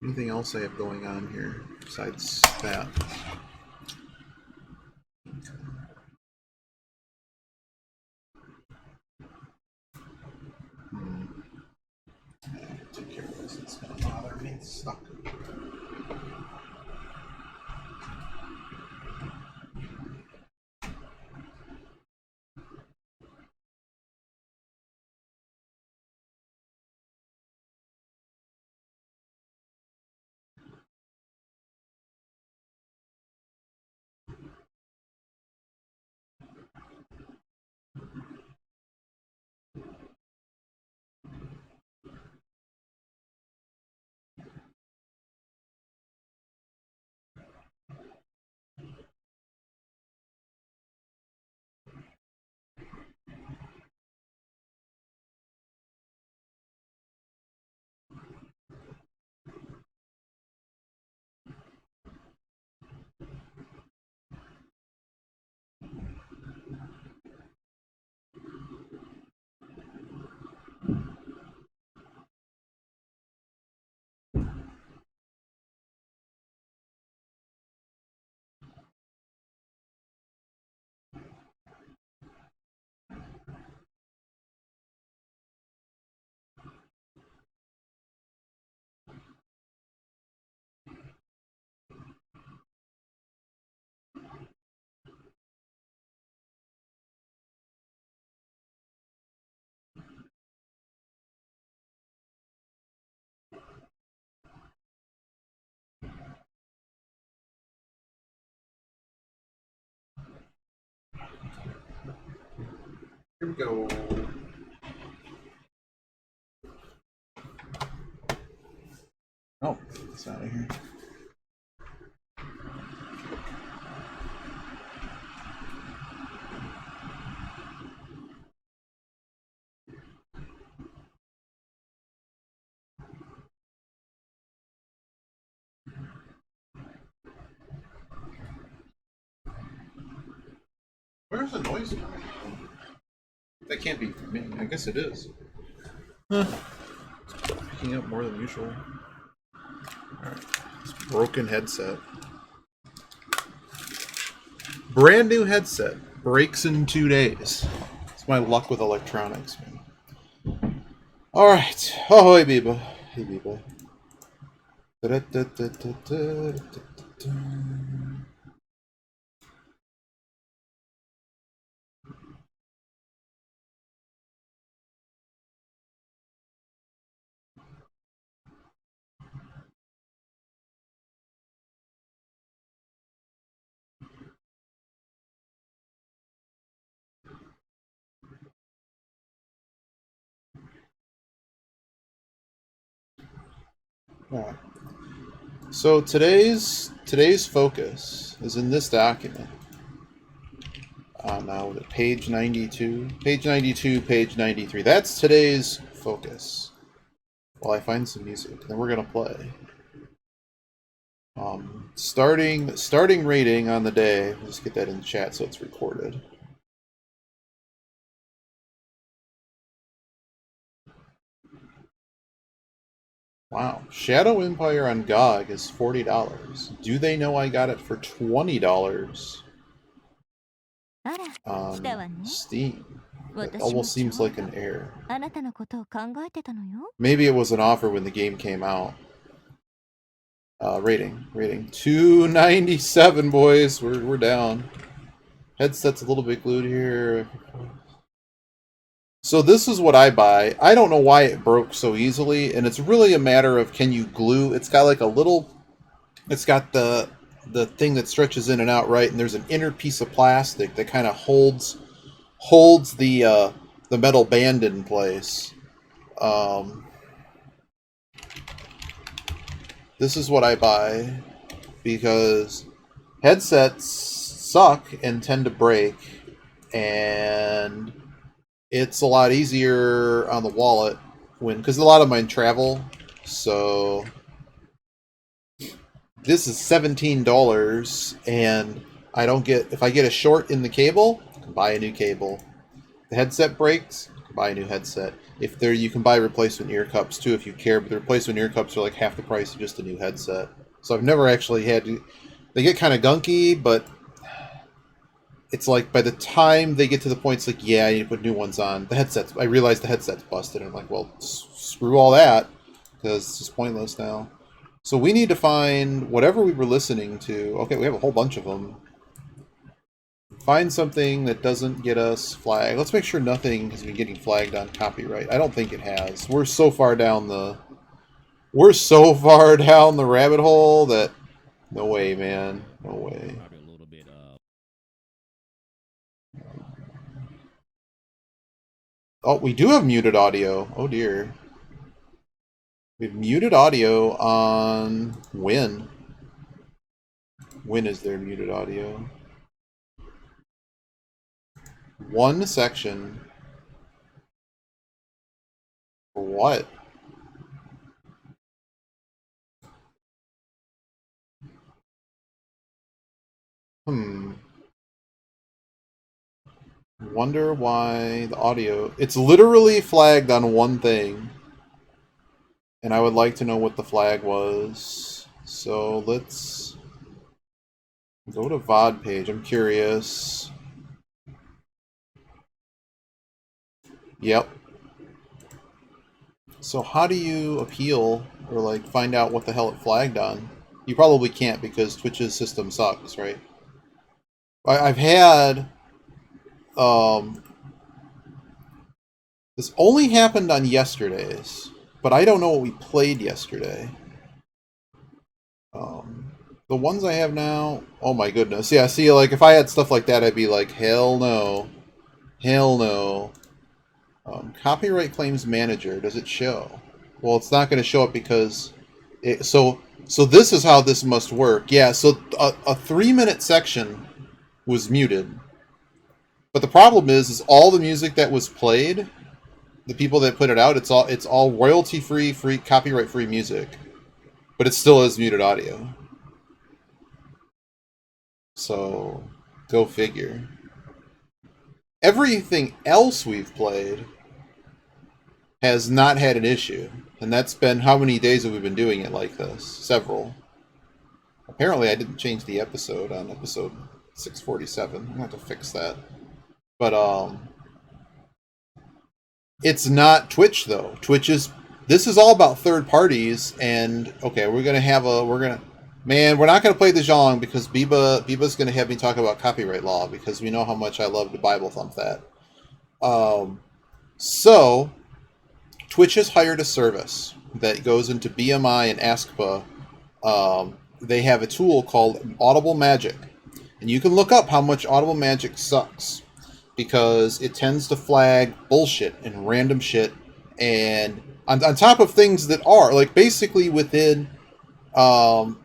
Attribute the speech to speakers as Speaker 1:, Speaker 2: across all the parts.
Speaker 1: Anything else I have going on here besides that? Take care of this. It's gonna bother me. It's stuck. Here we go. Oh, it's out of here. Where's the noise coming from? That can't be from me. I guess it is. Huh. Picking up more than usual. Alright. Broken headset. Brand new headset. Breaks in 2 days. It's my luck with electronics, man. Alright. Oh, hey, Biba. Hey, Biba. Alright. So today's focus is in this document. Now page 92, page 93. That's today's focus. While I find some music, then we're gonna play. Starting rating on the day. Let's get that in the chat so it's recorded. Wow, Shadow Empire on GOG is $40. Do they know I got it for $20 on Steam? That almost seems like an error. Maybe it was an offer when the game came out. Rating $297, boys. We're down. Headset's a little bit glued here. So this is what I buy. I don't know why it broke so easily, and it's really a matter of can you glue. It's got like a little. It's got the thing that stretches in and out, right? And there's an inner piece of plastic that kind of holds the metal band in place. This is what I buy because headsets suck and tend to break, and it's a lot easier on the wallet because a lot of mine travel. So this is $17, and I don't get if I get a short in the cable, I can buy a new cable. The headset breaks, buy a new headset. If there, you can buy replacement ear cups too if you care, but the replacement ear cups are like half the price of just a new headset. So I've never actually had to. They get kind of gunky, but it's like by the time they get to the point, it's like, yeah, I need to put new ones on. The headsets, I realized the headset's busted, and I'm like, well, screw all that, because it's just pointless now. So we need to find whatever we were listening to. Okay, we have a whole bunch of them. Find something that doesn't get us flagged. Let's make sure nothing has been getting flagged on copyright. I don't think it has. We're so far down the rabbit hole that no way, man. No way. Oh, we do have muted audio. Oh dear. We have muted audio on Win. When is there muted audio? One section. For what? Wonder why the audio... It's literally flagged on one thing. And I would like to know what the flag was. So let's go to VOD page. I'm curious. Yep. So how do you appeal or like find out what the hell it flagged on? You probably can't because Twitch's system sucks, right? I've had this only happened on yesterday's, but I don't know what we played yesterday. The ones I have now, oh my goodness. Yeah, see, like, if I had stuff like that, I'd be like, hell no. Hell no. Copyright Claims Manager, does it show? Well, it's not going to show it because... So this is how this must work. Yeah, so a 3-minute section was muted. But the problem is all the music that was played, the people that put it out, it's all royalty-free, copyright-free music. But it still is muted audio. So, go figure. Everything else we've played has not had an issue. And that's been, how many days have we been doing it like this? Several. Apparently I didn't change the episode on episode 647. I'm going to have to fix that. But, it's not Twitch, though. This is all about third parties, and, okay, we're not going to play the Mahjong because Biba's going to have me talk about copyright law because we know how much I love to Bible thump that. So, Twitch has hired a service that goes into BMI and ASCPA. They have a tool called Audible Magic, and you can look up how much Audible Magic sucks because it tends to flag bullshit and random shit, and on top of things that are, like, basically within 1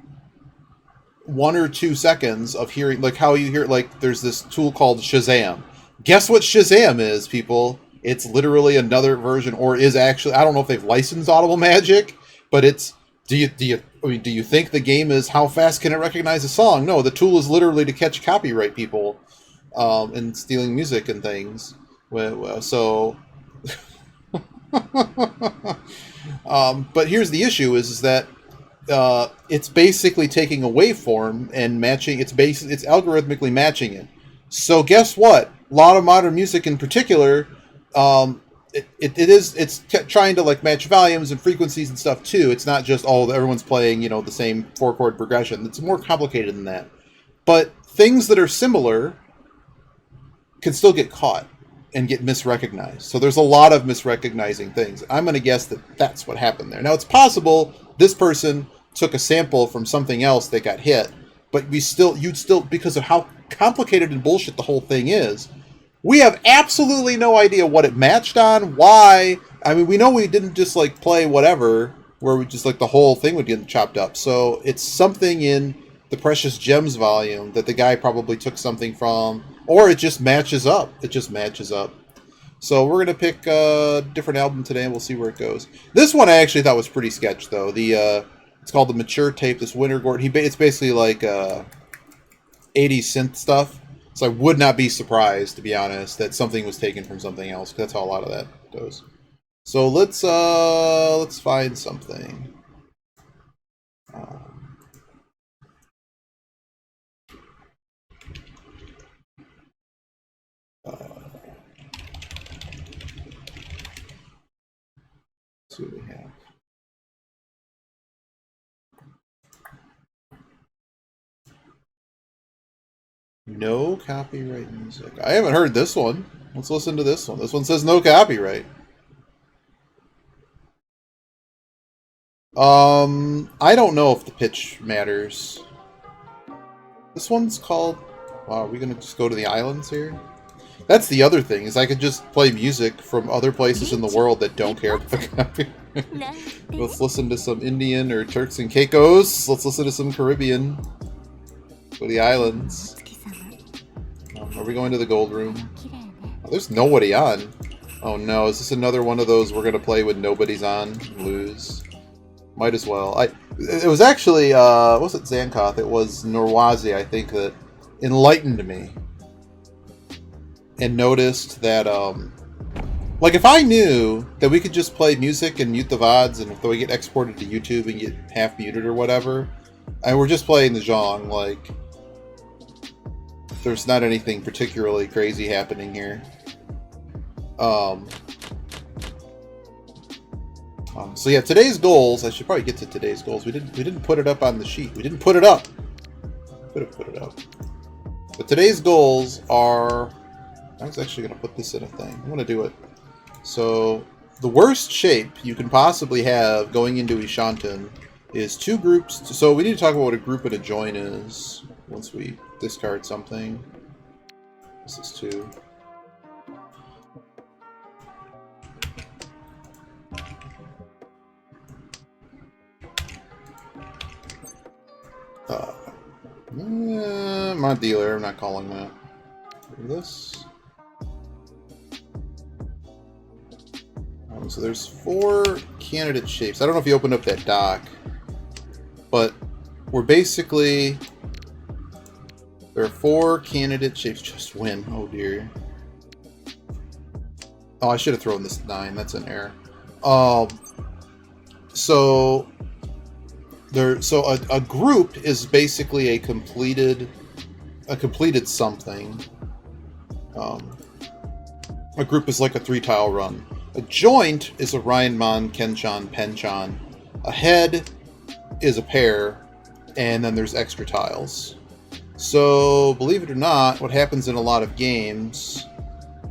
Speaker 1: or 2 seconds of hearing, like how you hear, like, there's this tool called Shazam. Guess what Shazam is, people? It's literally another version, or is actually, I don't know if they've licensed Audible Magic, but it's, do you think the game is how fast can it recognize a song? No, the tool is literally to catch copyright people and stealing music and things. So, but here's the issue: is that it's basically taking a waveform and matching. It's algorithmically matching it. So guess what? A lot of modern music, in particular, it's trying to like match volumes and frequencies and stuff too. It's not just everyone's playing the same 4-chord progression. It's more complicated than that. But things that are similar can still get caught and get misrecognized. So there's a lot of misrecognizing things. I'm going to guess that that's what happened there. Now, it's possible this person took a sample from something else that got hit, but you'd still, because of how complicated and bullshit the whole thing is, we have absolutely no idea what it matched on, why. I mean, we know we didn't just, like, play whatever, where we just, like, the whole thing would get chopped up. So it's something in the Precious Gems volume that the guy probably took something from, or it just matches up. It just matches up. So we're going to pick a different album today, and we'll see where it goes. This one I actually thought was pretty sketch, though. It's called The Mature Tape, this Winter Gordon. It's basically like 80s synth stuff. So I would not be surprised, to be honest, that something was taken from something else, because that's how a lot of that cryptos. So let's find something. Let's see what we have. No copyright music. I haven't heard this one. Let's listen to this one. This one says no copyright. I don't know if the pitch matters. This one's called... Wow, are we gonna just go to the islands here? That's the other thing, is I could just play music from other places in the world that don't care about copyright. Let's listen to some Indian or Turks and Caicos. Let's listen to some Caribbean. For the islands. Are we going to the gold room? Oh, there's nobody on. Oh no, is this another one of those we're gonna play with nobody's on and lose? Might as well. It was actually was it Zankoth? It was Norwazi, I think, that enlightened me and noticed that like if I knew that we could just play music and mute the VODs, and if we get exported to YouTube and get half muted or whatever, and we're just playing the Mahjong, like there's not anything particularly crazy happening here. So yeah, today's goals. I should probably get to today's goals. We didn't put it up on the sheet. We didn't put it up. Could have put it up. But today's goals are. I was actually going to put this in a thing. I'm going to do it. So the worst shape you can possibly have going into Ishantan is two groups. So we need to talk about what a group and a join is once we discard something. This is two. My dealer, I'm not calling that. This. So there's 4 candidate shapes. I don't know if you opened up that doc, but we're basically... There are 4 candidate shapes. Just win. Oh dear. Oh, I should have thrown this 9. That's an error. So a group is basically a completed something. A group is like a 3-tile run. A joint is a Ryanmon, Kenchan, Penchan. A head is a pair, and then there's extra tiles. So, believe it or not, what happens in a lot of games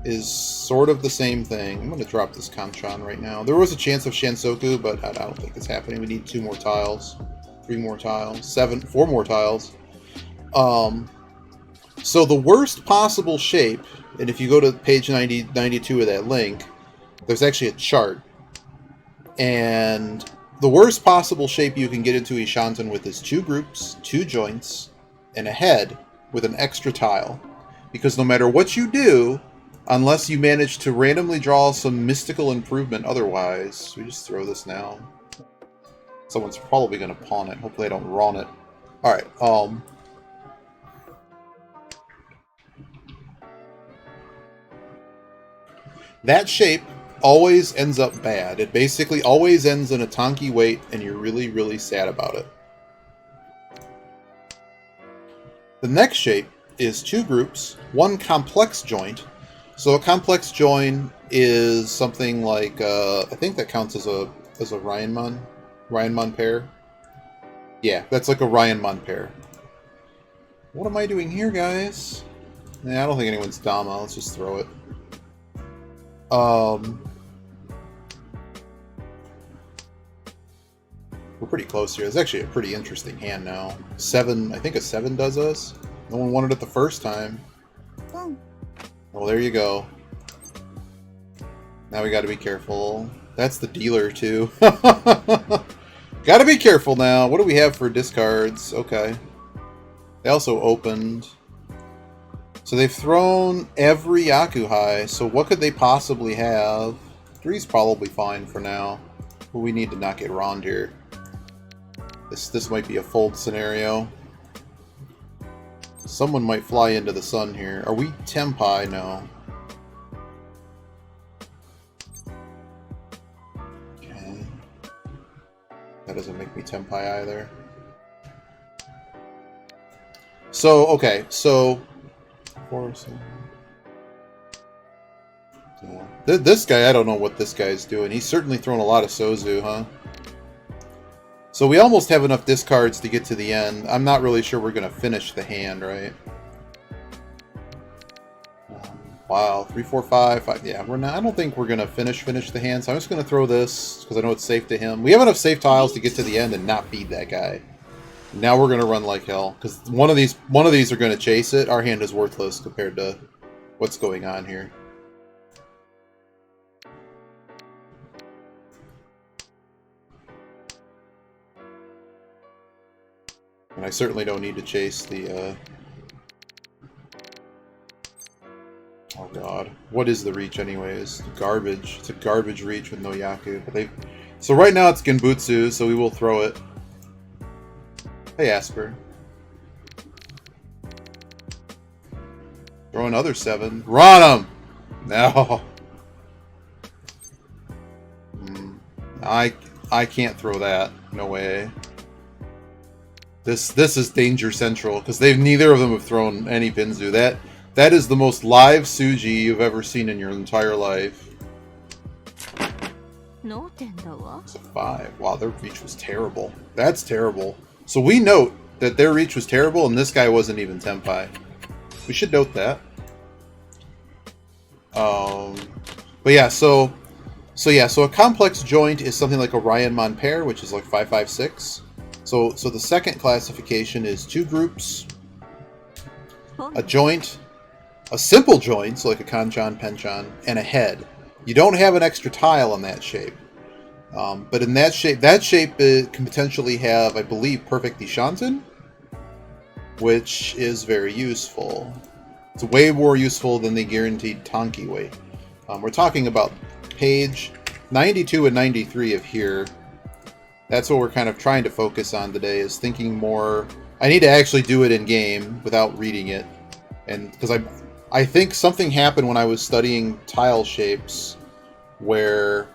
Speaker 1: is sort of the same thing. I'm going to drop this Kanchan right now. There was a chance of Shansoku, but I don't think it's happening. We need 2 more tiles, 3 more tiles, 4 more tiles. So the worst possible shape, and if you go to page 92 of that link, there's actually a chart. And the worst possible shape you can get into Ishantan with is 2 groups, 2 joints, and a head with an extra tile. Because no matter what you do, unless you manage to randomly draw some mystical improvement otherwise, we just throw this now. Someone's probably going to pawn it. Hopefully I don't run it. Alright, that shape always ends up bad. It basically always ends in a Tonki wait, and you're really, really sad about it. The next shape is 2 groups, 1 complex joint. So a complex join is something like, I think that counts as a Ryanmon pair. Yeah, that's like a Ryanmon pair. What am I doing here, guys? Nah, I don't think anyone's Dama. Let's just throw it. We're pretty close here. It's actually a pretty interesting hand now. 7, I think a 7 does us. No one wanted it the first time. Well, there you go. Now we gotta be careful. That's the dealer, too. Gotta be careful now. What do we have for discards? Okay. They also opened. So they've thrown every Yakuhai. So what could they possibly have? 3's probably fine for now. But we need to not get Rond here. This might be a fold scenario. Someone might fly into the sun here. Are we Tempai? No. That doesn't make me Tenpai either. So, okay, so... Yeah. This guy, I don't know what this guy's doing. He's certainly throwing a lot of Sozu, huh? So we almost have enough discards to get to the end. I'm not really sure we're going to finish the hand, right? Wow, 3, 4, 5, 5. Yeah, we're not. I don't think we're going to finish the hand, so I'm just going to throw this, because I know it's safe to him. We have enough safe tiles to get to the end and not feed that guy. Now we're going to run like hell, because one of these are going to chase it. Our hand is worthless compared to what's going on here. And I certainly don't need to chase the, Oh god. What is the reach anyways? Garbage. It's a garbage reach with no Yaku. But so right now it's Genbutsu, so we will throw it. Hey Asper. Throw another 7. Run him! No. I can't throw that. No way. This is danger central, because neither of them have thrown any Binzu. That is the most live Suji you've ever seen in your entire life. It's a 5. Wow, their reach was terrible. That's terrible. So we note that their reach was terrible, and this guy wasn't even Tenpai. We should note that. But yeah, so a complex joint is something like a Ryanmon pair, which is like 5, 5, 6. So the second classification is 2 groups, a joint, a simple joint, so like a Kanchan, Penchan, and a head. You don't have an extra tile on that shape. But in that shape can potentially have, I believe, perfect Ishanten, which is very useful. It's way more useful than the guaranteed Tonki weight. We're talking about page 92 and 93 of here. That's what we're kind of trying to focus on today, is thinking more... I need to actually do it in-game without reading it. And because I think something happened when I was studying tile shapes where...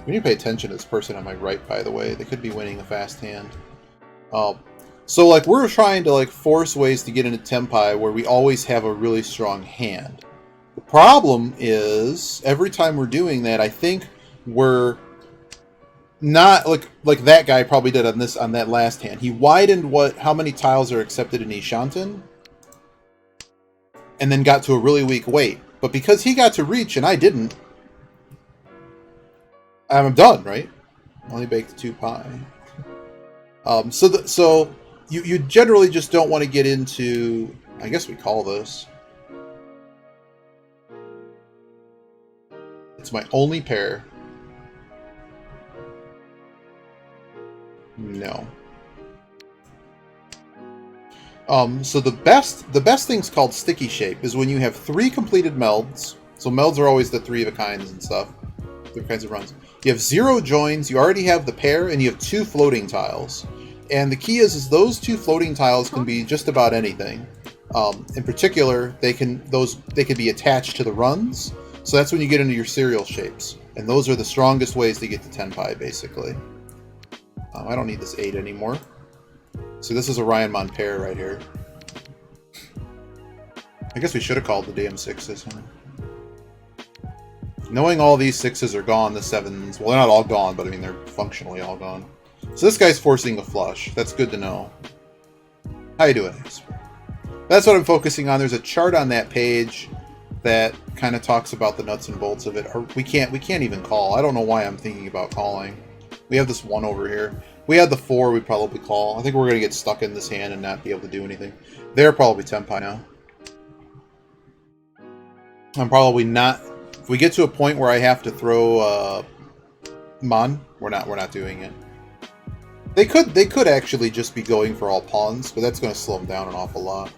Speaker 1: We need to pay attention to this person on my right, by the way. They could be winning a fast hand. So, like, we're trying to, like, force ways to get into Tenpai where we always have a really strong hand. The problem is, every time we're doing that, I think we're not like that guy probably did on that last hand. He widened how many tiles are accepted in Ishanten, and then got to a really weak weight. But because he got to reach and I didn't, I'm done, right? Only baked 2 pie. So you generally just don't want to get into, I guess we call this. It's my only pair. No. So the best thing's called sticky shape is when you have 3 completed melds. So melds are always the 3 of a kinds and stuff. 3 kinds of runs. You have 0 joins, you already have the pair, and you have 2 floating tiles. And the key is those 2 floating tiles can be just about anything. In particular, they can be attached to the runs. So that's when you get into your serial shapes. And those are the strongest ways to get to Tenpai, basically. I don't need this 8 anymore. So this is a Ryanmon pair right here. I guess we should have called the damn 6s, huh? Knowing all these 6s are gone, the 7s... Well, they're not all gone, but I mean, they're functionally all gone. So this guy's forcing a flush. That's good to know. How you doing, Asper? That's what I'm focusing on. There's a chart on that page that kind of talks about the nuts and bolts of it. Or we can't even call. I don't know why I'm thinking about calling. We have this 1 over here. If we had the 4, we'd probably call. I think we're going to get stuck in this hand and not be able to do anything. They're probably Tenpai now. I'm probably not... If we get to a point where I have to throw Mon, we're not doing it. They could actually just be going for all pawns, but that's going to slow them down an awful lot.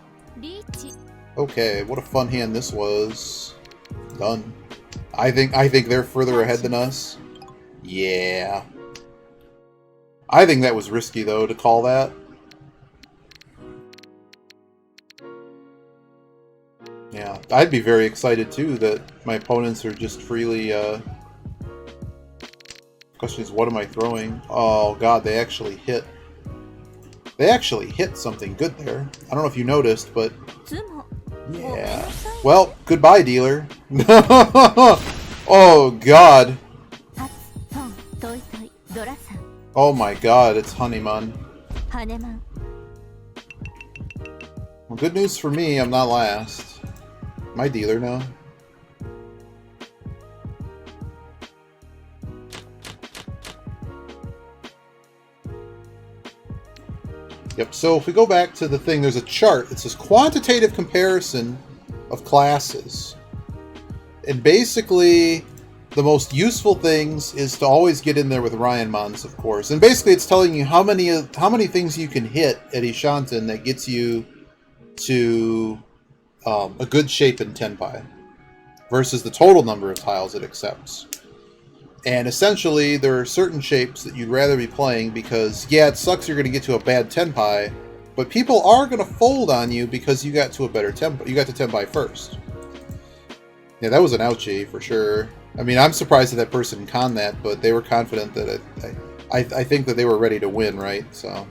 Speaker 1: Okay, what a fun hand this was. Done. I think they're further ahead than us. Yeah. I think that was risky, though, to call that. Yeah, I'd be very excited, too, that my opponents are just freely, go Question is, what am I throwing? Oh god, they actually hit. They actually hit something good there. I don't know if you noticed, but yeah. Well, goodbye, dealer. Oh god. Oh my god, it's Honeyman. Well, good news for me, I'm not last. My dealer now. Yep, so if we go back to the thing, there's a chart. It says quantitative comparison of classes. And basically, the most useful things is to always get in there with Ryanmons, of course. And basically, it's telling you how many things you can hit at Ishanten that gets you to a good shape in Tenpai versus the total number of tiles it accepts. And essentially, there are certain shapes that you'd rather be playing because, yeah, it sucks you're going to get to a bad Tenpai, but people are going to fold on you because you got to a better Tenpai. You got to Tenpai first. Yeah, that was an ouchie for sure. I mean, I'm surprised that person conned that, but they were confident that I think that they were ready to win, right? So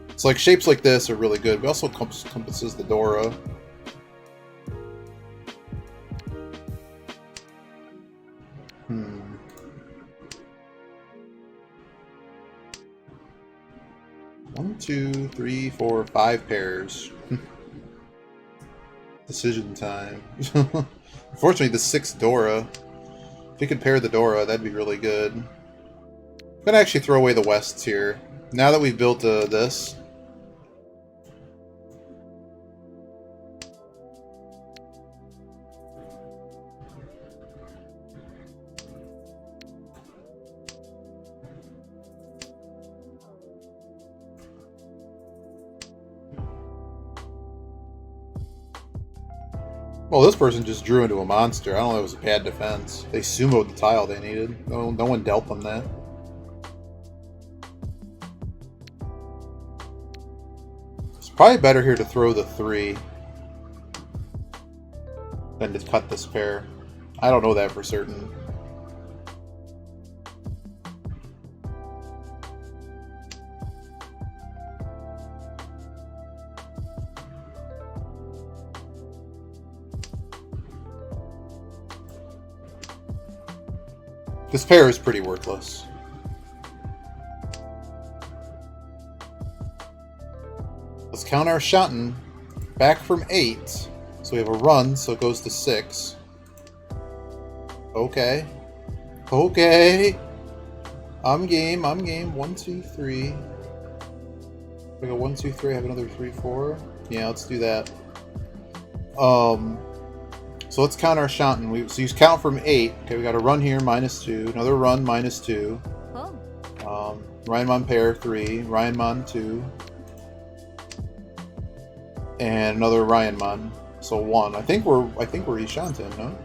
Speaker 1: it's like shapes like this are really good. We also compasses the Dora. One, two, three, four, 5 pairs. Decision time. Unfortunately, the 6th Dora. If we could pair the Dora, that'd be really good. I'm gonna actually throw away the Wests here. Now that we've built this. Well, this person just drew into a monster. I don't know if it was a bad defense. They sumoed the tile they needed. No one dealt them that. It's probably better here to throw the 3 than to cut this pair. I don't know that for certain. This pair is pretty worthless. Let's count our Shanten back from 8. So we have a run, so it goes to 6. Okay. Okay. I'm game, I'm game. 1, 2, 3. We go 1, 2, 3, I have another 3, 4. Yeah, let's do that. So let's count our Shanten. So you count from 8. Okay, we got a run here, -2. Another run, -2. Ryanmon pair, 3. Ryanmon, 2. And another Ryanmon. So 1. I think we're Ishanten, no?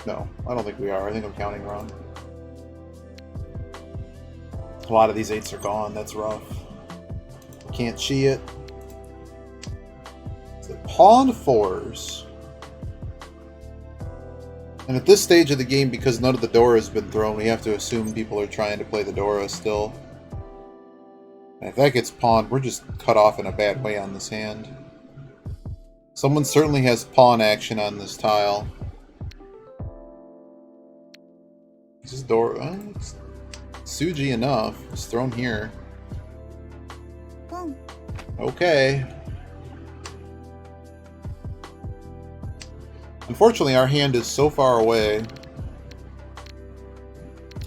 Speaker 1: No, I don't think we are. I think I'm counting wrong. A lot of these 8s are gone. That's rough. Can't chi it. So pawn 4s. And at this stage of the game, because none of the Dora has been thrown, we have to assume people are trying to play the Dora still. And if that gets pawned, we're just cut off in a bad way on this hand. Someone certainly has pawn action on this tile. This is Dora. It's Suji enough. It's thrown here. Okay. Unfortunately, our hand is so far away.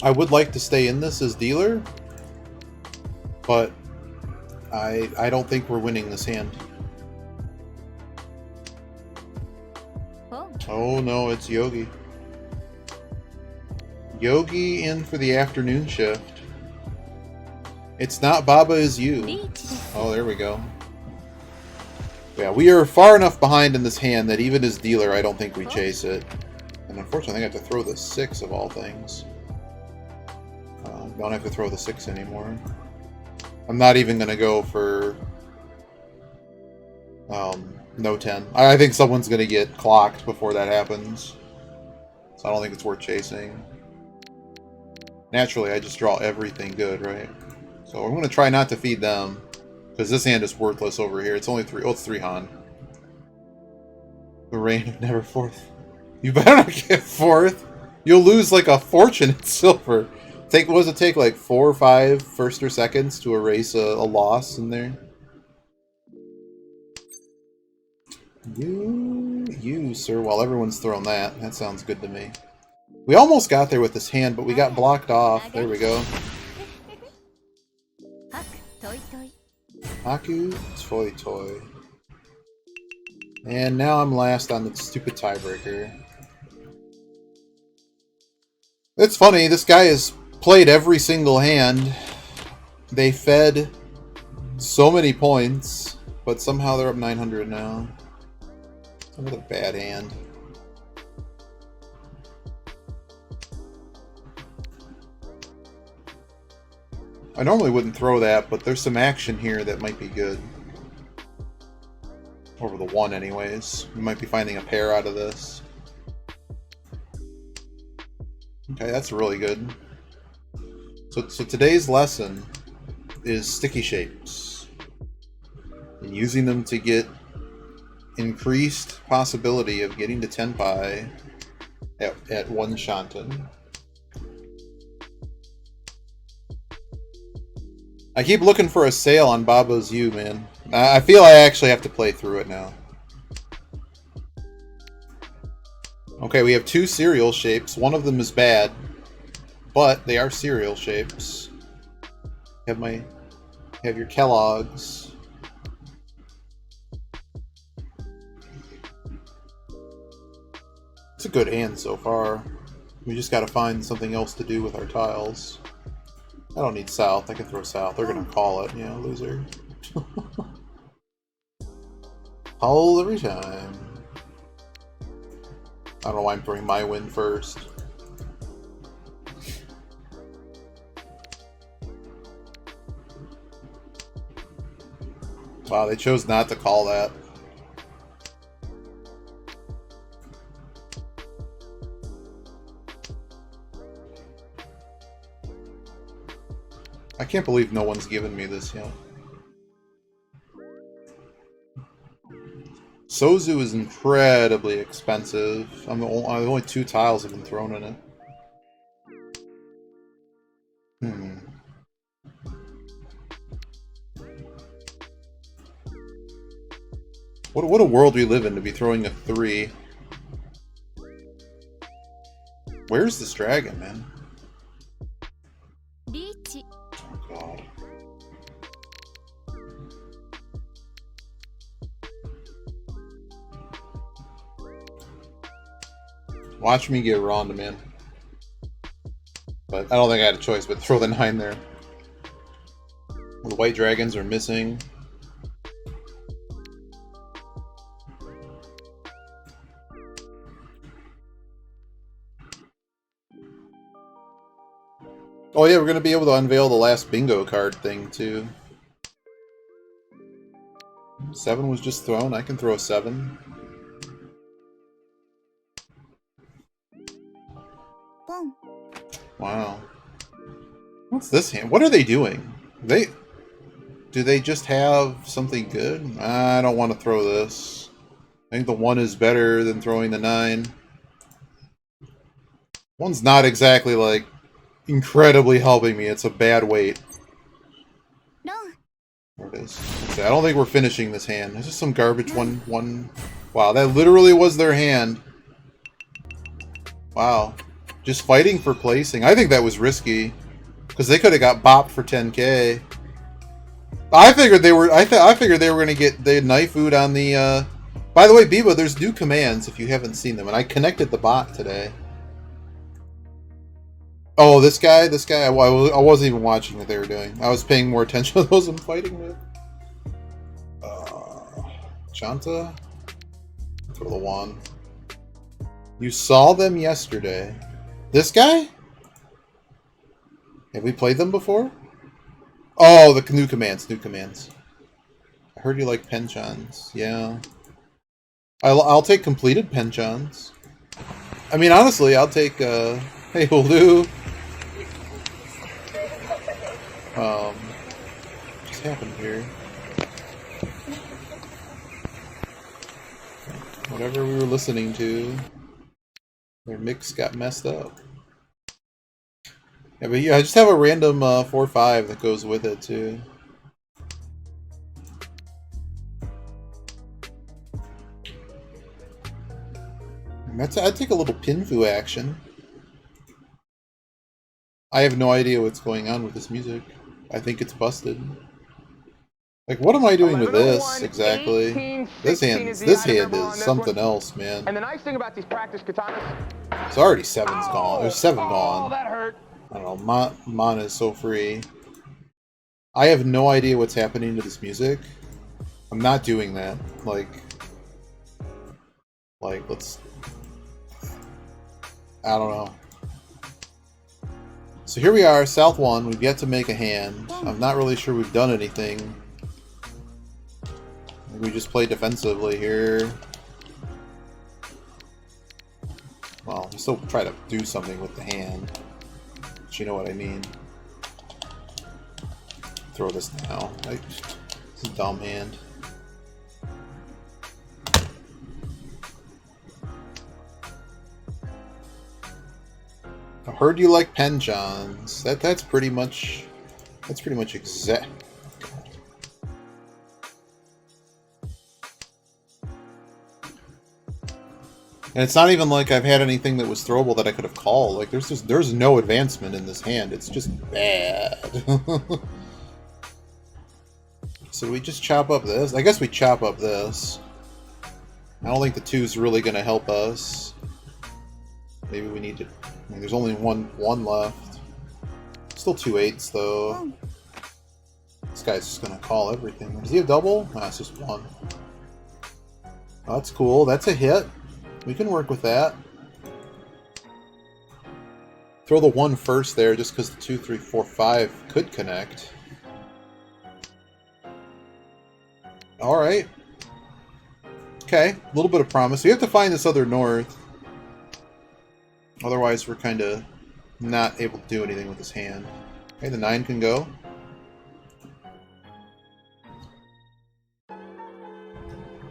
Speaker 1: I would like to stay in this as dealer, but I don't think we're winning this hand. Oh no, it's Yogi. Yogi in for the afternoon shift. It's not Baba is you. Oh, there we go. Yeah, we are far enough behind in this hand that even as dealer, I don't think we chase it. And unfortunately, I have to throw the 6 of all things. Don't have to throw the 6 anymore. I'm not even going to go for no 10. I think someone's going to get clocked before that happens. So I don't think it's worth chasing. Naturally, I just draw everything good, right? So I'm going to try not to feed them, because this hand is worthless over here. It's only 3. Oh, it's 3 Han. The reign of never fourth. You better not get fourth. You'll lose like a fortune in silver. What does it take, like 4 or 5 first or seconds to erase a loss in there? You, sir, while everyone's thrown that. That sounds good to me. We almost got there with this hand, but we got blocked off. There we go. Haku, Toy Toy. And now I'm last on the stupid tiebreaker. It's funny, this guy has played every single hand. They fed so many points, but somehow they're up 900 now. Another bad hand. I normally wouldn't throw that, but there's some action here that might be good. Over the 1 anyways. We might be finding a pair out of this. Okay, that's really good. So today's lesson is sticky shapes. And using them to get increased possibility of getting to Tenpai at 1 Shanten. I keep looking for a sale on Baba's U, man. I feel I actually have to play through it now. Okay, we have 2 cereal shapes. One of them is bad, but they are cereal shapes. Have your Kellogg's. It's a good hand so far. We just gotta find something else to do with our tiles. I don't need south. I can throw south. They're gonna call it. Yeah, loser. Call every time. I don't know why I'm throwing my win first. Wow, they chose not to call that. I can't believe no one's given me this yet. Sozu is incredibly expensive. Only 2 tiles have been thrown in it. What a world we live in to be throwing a 3. Where's this dragon, man? Oh god. Watch me get Ronda, man. But I don't think I had a choice but throw the 9 there. The white dragons are missing. Oh yeah, we're going to be able to unveil the last bingo card thing, too. 7 was just thrown. I can throw a 7. Wow. What's this hand? What are they doing? Do they just have something good? I don't want to throw this. I think the 1 is better than throwing the 9. 1's not exactly, like, incredibly helping me. It's a bad weight. No. There it is. Okay, I don't think we're finishing this hand. This is some garbage one. Wow, that literally was their hand. Wow. Just fighting for placing. I think that was risky. Because they could have got bopped for 10k. I figured they were I figured they were gonna get the knife food on the By the way, Biba, there's new commands if you haven't seen them, and I connected the bot today. Oh, this guy, I wasn't even watching what they were doing. I was paying more attention to those I'm fighting with. Chanta? Throw the 1. You saw them yesterday. This guy? Have we played them before? Oh, the new commands, I heard you like penchants. Yeah. I'll take completed penchants. I mean, honestly, I'll take, hey, will do. What's happened here? Whatever we were listening to, their mix got messed up. Yeah, but yeah, I just have a random 4/5 that goes with it too. I'd take a little Pinfu action. I have no idea what's going on with this music. I think it's busted. Like, what am I doing with this exactly?
Speaker 2: 18,
Speaker 1: This hand is something else, man.
Speaker 2: And the nice thing about these practice katanas,
Speaker 1: it's already 7's gone. There's 7 gone.
Speaker 2: That hurt.
Speaker 1: I don't know. Mana is so free. I have no idea what's happening to this music. I'm not doing that. Like let's. I don't know. So here we are, South 1. We've yet to make a hand. I'm not really sure we've done anything. We just play defensively here. Well, we still try to do something with the hand. But you know what I mean. Throw this now. It's a dumb hand. I heard you like penchants. That's pretty much exact. And it's not even like I've had anything that was throwable that I could have called. Like there's no advancement in this hand. It's just bad. So we just chop up this? I guess we chop up this. I don't think the 2's really gonna help us. Maybe we need to. I mean, there's only one left. Still 2 8s though. This guy's just gonna call everything. Is he a double? No, it's just 1. Oh, that's cool. That's a hit. We can work with that. Throw the 1 first there, just because the 2, 3, 4, 5 could connect. Alright. Okay, a little bit of promise. We have to find this other north. Otherwise, we're kind of not able to do anything with this hand. Okay, the 9 can go.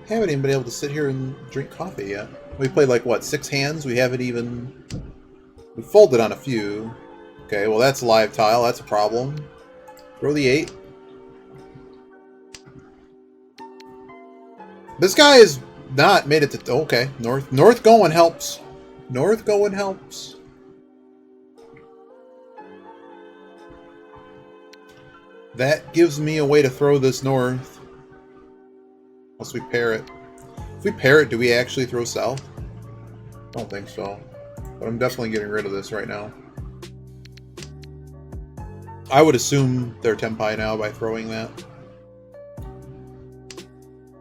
Speaker 1: Haven't even been able to sit here and drink coffee yet. We played like, what, 6 hands? We haven't even... We folded on a few. Okay, well that's live tile. That's a problem. Throw the 8. This guy has not made it to... Okay, north. North going helps. North going helps. That gives me a way to throw this north. Unless we pair it. If we pair it, do we actually throw south? I don't think so. But I'm definitely getting rid of this right now. I would assume they're Tempai now by throwing that.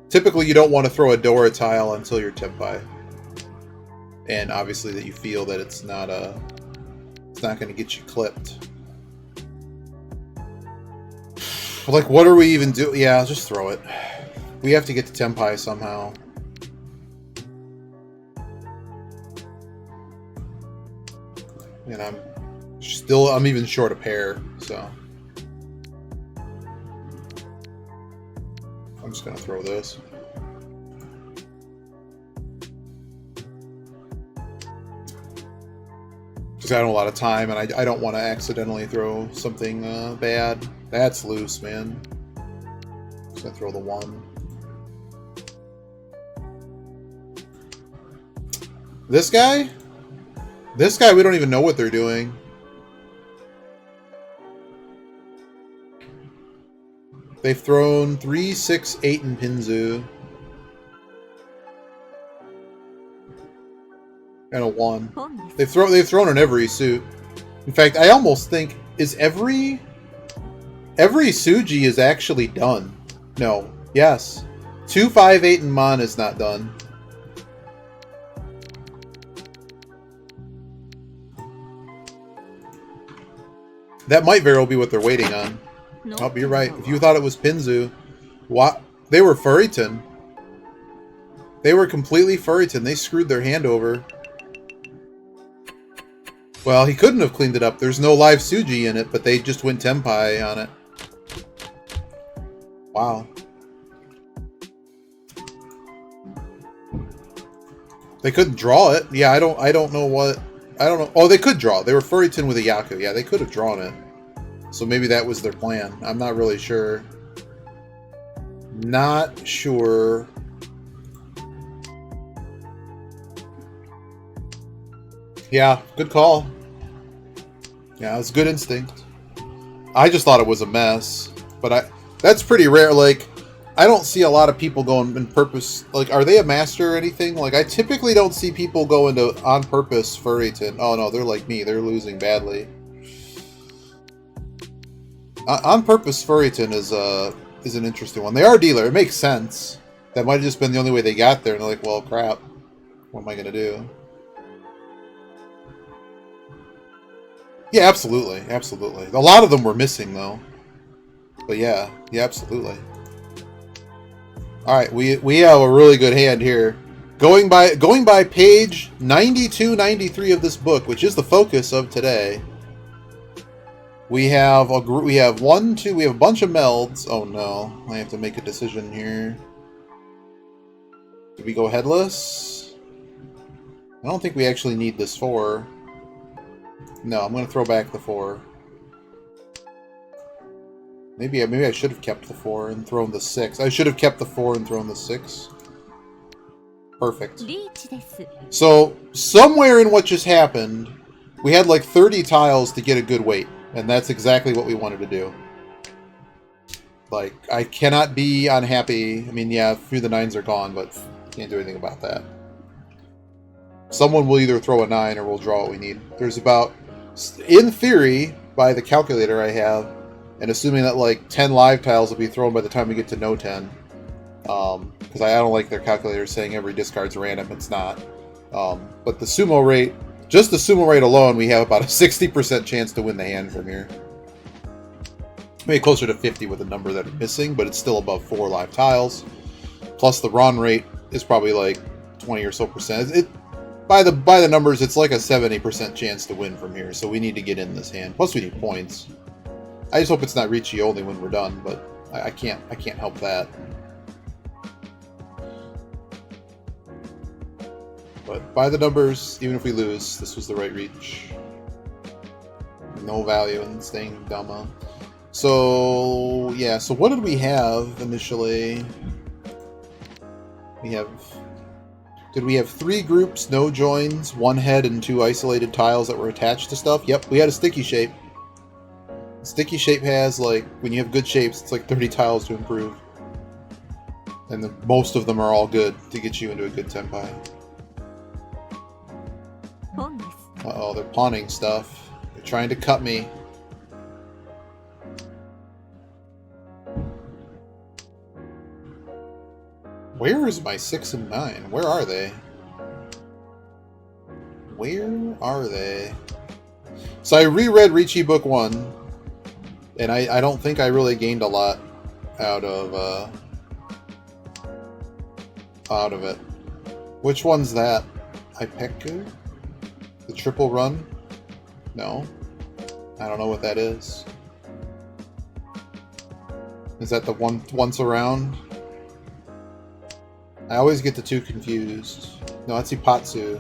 Speaker 1: Typically, you don't want to throw a Dora tile until you're Tempai. And obviously that you feel that it's not going to get you clipped. Like, what are we even doing? Yeah, just throw it. We have to get to Tempai somehow. And I'm even short a pair, so. I'm just gonna throw this. Just got a lot of time, and I don't want to accidentally throw something bad. That's loose, man. Just gonna throw the 1. This guy? This guy, we don't even know what they're doing. They've thrown 3, 6, 8 in Pinzu. And a 1. They've thrown in every suit. In fact, I almost think every Suji is actually done. No. Yes. 2, 5, 8 and Mon is not done. That might very well be what they're waiting on. Oh, you're right. If you thought it was Pinzu, what? They were Furryton. They were completely Furryton. They screwed their hand over. Well, he couldn't have cleaned it up. There's no live Suji in it, but they just went Tenpai on it. Wow. They couldn't draw it. Yeah, I don't know what... I don't know. Oh, they could draw it. They were Furryton with a Yaku. Yeah, they could have drawn it. So maybe that was their plan. I'm not really sure. Not sure. Yeah, good call. Yeah, it was good instinct. I just thought it was a mess. But that's pretty rare. Like, I don't see a lot of people going on purpose. Like, are they a master or anything? Like, I typically don't see people go into on purpose Furryton. Oh no, they're like me. They're losing badly. On purpose Furryton is an interesting one. They are a dealer. It makes sense. That might have just been the only way they got there. And they're like, well, crap. What am I going to do? Yeah, absolutely. Absolutely. A lot of them were missing, though. But yeah. Yeah, absolutely. Alright, we have a really good hand here. Going by page 92, 93 of this book, which is the focus of today. We have a group. We have a bunch of melds. Oh no, I have to make a decision here. Do we go headless? I don't think we actually need this 4. No, I'm going to throw back the 4. Maybe I should have kept the 4 and thrown the 6. I should have kept the 4 and thrown the 6. Perfect. So, somewhere in what just happened, we had like 30 tiles to get a good weight. And that's exactly what we wanted to do. Like, I cannot be unhappy. I mean, yeah, a few of the 9s are gone, but can't do anything about that. Someone will either throw a 9 or we'll draw what we need. There's about, in theory, by the calculator I have, and assuming that like 10 live tiles will be thrown by the time we get to no 10, because I don't like their calculator saying every discard's random. It's not. But the sumo rate, just the sumo rate alone, we have about a 60% chance to win the hand from here. Maybe closer to 50 with the number that are missing, but it's still above 4 live tiles. Plus the Ron rate is probably like 20 or so percent. By the numbers, it's like a 70% chance to win from here, so we need to get in this hand. Plus we need points. I just hope it's not Ricci only when we're done, but I can't help that. But by the numbers, even if we lose, this was the right reach. No value in staying Dama. So, yeah, so what did we have initially? Did we have 3 groups, no joins, 1 head, and 2 isolated tiles that were attached to stuff? Yep, we had a sticky shape. Sticky shape has, like, when you have good shapes, it's like 30 tiles to improve. And most of them are all good to get you into a good Tenpai. Uh-oh, they're pawning stuff. They're trying to cut me. Where is my 6 and 9? Where are they? Where are they? So I reread Ricci Book 1, and I don't think I really gained a lot out of it. Which one's that? Ipeku? The triple run? No. I don't know what that is. Is that the once around? I always get the 2 confused. No, that's Ipatsu.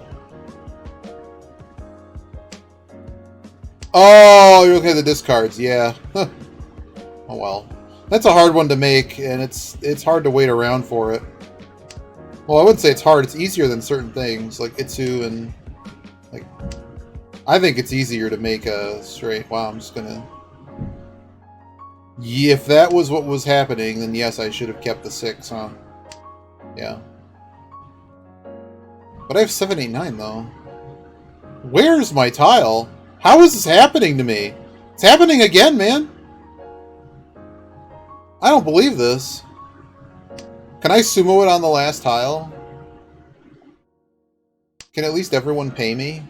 Speaker 1: Oh, you're looking at the discards, yeah. Oh well. That's a hard one to make, and it's hard to wait around for it. Well, I wouldn't say it's hard, it's easier than certain things, like Itsu and... like, I think it's easier to make a straight... Wow, I'm just gonna... Yeah, if that was what was happening, then yes, I should have kept the 6, huh? Yeah. But I have 7, 8, 9, though. Where's my tile? How is this happening to me? It's happening again, man! I don't believe this. Can I sumo it on the last tile? Can at least everyone pay me?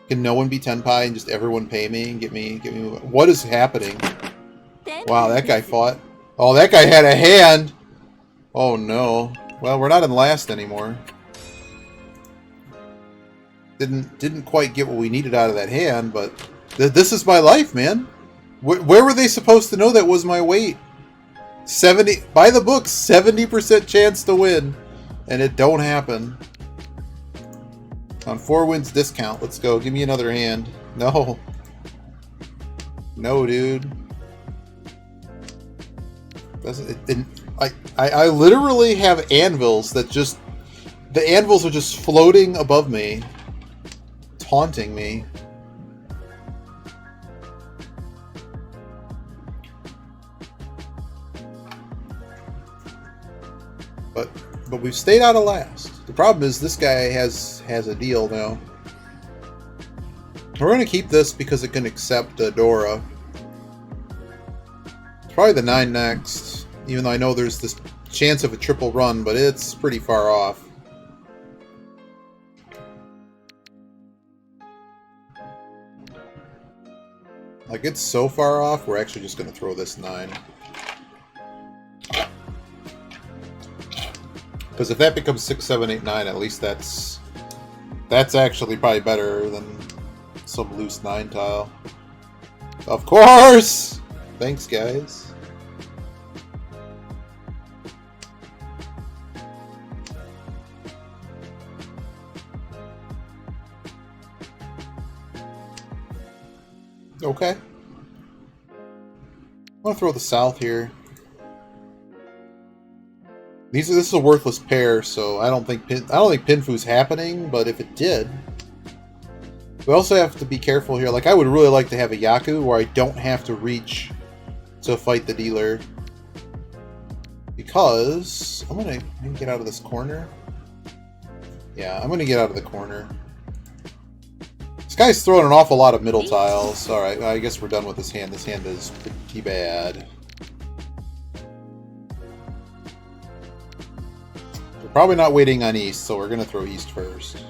Speaker 1: Can no one be Tenpai and just everyone pay me and get me... What is happening? Wow, that guy fought. Oh, that guy had a hand! Oh no. Well, we're not in last anymore. Didn't quite get what we needed out of that hand, but this is my life, man. Where were they supposed to know that was my weight? 70 by the book, 70% chance to win, and it don't happen. On 4 wins discount. Let's go. Give me another hand. No. No, dude. I literally have anvils that just... The anvils are just floating above me. Taunting me. But we've stayed out of last. The problem is this guy has a deal now. We're going to keep this because it can accept Dora. It's probably the 9 next, even though I know there's this chance of a triple run, but it's pretty far off. Like, it's so far off, we're actually just going to throw this 9. Because if that becomes 6, 7, 8, 9, at least that's actually probably better than some loose 9 tile. Of course! Thanks, guys. Okay. I'm gonna throw the south here. This is a worthless pair, so I don't think Pinfu's happening. But if it did, we also have to be careful here. Like, I would really like to have a Yaku where I don't have to reach to fight the dealer, because I'm gonna get out of this corner. Yeah, I'm gonna get out of the corner. This guy's throwing an awful lot of middle tiles. All right, I guess we're done with this hand. This hand is pretty bad. Probably not waiting on east, so we're going to throw east first.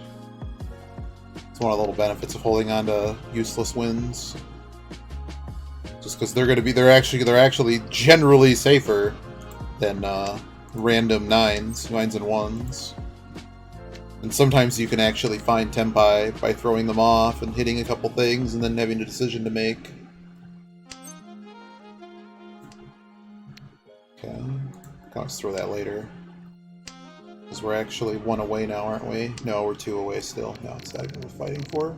Speaker 1: It's one of the little benefits of holding on to useless wins. Just because they're actually generally safer than random 9s and 1s. And sometimes you can actually find tempai by throwing them off and hitting a couple things and then having a decision to make. Okay, I'll just throw that later. Because we're actually 1 away now, aren't we? No, we're 2 away still. No, it's not even worth fighting for.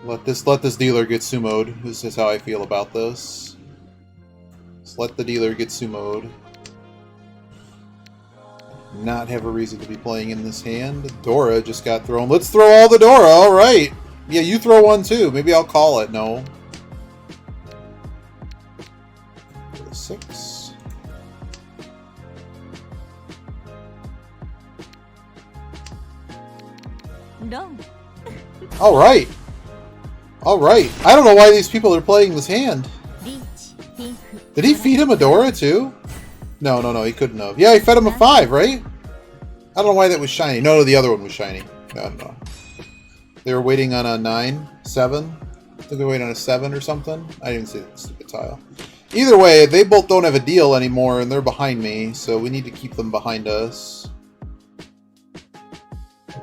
Speaker 1: Let this dealer get sumoed. This is how I feel about this. Just let the dealer get sumoed. Not have a reason to be playing in this hand. Dora just got thrown. Let's throw all the Dora. All right. Yeah, you throw one too. Maybe I'll call it. No. 6. All right. All right. I don't know why these people are playing this hand. Did he feed him a Dora too? No, he couldn't have. Yeah, he fed him a 5, right? I don't know why that was shiny. No, the other one was shiny. No. They were waiting on a 9, 7. I think they were waiting on a 7 or something. I didn't see the stupid tile. Either way, they both don't have a deal anymore, and they're behind me, so we need to keep them behind us.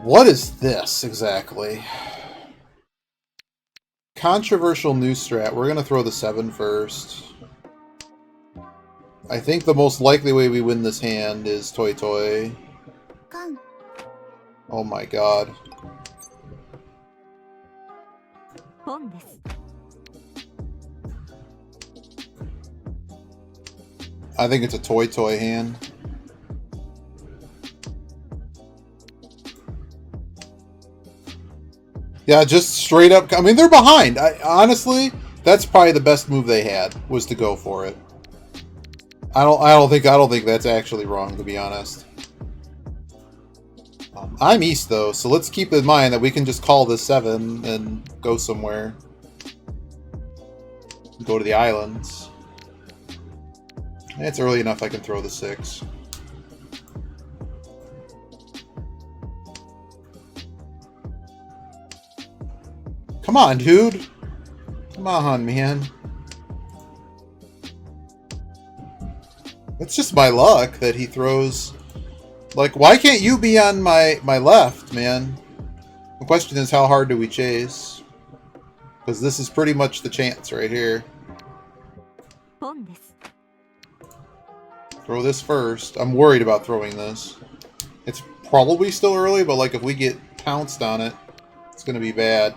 Speaker 1: What is this, exactly? Controversial new strat. We're going to throw the 7 first. I think the most likely way we win this hand is Toy Toy. Oh my god. I think it's a Toy Toy hand. Yeah, just straight up. I mean, they're behind. Honestly, that's probably the best move they had, was to go for it. I don't think that's actually wrong, to be honest. I'm east though, so let's keep in mind that we can just call this 7 and go somewhere. Go to the islands. It's early enough I can throw the 6. Come on, dude. Come on, man. It's just my luck that he throws... Like, why can't you be on my left, man? The question is, how hard do we chase? Because this is pretty much the chance right here. Throw this first. I'm worried about throwing this. It's probably still early, but like if we get pounced on it, it's going to be bad.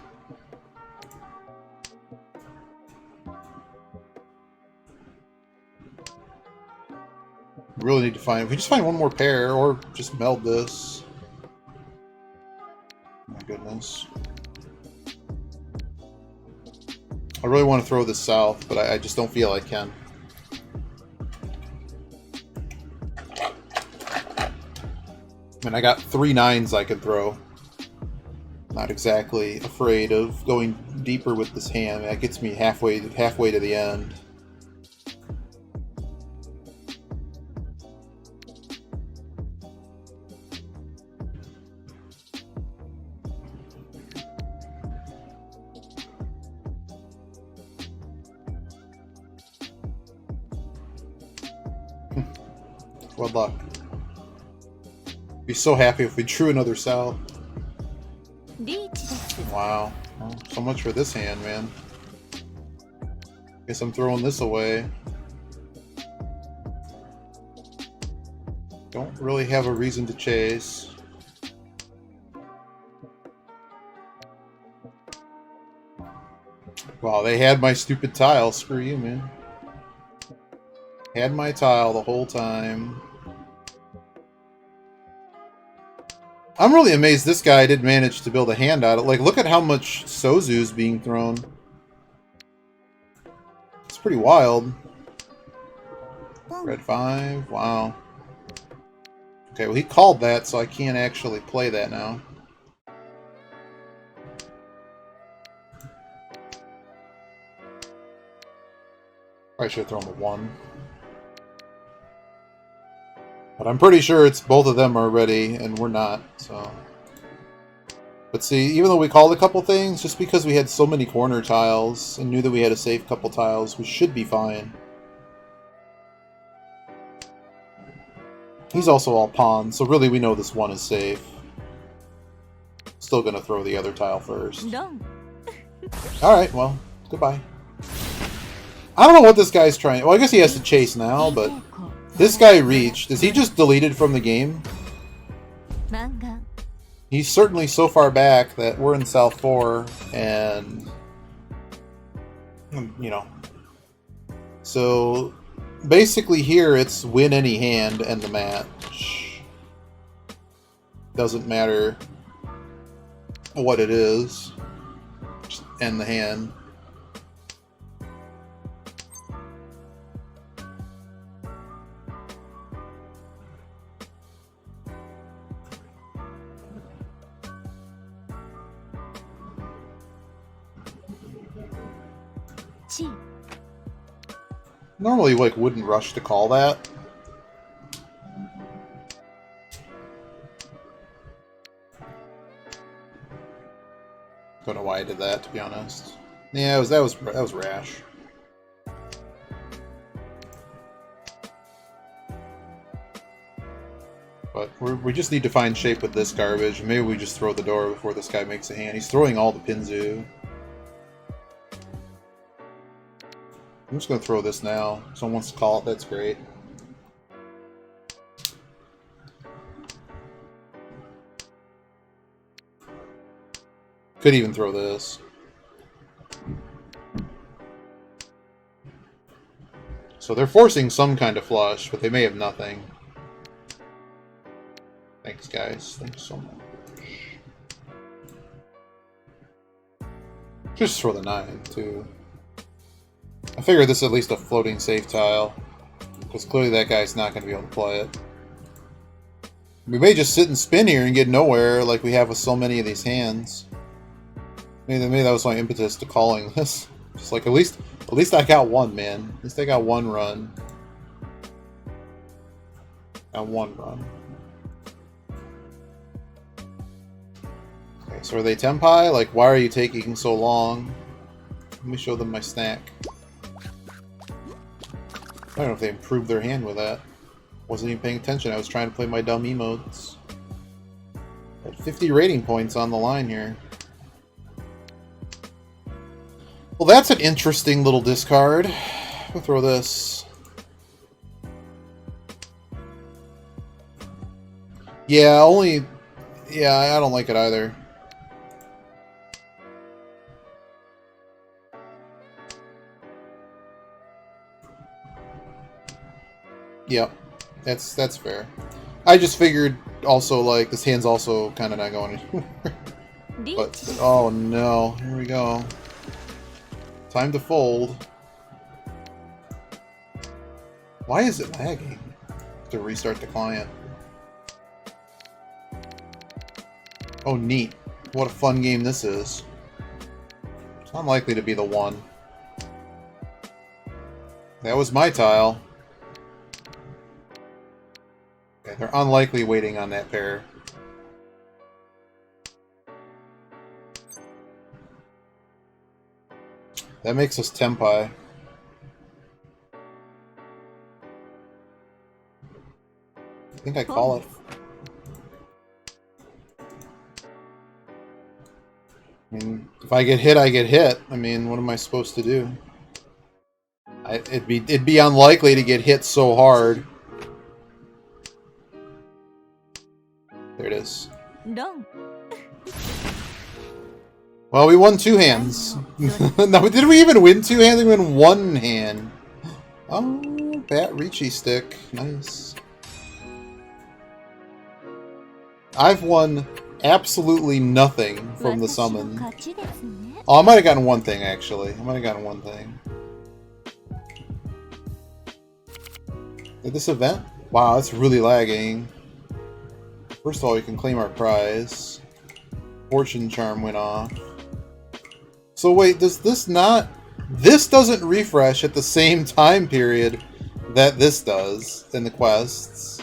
Speaker 1: Really need to find... If we just find one more pair, or just meld this. My goodness. I really want to throw this south, but I just don't feel I can. And I got 3 9s I can throw. Not exactly afraid of going deeper with this hand. That gets me halfway to the end. Good luck. Be so happy if we drew another south. Wow. Well, so much for this hand, man. Guess I'm throwing this away. Don't really have a reason to chase. Wow, they had my stupid tile. Screw you, man. Had my tile the whole time. I'm really amazed this guy did manage to build a hand out of it. Like, look at how much Sozu's being thrown. It's pretty wild. Red 5, wow. Okay, well he called that, so I can't actually play that now. I should have thrown the 1. But I'm pretty sure it's both of them are ready, and we're not, so... But see, even though we called a couple things, just because we had so many corner tiles, and knew that we had a safe couple tiles, we should be fine. He's also all pawns, so really we know this 1 is safe. Still gonna throw the other tile first. Alright, well, goodbye. I don't know what this guy's trying... Well, I guess he has to chase now, but... This guy reached. Is he just deleted from the game? He's certainly so far back that we're in South 4, and... You know. So, basically here it's win any hand and the match. Doesn't matter what it is. Just end the hand. Normally, like, wouldn't rush to call that. Don't know why I did that, to be honest. Yeah, that was rash. But we just need to find shape with this garbage. Maybe we just throw the door before this guy makes a hand. He's throwing all the Pinzu. I'm just going to throw this now. Someone wants to call it, that's great. Could even throw this. So they're forcing some kind of flush, but they may have nothing. Thanks, guys. Thanks so much. Just throw the 9, too. I figure this is at least a floating safe tile, because clearly that guy's not going to be able to play it. We may just sit and spin here and get nowhere, like we have with so many of these hands. Maybe that was my impetus to calling this. Just like, at least I got 1, man. At least I got 1 run. Got 1 run. Okay, so are they Tempai? Like, why are you taking so long? Let me show them my snack. I don't know if they improved their hand with that. Wasn't even paying attention. I was trying to play my dumb emotes. At 50 rating points on the line here. Well, that's an interesting little discard. We'll throw this. Yeah, only... Yeah, I don't like it either. Yep, that's fair. I just figured also, like, this hand's also kind of not going anywhere. But, oh no, here we go. Time to fold. Why is it lagging? To restart the client. Oh, neat. What a fun game this is. It's unlikely to be the one. That was my tile. Okay, they're unlikely waiting on that pair. That makes us Tempai. I think I call it. I mean, if I get hit, I get hit. I mean, what am I supposed to do? It'd be unlikely to get hit so hard. There it is. No. Well, we won 2 hands. No, did we even win 2 hands? We won 1 hand. Oh, Bat Reachy stick. Nice. I've won absolutely nothing from the summon. Oh, I might have gotten 1 thing, actually. I might have gotten 1 thing. Did this event? Wow, it's really lagging. First of all, we can claim our prize. Fortune Charm went off. So wait, does this not... This doesn't refresh at the same time period that this does in the quests.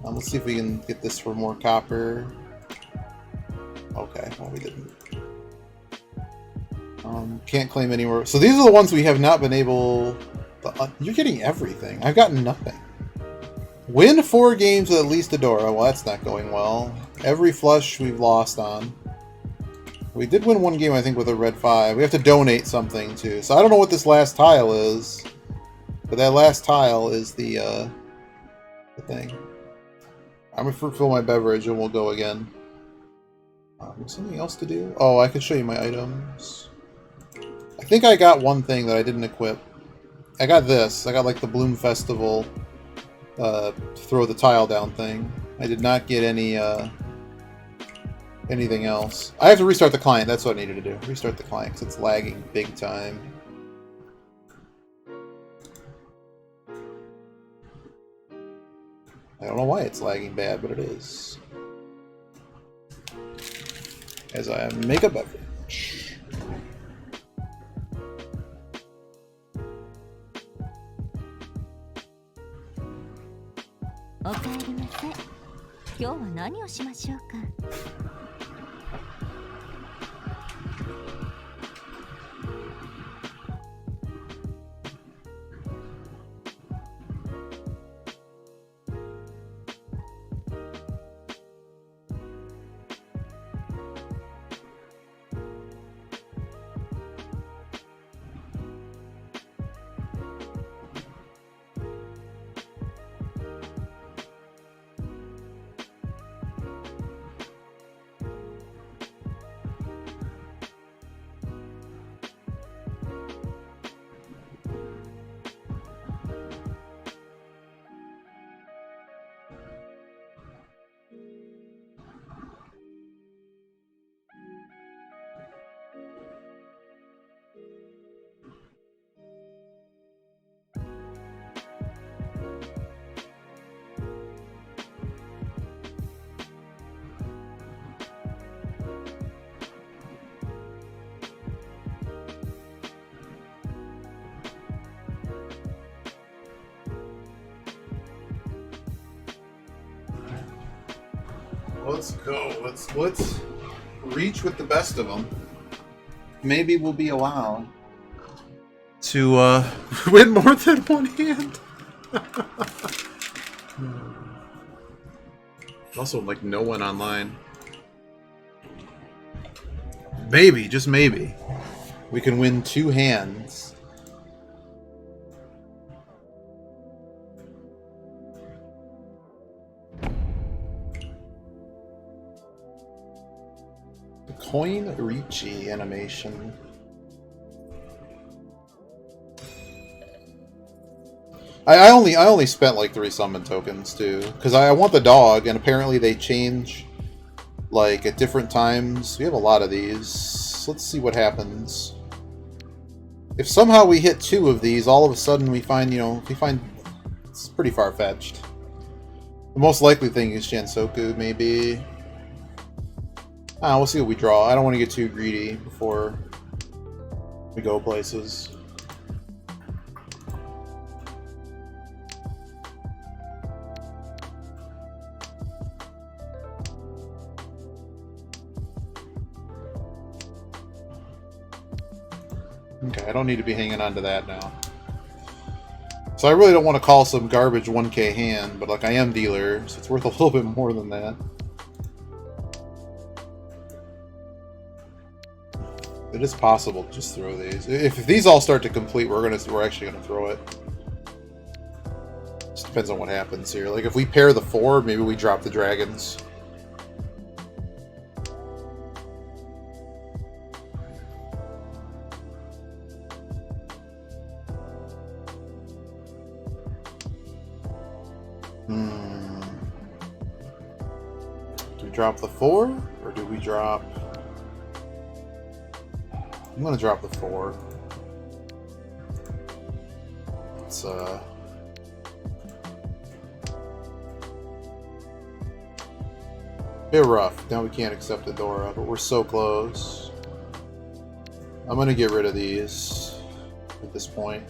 Speaker 1: Let's see if we can get this for more copper. Okay, well we didn't. Can't claim anywhere. So these are the ones we have not been able... You're getting everything. I've gotten nothing. Win 4 games with at least a Dora. Well, that's not going well. Every flush we've lost on. We did win 1 game, I think, with a red 5. We have to donate something, too. So I don't know what this last tile is. But that last tile is the thing. I'm going to fill my beverage and we'll go again. Something else to do? Oh, I can show you my items. I think I got 1 thing that I didn't equip. I got this. I got, like, the Bloom Festival throw the tile down thing. I did not get any, anything else. I have to restart the client. That's what I needed to do. Restart the client because it's lagging big time. I don't know why it's lagging bad, but it is. As I make a beverage. Let's go. Let's reach with the best of them. Maybe we'll be allowed to win more than 1 hand. Also, like, no one online. Maybe, just maybe, we can win 2 hands. The coin Ricci animation. I only spent like 3 summon tokens too, because I want the dog, and apparently they change like at different times. We have a lot of these. Let's see what happens. If somehow we hit 2 of these, all of a sudden we find, it's pretty far-fetched. The most likely thing is Shansoku, maybe. We'll see what we draw. I don't want to get too greedy before we go places. Okay, I don't need to be hanging on to that now. So I really don't want to call some garbage 1k hand, but like I am dealer, so it's worth a little bit more than that. It is possible to just throw these. If these all start to complete, we're actually gonna throw it. Just depends on what happens here. Like if we pair the 4, maybe we drop the dragons. Do we drop the 4, or do we drop... I'm gonna drop the 4. It's bit rough. Now we can't accept the Dora, but we're so close. I'm gonna get rid of these at this point.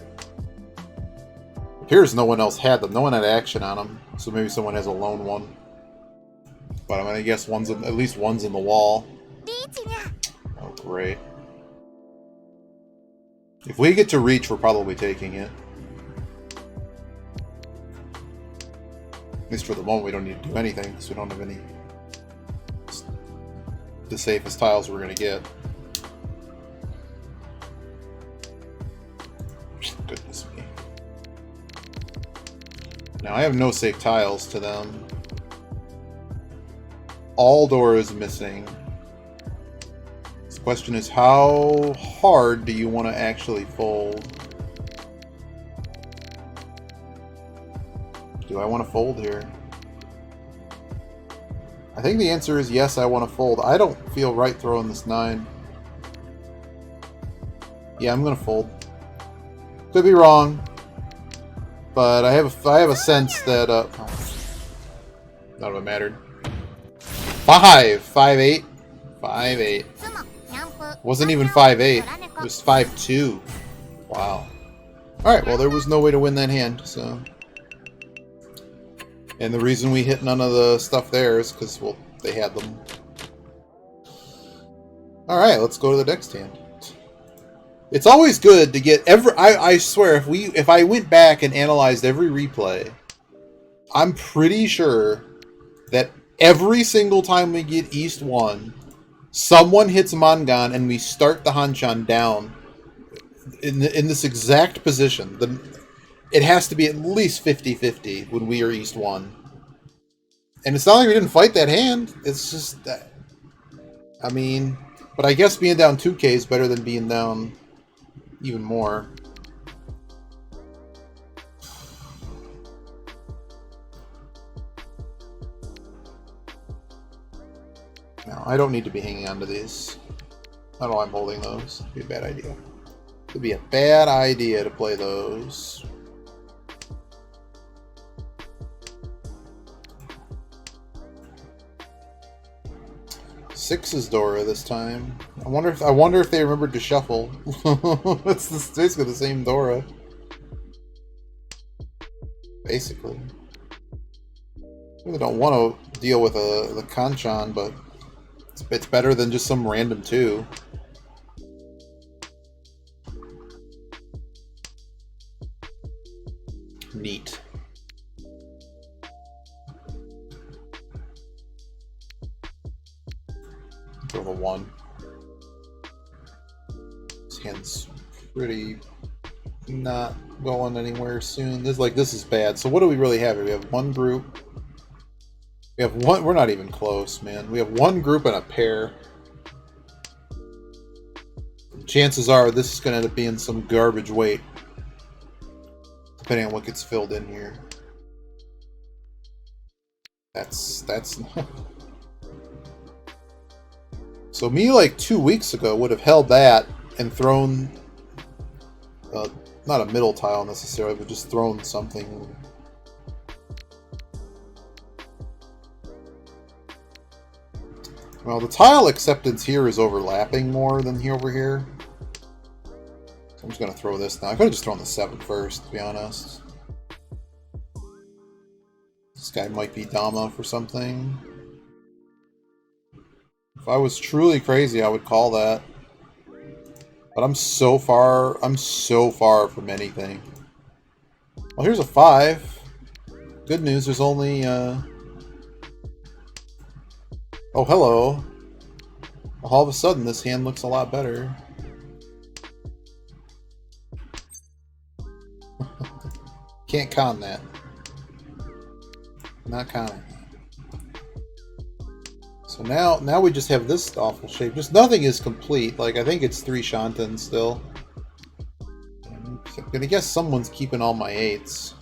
Speaker 1: It appears no one else had them. No one had action on them, so maybe someone has a lone one. But I'm gonna guess at least one's in the wall. Oh, great. If we get to reach, we're probably taking it. At least for the moment, we don't need to do anything, because we don't have any... It's the safest tiles we're going to get. Goodness me. Now, I have no safe tiles to them. All door is missing. The question is, how hard do you want to actually fold? Do I want to fold here? I think the answer is yes, I want to fold. I don't feel right throwing this 9. Yeah, I'm going to fold. Could be wrong, but I have a sense that none of it mattered. 5-8, 5-8. Wasn't even 5-8. It was 5-2. Wow. Alright, well there was no way to win that hand, so... And the reason we hit none of the stuff there is because, well, they had them. Alright, let's go to the next hand. It's always good to get I swear, if I went back and analyzed every replay, I'm pretty sure that every single time we get East 1, someone hits Mangan and we start the Hanchan down in this exact position. It has to be at least 50-50 when we are East 1. And it's not like we didn't fight that hand. It's just that... I mean... But I guess being down 2k is better than being down even more. No, I don't need to be hanging on to these. I don't know why I'm holding those. It'd be a bad idea. It'd be a bad idea to play those. Six is Dora this time. I wonder if they remembered to shuffle. It's basically the same Dora. Basically. I really don't want to deal with the Kanchan, but it's better than just some random 2. Neat. Throw the 1. hand's pretty not going anywhere soon. This is bad. So what do we really have here? We have one group. We have one. We're not even close, man. We have one group and a pair. Chances are this is going to end up being some garbage weight, depending on what gets filled in here. That's so me like 2 weeks ago would have held that and thrown not a middle tile necessarily, but just thrown something. Well, the tile acceptance here is overlapping more than over here. So I'm just going to throw this now. I could have just thrown the 7 first, to be honest. This guy might be Dama for something. If I was truly crazy, I would call that. But I'm so far from anything. Well, here's a 5. Good news, there's only, oh, hello. All of a sudden, this hand looks a lot better. Can't con that. Not conning. So now we just have this awful shape. Just nothing is complete. Like, I think it's 3 Shantan still. I'm gonna guess someone's keeping all my 8s.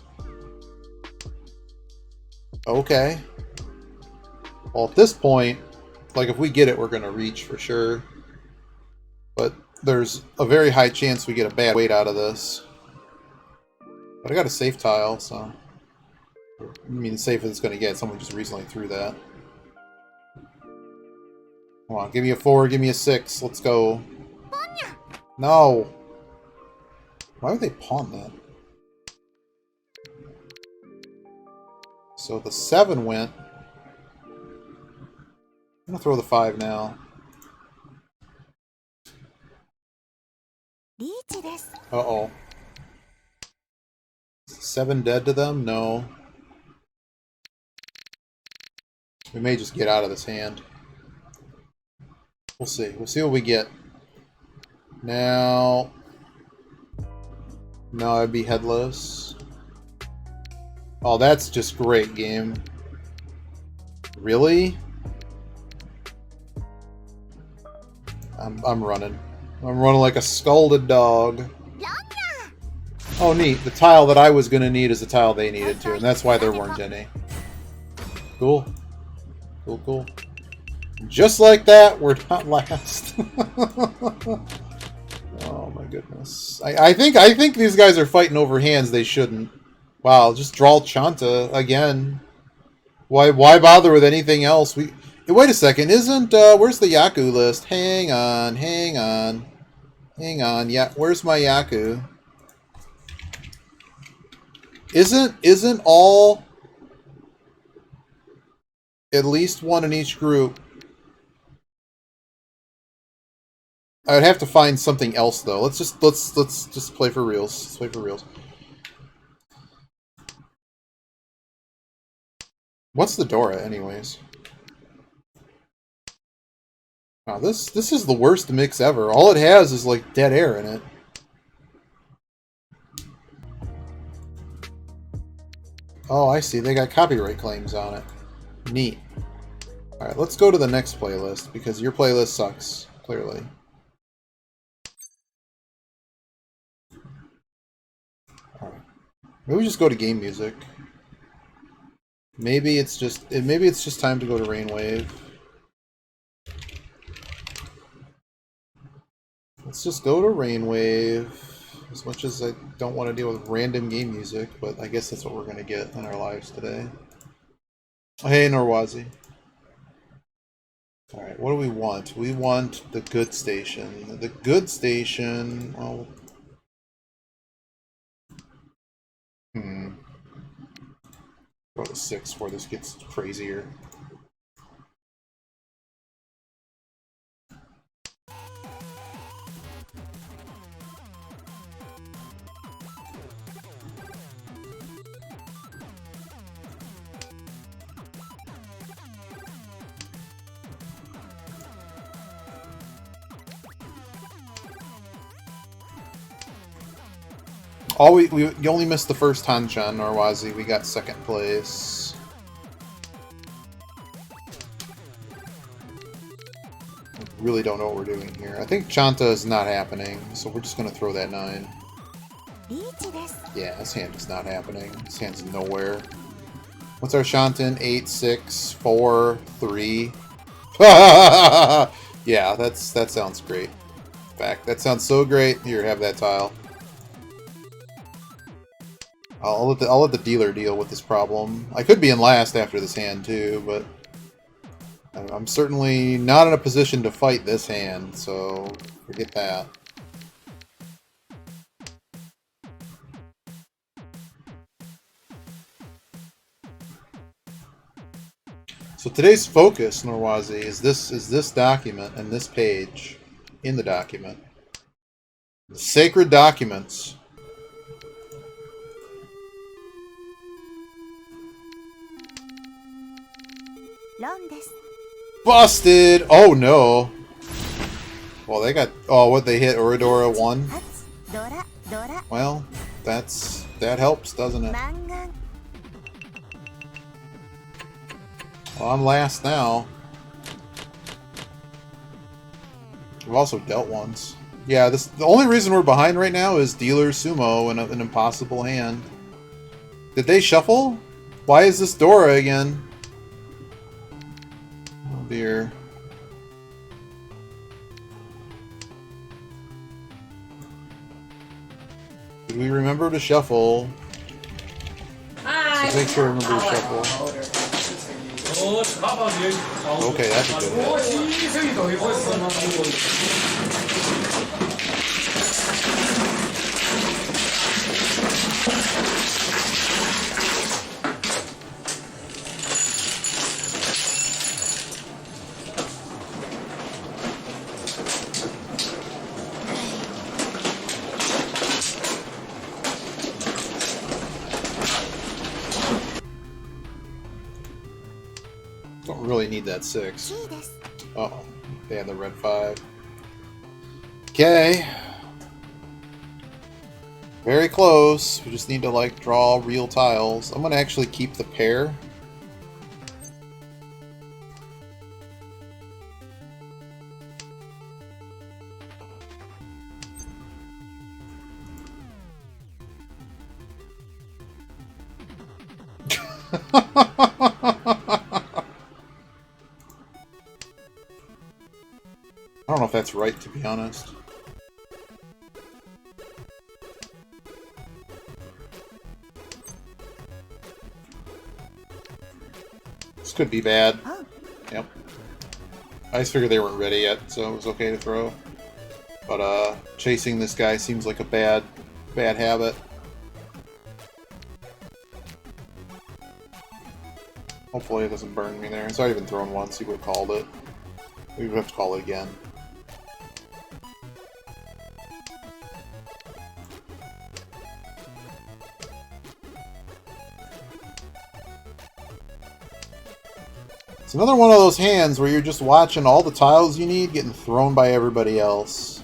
Speaker 1: Okay. Well, at this point, like, if we get it, we're gonna reach for sure. But there's a very high chance we get a bad weight out of this. But I got a safe tile, so... I mean, the safest it's gonna get. Someone just recently threw that. Come on, give me a 4, give me a 6. Let's go. No! Why would they pawn that? So the 7 went. I'm gonna throw the 5 now. Uh-oh. 7 dead to them? No. We may just get out of this hand. We'll see. We'll see what we get. Now... No, I'd be headless. Oh, that's just great, game. Really? I'm running. I'm running like a scalded dog. Oh, neat. The tile that I was going to need is the tile they needed to, and that's why there weren't any. Cool. Cool, cool. Just like that, we're not last. Oh my goodness. I think these guys are fighting over hands they shouldn't. Wow, just draw Chanta again. Why bother with anything else? Wait a second, isn't where's the Yaku list? Hang on. Yeah, where's my Yaku? Isn't all at least one in each group? I would have to find something else though. Let's just play for reals. Let's play for reals. What's the Dora, anyways? Wow, this is the worst mix ever. All it has is like dead air in it. Oh, I see. They got copyright claims on it. Neat. Alright, let's go to the next playlist, because your playlist sucks, clearly. Alright. Maybe we just go to game music. Maybe it's just time to go to Rainwave. Let's just go to Rainwave. As much as I don't want to deal with random game music, but I guess that's what we're going to get in our lives today. Oh, hey, Norwazi. Alright, what do we want? We want the good station. The good station... Well... Go to 6 before this gets crazier. Oh, you only missed the first Hanchan, Norwazi. We got second place. Really don't know what we're doing here. I think Chanta is not happening, so we're just going to throw that 9. Yeah, this hand is not happening. This hand's nowhere. What's our Shantan? 8, 6, 4, 3. Yeah, that sounds great. In fact, that sounds so great. Here, have that tile. I'll let the dealer deal with this problem. I could be in last after this hand too, but I'm certainly not in a position to fight this hand, so forget that. So today's focus, Norwazi, is this document and this page in the document. The sacred documents. Busted! Oh no! Well, they got... Oh, what they hit? Oridora 1? Well, that helps, doesn't it? Well, I'm last now. We've also dealt once. Yeah, the only reason we're behind right now is Dealer Sumo and an impossible hand. Did they shuffle? Why is this Dora again? Oh dear. Did we remember to shuffle? Let's make sure I remember to shuffle. Okay, that's a good Don't really need that 6. Uh-oh. They had the red 5. Okay. Very close. We just need to, like, draw real tiles. I'm gonna actually keep the pair. I don't know if that's right, to be honest. This could be bad. Yep. I just figured they weren't ready yet, so it was okay to throw. But, chasing this guy seems like a bad habit. Hopefully it doesn't burn me there. It's already been thrown once, he would have called it. We would have to call it again. It's another one of those hands where you're just watching all the tiles you need getting thrown by everybody else.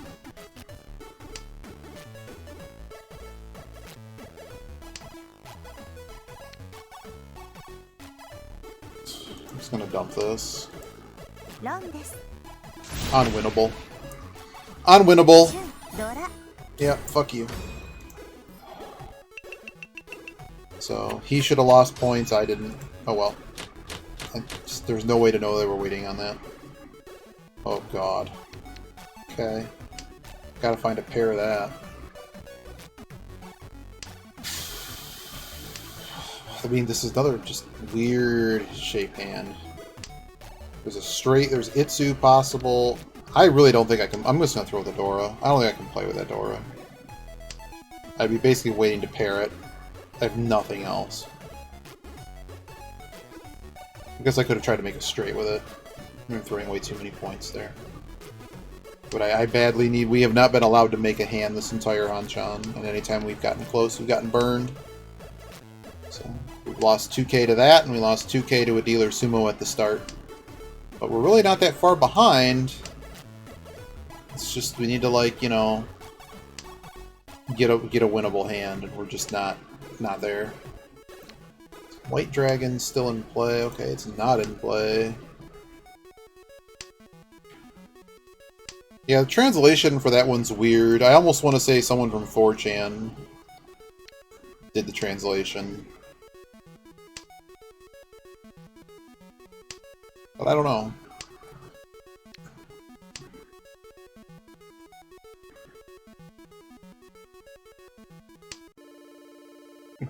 Speaker 1: I'm just gonna dump this. Unwinnable. Unwinnable. Yeah, fuck you. So, he should have lost points, I didn't. Oh well. There's no way to know they were waiting on that. Oh god. Okay. Gotta find a pair of that. I mean, this is another just weird shape hand. There's a straight, there's Itsu possible. I really don't think I can, I'm just gonna throw the Dora. I don't think I can play with that Dora. I'd be basically waiting to pair it. I have nothing else. I guess I could have tried to make a straight with it. I'm throwing away too many points there. But I badly need... We have not been allowed to make a hand this entire Hanchan, and anytime we've gotten close, we've gotten burned. So, we've lost 2k to that, and we lost 2k to a Dealer Sumo at the start. But we're really not that far behind. It's just, we need to, like, you know... get a winnable hand, and we're just not there. White Dragon's still in play. Okay, it's not in play. Yeah, the translation for that one's weird. I almost want to say someone from 4chan did the translation. But I don't know.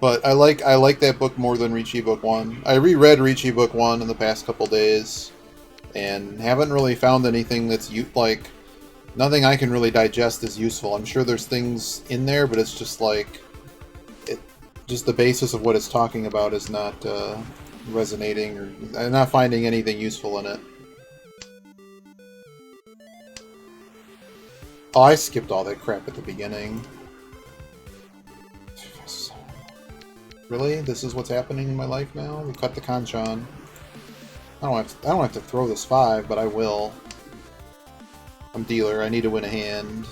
Speaker 1: But I like that book more than Ricci Book 1. I reread Ricci Book 1 in the past couple days, and haven't really found anything that's like nothing I can really digest is useful. I'm sure there's things in there, but it's just like just the basis of what it's talking about is not resonating, or I'm not finding anything useful in it. Oh, I skipped all that crap at the beginning. Really? This is what's happening in my life now? We cut the Kanchan. I don't have to throw this 5, but I will. I'm dealer. I need to win a hand.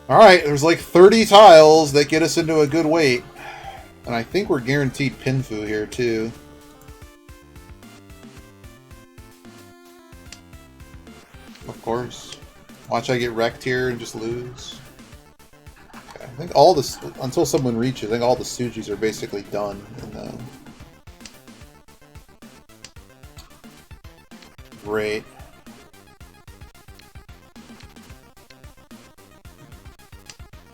Speaker 1: Alright, there's like 30 tiles that get us into a good weight. And I think we're guaranteed Pinfu here, too. Of course. Watch I get wrecked here and just lose. Okay, I think all this, until someone reaches, I think all the Sujis are basically done. Great.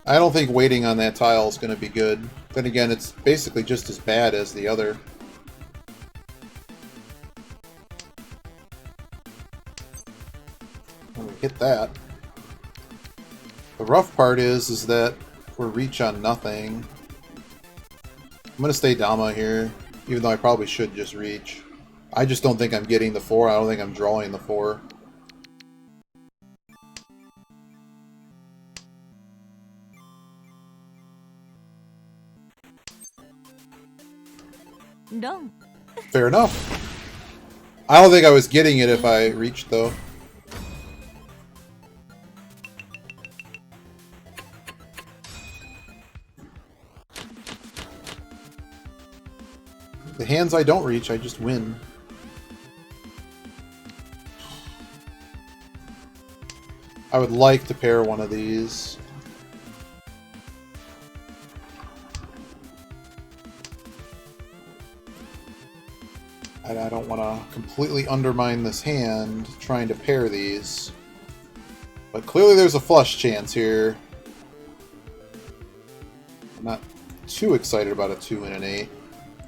Speaker 1: I don't think waiting on that tile is going to be good. Then again, it's basically just as bad as the other. When we get that. The rough part is that we're reach on nothing. I'm going to stay Dama here, even though I probably should just reach. I just don't think I'm getting the 4. I don't think I'm drawing the 4.
Speaker 3: No.
Speaker 1: Fair enough. I don't think I was getting it if I reached, though. The hands I don't reach, I just win. I would like to pair one of these. I don't want to completely undermine this hand trying to pair these. But clearly there's a flush chance here. I'm not too excited about a 2 and an 8.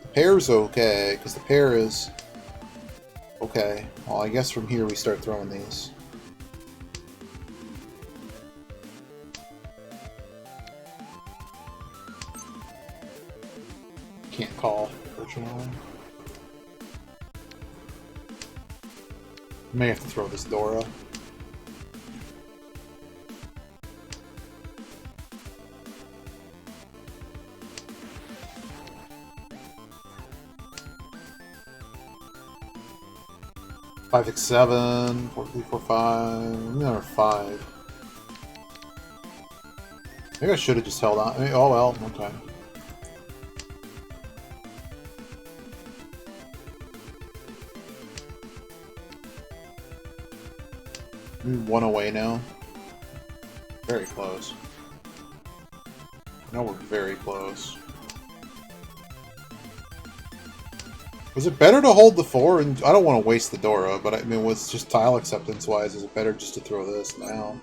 Speaker 1: The pair's okay, because the pair is... Okay, well I guess from here we start throwing these. Can't call, fortunately. May have to throw this Dora. Five, six, 7, 4, 3, 4, 5. Another 5. Maybe I should have just held on. I mean, oh well, okay. One away now. Very close. Now we're very close. Was it better to hold the 4? And I don't want to waste the Dora, but I mean, was just tile acceptance wise, is it better just to throw this now?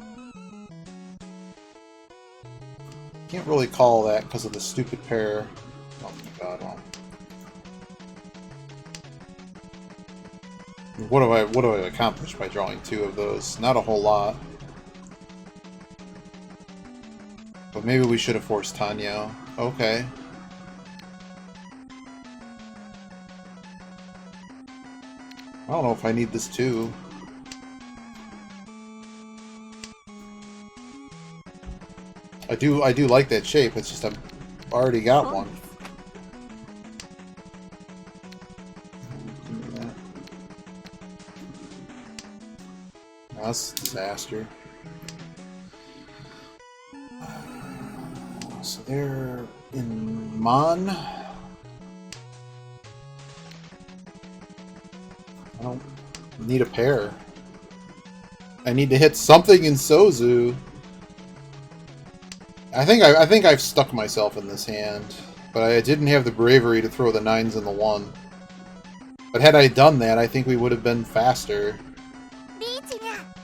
Speaker 1: Can't really call that because of the stupid pair. Oh my god, well. What have I accomplished by drawing 2 of those? Not a whole lot. But maybe we should have forced Tanyo. Okay. I don't know if I need this 2. I do like that shape. It's just I've already got one. That's a disaster. So they're in Mon. I don't need a pair. I need to hit something in Sozu. I think I've stuck myself in this hand, but I didn't have the bravery to throw the 9s and the 1. But had I done that, I think we would have been faster.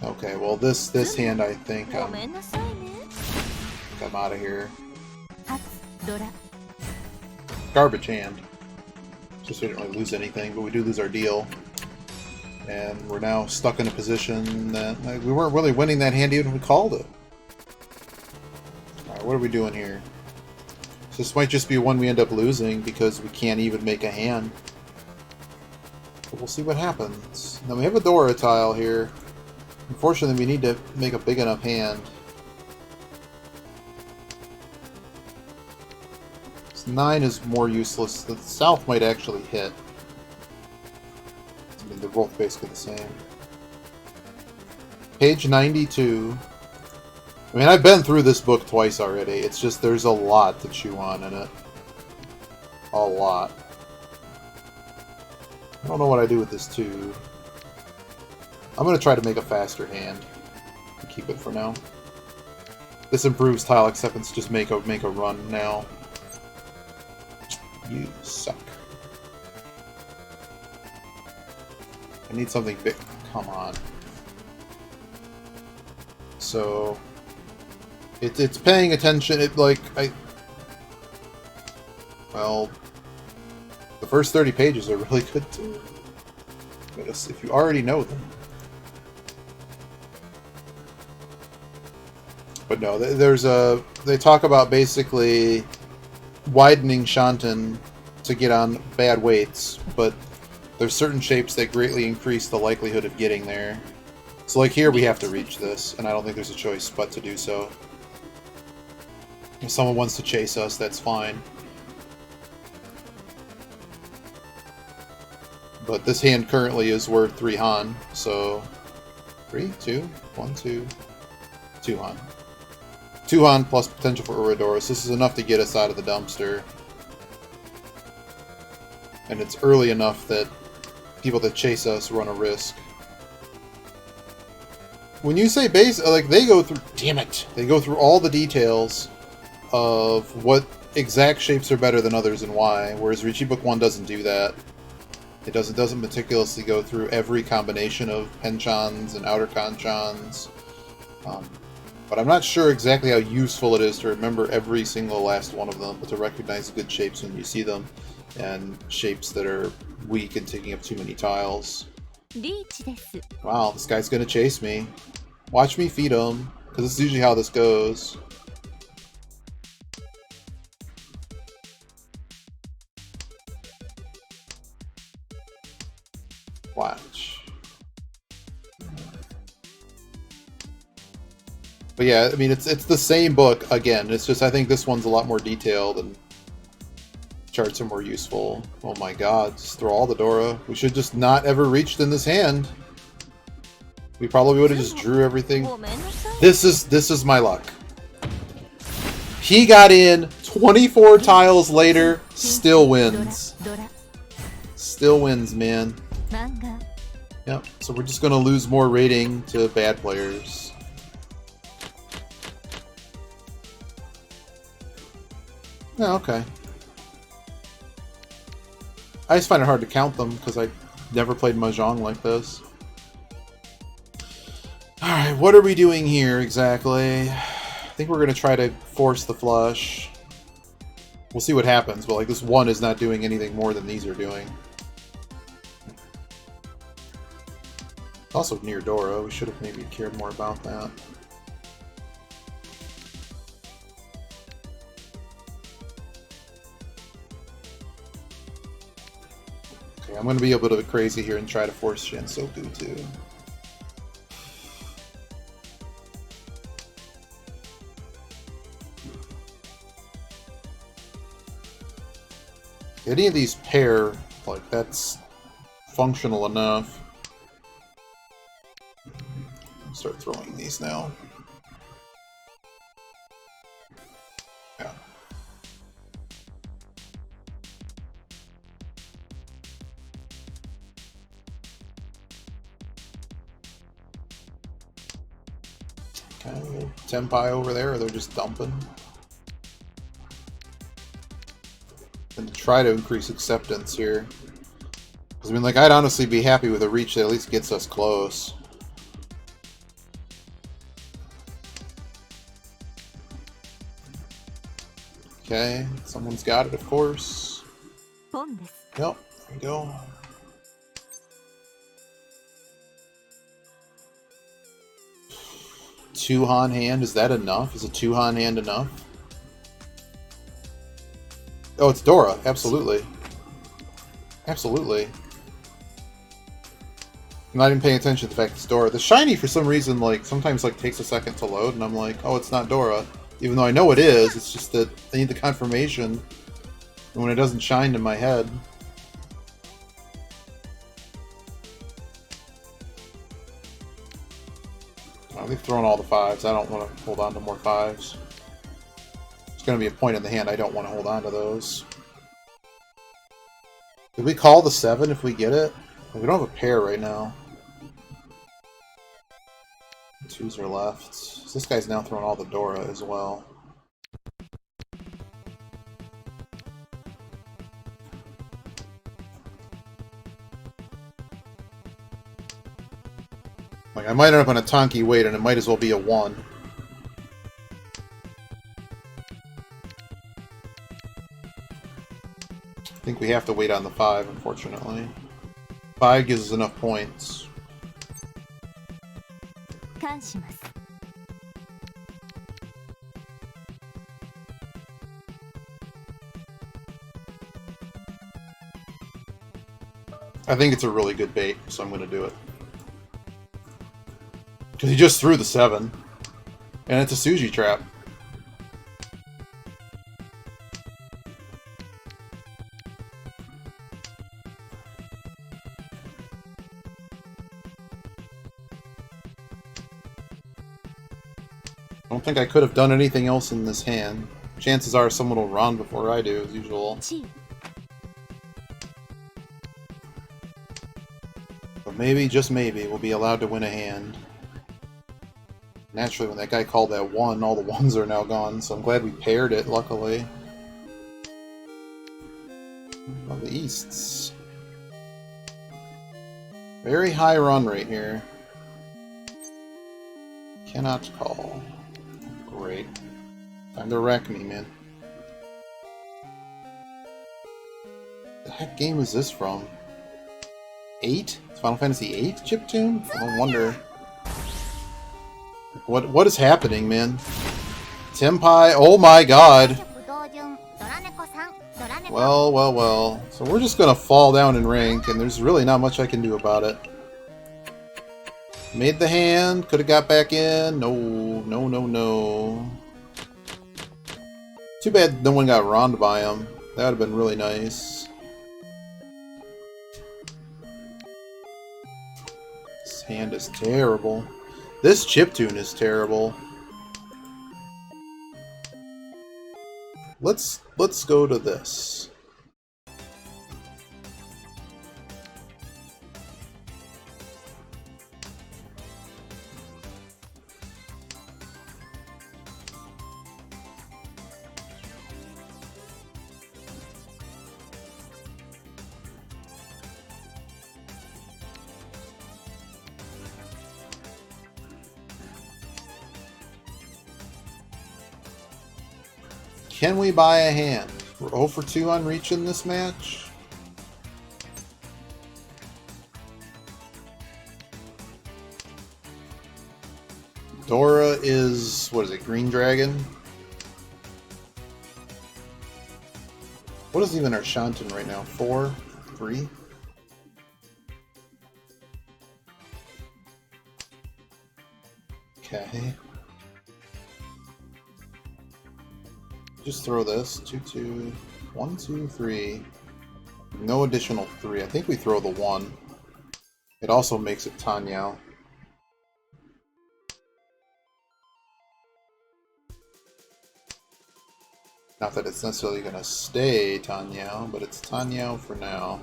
Speaker 1: Okay, well this hand I think I'm out of here. Garbage hand. Just we didn't really lose anything, but we do lose our deal. And we're now stuck in a position that we weren't really winning that hand even if we called it. Alright, what are we doing here? So this might just be one we end up losing because we can't even make a hand. But we'll see what happens. Now we have a Dora tile here. Unfortunately, we need to make a big enough hand. This 9 is more useless. The south might actually hit. I mean, they're both basically the same. Page 92. I mean, I've been through this book twice already. It's just there's a lot to chew on in it. A lot. I don't know what I do with this 2. I'm going to try to make a faster hand and keep it for now. This improves tile acceptance. Just make a run now. You suck. I need something big. Come on. So it's paying attention. Well, the first 30 pages are really good too. If you already know them. But no, they talk about basically widening Shanten to get on bad weights, but there's certain shapes that greatly increase the likelihood of getting there. So like here we have to reach this, and I don't think there's a choice but to do so. If someone wants to chase us, that's fine. But this hand currently is worth 3 Han, so 3, 2, 1, 2, 2 Han. 2 Han plus potential for Ourodoros. This is enough to get us out of the dumpster. And it's early enough that people that chase us run a risk. When you say base, like, they go through... Damn it! They go through all the details of what exact shapes are better than others and why, whereas Ricci Book 1 doesn't do that. It doesn't meticulously go through every combination of penchans and outer conchans. But I'm not sure exactly how useful it is to remember every single last one of them, but to recognize good shapes when you see them, and shapes that are weak and taking up too many tiles. Wow, this guy's gonna chase me. Watch me feed him, because this is usually how this goes. Watch. But yeah, I mean, it's the same book again. It's just I think this one's a lot more detailed and charts are more useful. Oh my god, just throw all the Dora. We should just not ever reached in this hand. We probably would have just drew everything. This is my luck. He got in 24 tiles later, still wins. Still wins, man. Yep, so we're just gonna lose more rating to bad players. Yeah, okay. I just find it hard to count them because I never played Mahjong like this. Alright, what are we doing here exactly? I think we're going to try to force the flush. We'll see what happens, but like this 1 is not doing anything more than these are doing. Also near Dora, we should have maybe cared more about that. Okay, I'm going to be a little bit crazy here and try to force Shansoku too. Any of these pair, like, that's functional enough. Start throwing these now. Yeah. Okay, Tempai over there, or they're just dumping. And to try to increase acceptance here. Because, I mean, like, I'd honestly be happy with a reach that at least gets us close. Okay, someone's got it, of course. Yep, there we go. Two-Han hand, is that enough? Is a two-Han hand enough? Oh, it's Dora, absolutely. Absolutely. I'm not even paying attention to the fact it's Dora. The shiny, for some reason, like, sometimes, like, takes a second to load, and I'm like, oh, it's not Dora. Even though I know it is, it's just that I need the confirmation. And when it doesn't shine in my head... Oh, they've thrown all the 5s. I don't want to hold on to more 5s. There's going to be a point in the hand I don't want to hold on to those. Did we call the 7 if we get it? We don't have a pair right now. 2s are left. So this guy's now throwing all the Dora as well. Like, I might end up on a Tonki weight, and it might as well be a 1. I think we have to wait on the 5, unfortunately. 5 gives us enough points. I think it's a really good bait, so I'm going to do it. Because he just threw the 7. And it's a Suji trap. I don't think I could have done anything else in this hand. Chances are someone will run before I do, as usual. But maybe, just maybe, we'll be allowed to win a hand. Naturally, when that guy called that 1, all the 1s are now gone, so I'm glad we paired it, luckily. Oh, the Easts. Very high run rate here. Cannot call. Great. Time to wreck me, man. The heck game is this from? 8? It's Final Fantasy 8 chiptune? I don't wonder. What is happening, man? Tempai, oh my god! Well, well, well. So we're just gonna fall down in rank, and there's really not much I can do about it. Made the hand, could have got back in. No, no, no, no. Too bad no one got robbed by him. That would have been really nice. This hand is terrible. This chiptune is terrible. Let's go to this. Can we buy a hand? We're 0 for 2 on reach in this match. Dora is, what is it, Green Dragon? What is even our Shantan right now? 4? 3? Okay. Just throw this. 2, 2. 1, 2, 3. No additional 3. I think we throw the 1. It also makes it Tanyao. Not that it's necessarily going to stay Tanyao, but it's Tanyao for now.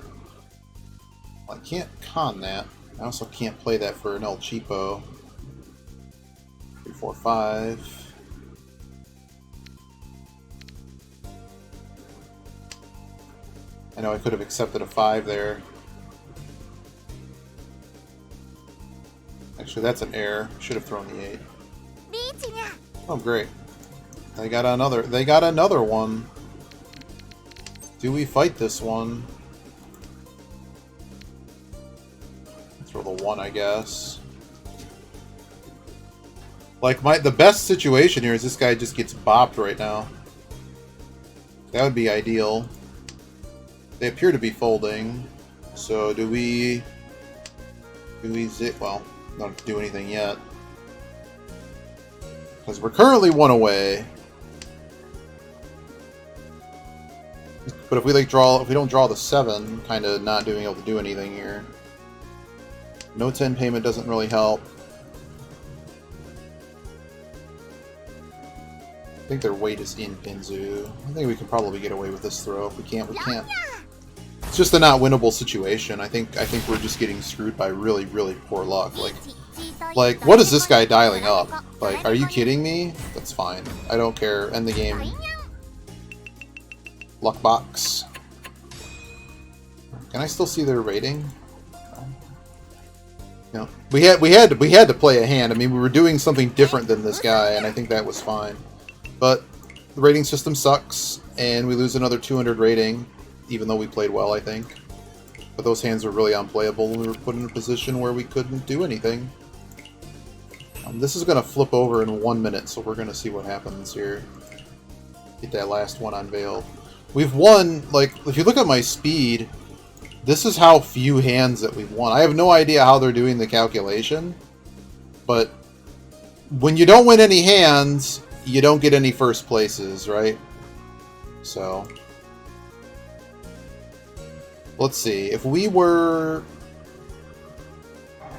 Speaker 1: Well, I can't con that. I also can't play that for an El Cheapo. 3, 4, 5. I know I could have accepted a 5 there. Actually, that's an error. Should have thrown the 8. Oh, great. They got another. They got another one. Do we fight this one? Throw the 1, I guess. Like the best situation here is this guy just gets bopped right now. That would be ideal. They appear to be folding. So do we zip? Well, not do anything yet. Because we're currently 1 away. But if we if we don't draw the 7, kind of not being able to do anything here. No 10 payment doesn't really help. I think their weight is in Pinzu. I think we can probably get away with this throw. If we can't, we can't. It's just a not winnable situation. I think we're just getting screwed by really, really poor luck. Like what is this guy dialing up? Like, are you kidding me? That's fine. I don't care. End the game. Luck box. Can I still see their rating? No. We had to play a hand. I mean, we were doing something different than this guy, and I think that was fine. But the rating system sucks, and we lose another 200 rating, even though we played well, I think. But those hands were really unplayable, and we were put in a position where we couldn't do anything. This is going to flip over in 1 minute, so we're going to see what happens here. Get that last one unveiled. We've won, like, if you look at my speed, this is how few hands that we've won. I have no idea how they're doing the calculation, but when you don't win any hands, you don't get any first places, right? So, let's see. If we were...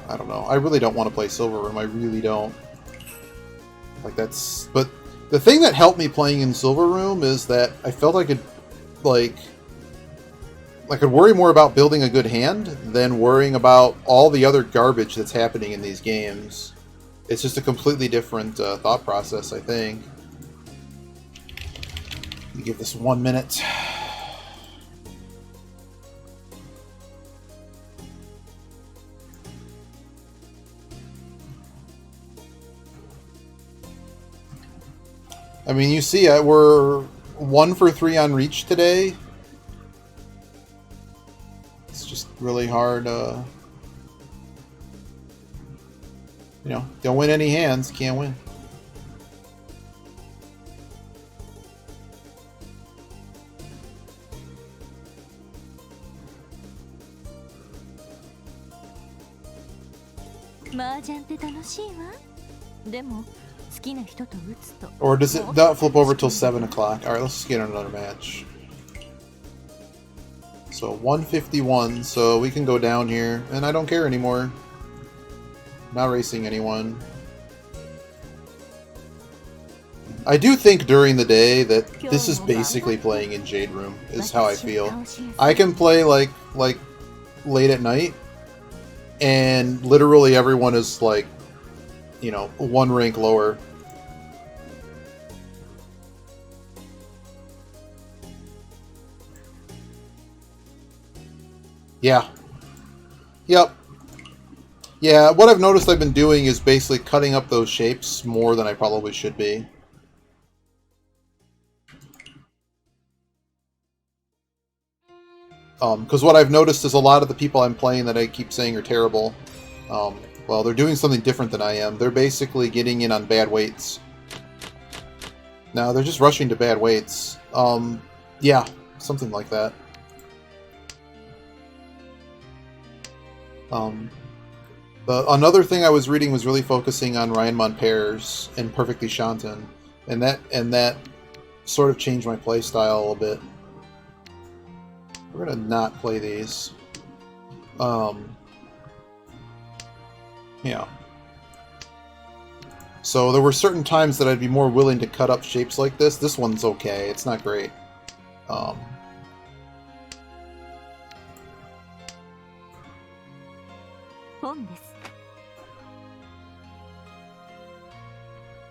Speaker 1: I don't know. I really don't want to play Silver Room. I really don't. Like, that's... But the thing that helped me playing in Silver Room is that I felt I could, like... I could worry more about building a good hand than worrying about all the other garbage that's happening in these games. It's just a completely different thought process, I think. Let me give this 1 minute. I mean, you see, we're 1 for 3 on reach today. It's just really hard. You know, don't win any hands, can't win. Or does it not flip over till 7 o'clock? Alright, let's just get on another match. So 151, so we can go down here, and I don't care anymore. Not racing anyone. I do think during the day that this is basically playing in Jade Room, is how I feel. I can play like late at night, and literally everyone is like, you know, 1 rank lower. Yeah. Yep. Yeah, what I've noticed I've been doing is basically cutting up those shapes more than I probably should be. Because what I've noticed is a lot of the people I'm playing that I keep saying are terrible, well, they're doing something different than I am. They're basically getting in on bad weights. No, they're just rushing to bad weights. Yeah, something like that. Another thing I was reading was really focusing on Ryan pairs and Perfectly Shanten, and that sort of changed my playstyle a little bit. We're gonna not play these. Yeah. So there were certain times that I'd be more willing to cut up shapes like this. This one's okay. It's not great. I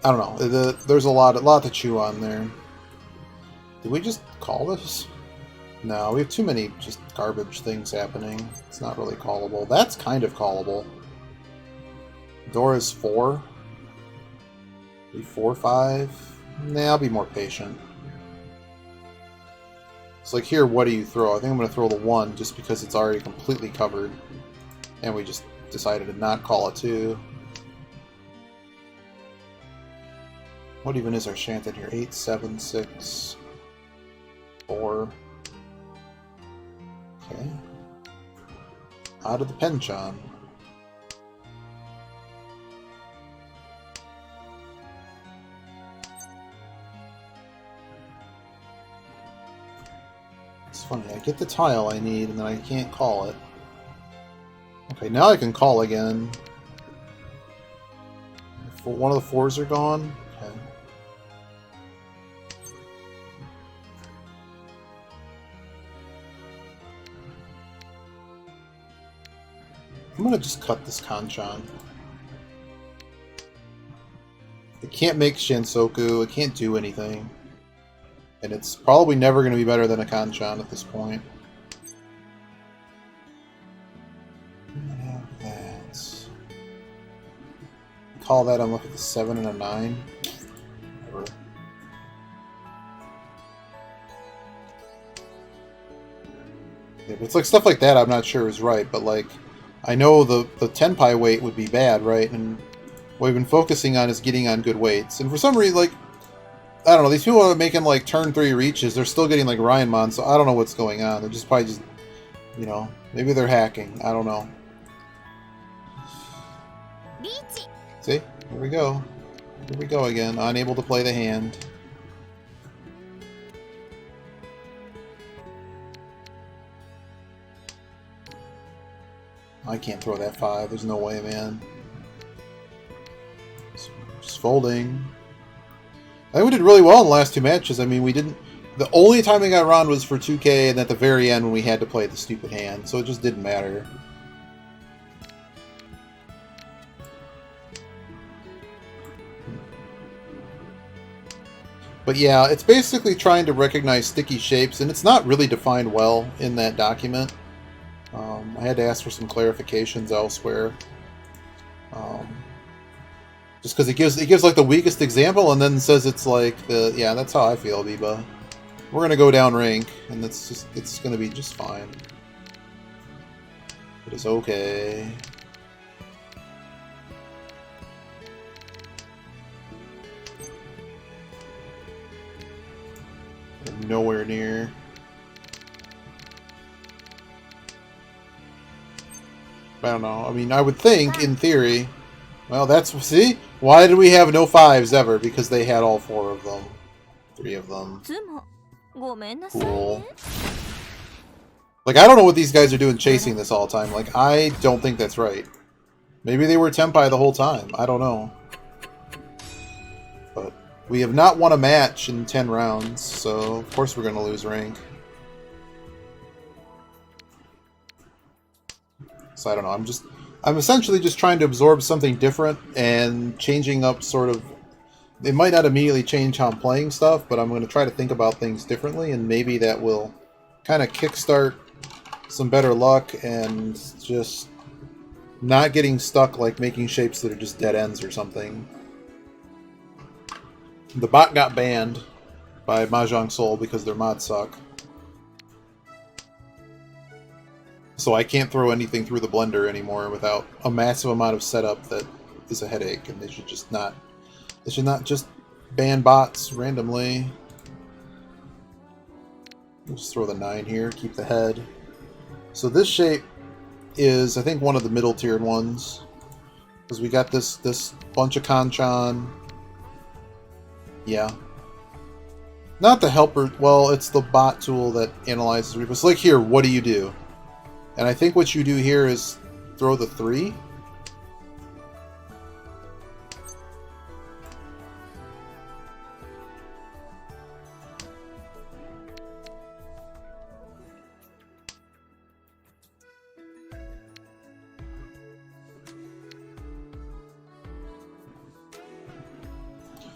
Speaker 1: don't know. There's a lot to chew on there. Did we just call this? No, we have too many just garbage things happening. It's not really callable. That's kind of callable. Dora's 4. Maybe 4, 5. Nah, I'll be more patient. It's like here, what do you throw? I think I'm going to throw the 1 just because it's already completely covered. And we just decided to not call it 2. What even is our Shanton here? 8, 7, 6, 4. Okay. Out of the penchant. It's funny, I get the tile I need and then I can't call it. Okay, now I can call again. One of the 4s are gone. Okay. I'm gonna just cut this Kanchan. It can't make Shansoku, it can't do anything. And it's probably never going to be better than a Kanchan at this point. Have that. Call that, I'm looking at the 7 and a 9. Whatever. Yeah, it's like stuff like that I'm not sure is right, but like I know the Tenpai weight would be bad, right? And what we've been focusing on is getting on good weights. And for some reason, like, I don't know, these people are making like turn 3 reaches, they're still getting like Ryanmon, so I don't know what's going on. They're just probably just, you know, maybe they're hacking. I don't know. See? Here we go. Here we go again. Unable to play the hand. I can't throw that 5. There's no way, man. Just folding. I think we did really well in the last 2 matches. I mean, we didn't... The only time we got around was for 2K and at the very end when we had to play the stupid hand, so it just didn't matter. But yeah, it's basically trying to recognize sticky shapes, and it's not really defined well in that document. I had to ask for some clarifications elsewhere. Just because it gives like the weakest example, and then says it's like the yeah. That's how I feel, Biba. We're gonna go down rank, and it's gonna be just fine. It is okay. We're nowhere near. I don't know. I mean, I would think, in theory... Well, that's... See? Why did we have no 5s ever? Because they had all 4 of them. 3 of them. Cool. Like, I don't know what these guys are doing chasing this all the time. Like, I don't think that's right. Maybe they were Tenpai the whole time. I don't know. But we have not won a match in 10 rounds, so of course we're going to lose rank. So I don't know, I'm essentially just trying to absorb something different and changing up sort of... It might not immediately change how I'm playing stuff, but I'm going to try to think about things differently, and maybe that will kind of kickstart some better luck and just not getting stuck like making shapes that are just dead ends or something. The bot got banned by Mahjong Soul because their mods suck. So I can't throw anything through the blender anymore without a massive amount of setup that is a headache, and they should just not... They should not just ban bots randomly. We'll just throw the 9 here, keep the head. So this shape is, I think, one of the middle-tiered ones. Because we got this bunch of Kanchan. Yeah. Not the helper. Well, it's the bot tool that analyzes replays. So like here, what do you do? And I think what you do here is throw the 3.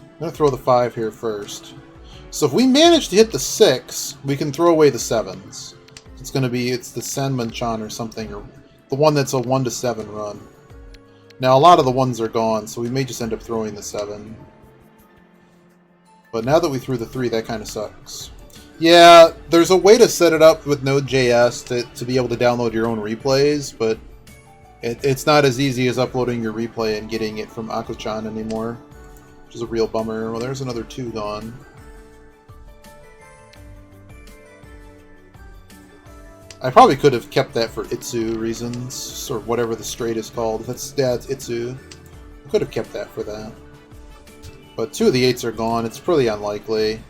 Speaker 1: I'm going to throw the 5 here first. So if we manage to hit the 6, we can throw away the 7s. It's going to be, it's the Sanmanchan or something, or the one that's a 1 to 7 run. Now a lot of the 1s are gone, so we may just end up throwing the 7. But now that we threw the 3, that kind of sucks. Yeah, there's a way to set it up with Node.js to be able to download your own replays, but it's not as easy as uploading your replay and getting it from Akko-chan anymore. Which is a real bummer. Well, there's another 2 gone. I probably could have kept that for Itsu reasons, or whatever the straight is called. It's Itsu. I could have kept that for that. But 2 of the 8s are gone. It's pretty unlikely.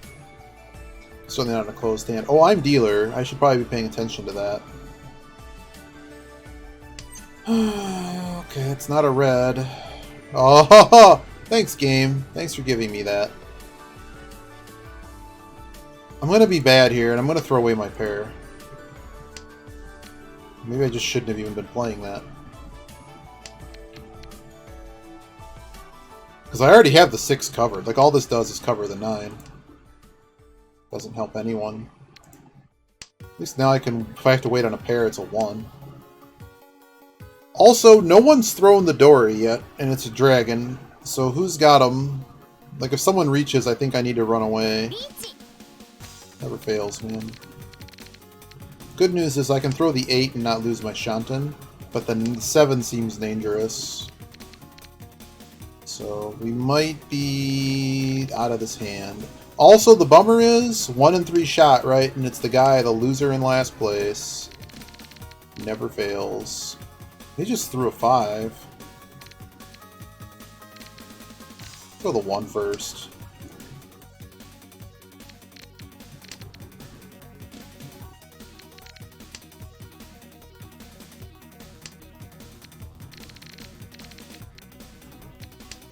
Speaker 1: Certainly not in a closed hand. Oh, I'm dealer. I should probably be paying attention to that. Okay, it's not a red. Oh, thanks, game. Thanks for giving me that. I'm going to be bad here, and I'm going to throw away my pair. Maybe I just shouldn't have even been playing that. Because I already have the 6 covered. Like, all this does is cover the 9. Doesn't help anyone. At least now I can, if I have to wait on a pair, it's a 1. Also, no one's thrown the Dory yet, and it's a dragon. So who's got them? Like, if someone reaches, I think I need to run away. Never fails, man. Good news is I can throw the 8 and not lose my Shanten, but the 7 seems dangerous. So we might be out of this hand. Also, the bummer is 1 in 3 shot, right? And it's the guy, the loser in last place. Never fails. He just threw a 5. Throw the 1 first.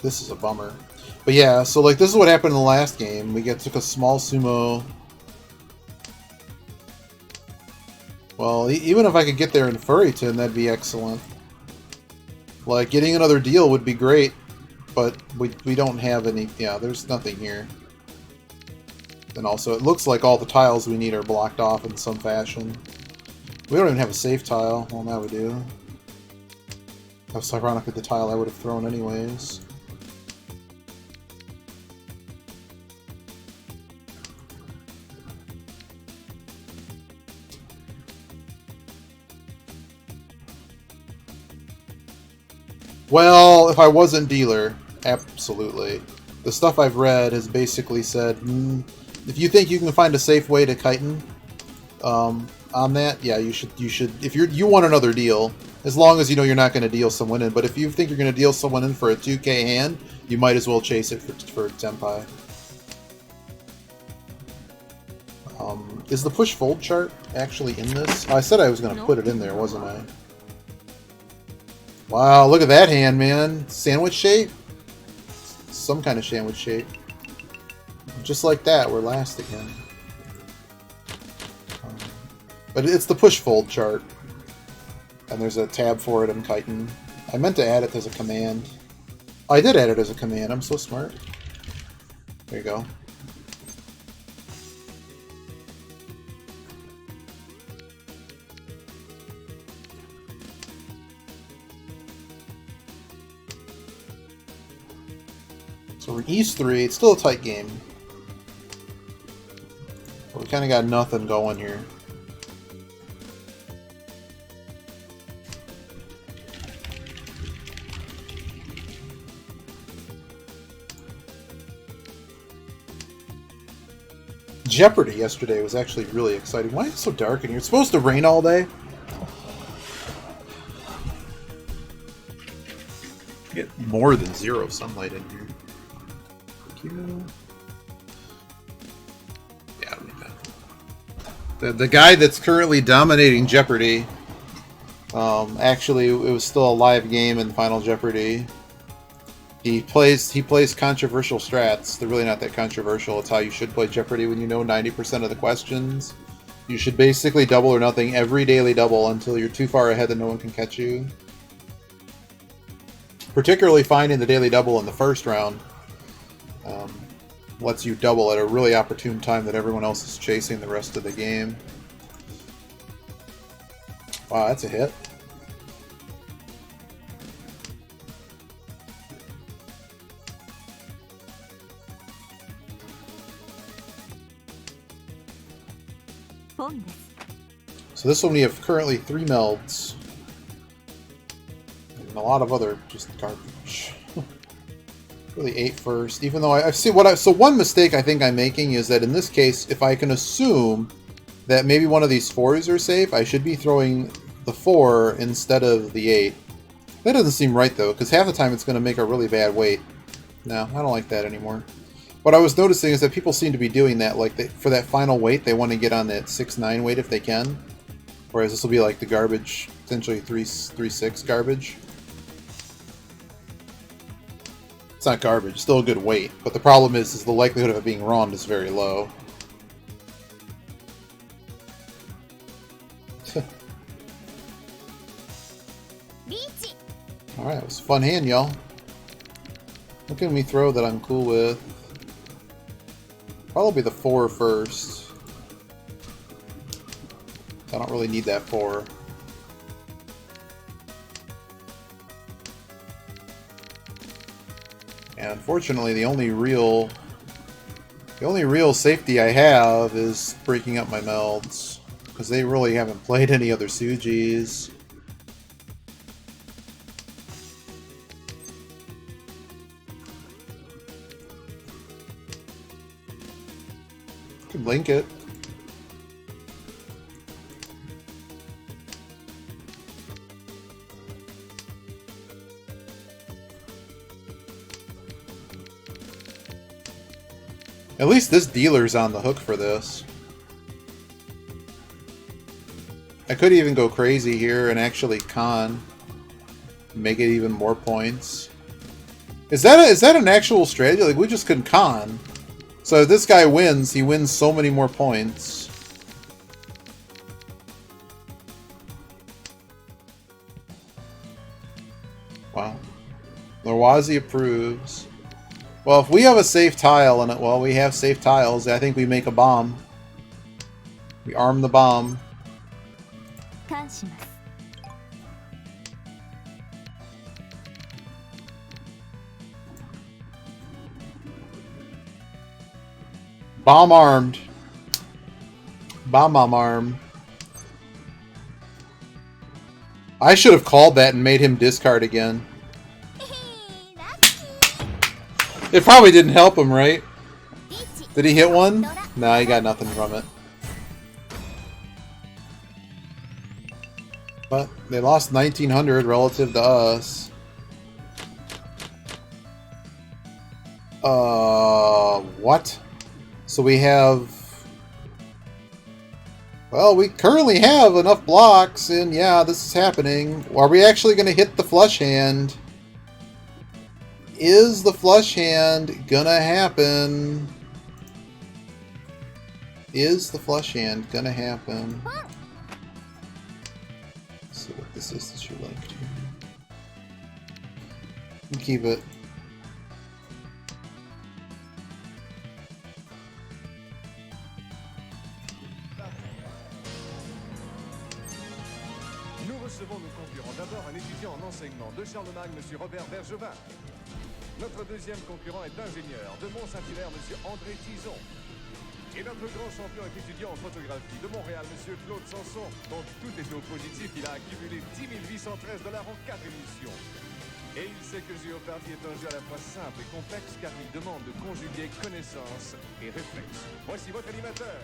Speaker 1: This is a bummer. But yeah, so like this is what happened in the last game. We took a small sumo. Well, even if I could get there in Furryton, that'd be excellent. Like, getting another deal would be great, but we don't have any... Yeah, there's nothing here. And also, it looks like all the tiles we need are blocked off in some fashion. We don't even have a safe tile. Well, now we do. That's ironically the tile I would have thrown anyways. Well, if I wasn't dealer, absolutely. The stuff I've read has basically said, if you think you can find a safe way to chitin on that, yeah, you should. If you want another deal, as long as you know you're not going to deal someone in. But if you think you're going to deal someone in for a 2k hand, you might as well chase it for Tenpai. Is the push fold chart actually in this? I said I was going to put it in there, wasn't I? Wow, look at that hand, man. Sandwich shape? Some kind of sandwich shape. Just like that, we're last again. But it's the push-fold chart. And there's a tab for it in Chitin. I meant to add it as a command. I did add it as a command. I'm so smart. There you go. So we're East 3. It's still a tight game. But we kind of got nothing going here. Jeopardy yesterday was actually really exciting. Why is it so dark in here? It's supposed to rain all day. Get more than 0 sunlight in here. Thank you. The guy that's currently dominating Jeopardy. Actually, it was still a live game in Final Jeopardy. He plays controversial strats. They're really not that controversial. It's how you should play Jeopardy when you know 90% of the questions. You should basically double or nothing every daily double until you're too far ahead that no one can catch you. Particularly finding the daily double in the first round lets you double at a really opportune time that everyone else is chasing the rest of the game. Wow, that's a hit. So this one we have currently 3 melds. And a lot of other just garbage. Really 8 first, even though I've seen so one mistake I think I'm making is that in this case, if I can assume that maybe one of these 4s are safe, I should be throwing the 4 instead of the 8. That doesn't seem right though, because half the time it's going to make a really bad weight. No, I don't like that anymore. What I was noticing is that people seem to be doing that, like for that final weight, they want to get on that 6-9 weight if they can. Whereas this will be like the garbage, essentially 3-6 garbage. It's not garbage, still a good weight, but the problem is the likelihood of it being wrong is very low. Alright, it was a fun hand, y'all. What can we throw that I'm cool with? Probably the 4 first. I don't really need that 4. And unfortunately, the only real safety I have is breaking up my melds, because they really haven't played any other Sujis. Could link it. At least this dealer's on the hook for this. I could even go crazy here and actually con. Make it even more points. Is that an actual strategy? Like, we just could con. So if this guy wins, he wins so many more points. Wow. Lorwazi approves. Well, if we have a safe tile, and well, we have safe tiles, I think we make a bomb. We arm the bomb. Bomb armed. Bomb armed. I should have called that and made him discard again. It probably didn't help him, right? Did he hit one? No, he got nothing from it. But they lost 1,900 relative to us. What? So we have... Well, we currently have enough blocks, and yeah, this is happening. Are we actually going to hit the flush hand? Is the flush hand gonna happen? Is the flush hand gonna happen? Let's see what this is that you linked here. You keep it.
Speaker 3: Nous recevons nos concurrents. D'abord, un étudiant en enseignement de Charlemagne, M. Robert Bergevin. Notre deuxième concurrent est ingénieur de Mont-Saint-Hilaire, M. André Tison. Et notre grand champion est étudiant en photographie de Montréal, M. Claude Sanson. Donc tout est au positif, il a accumulé 10 813 $ en 4 émissions. Et il sait que Géopardy est un jeu à la fois simple et complexe car il demande de conjuguer connaissance et réflexe. Voici votre animateur,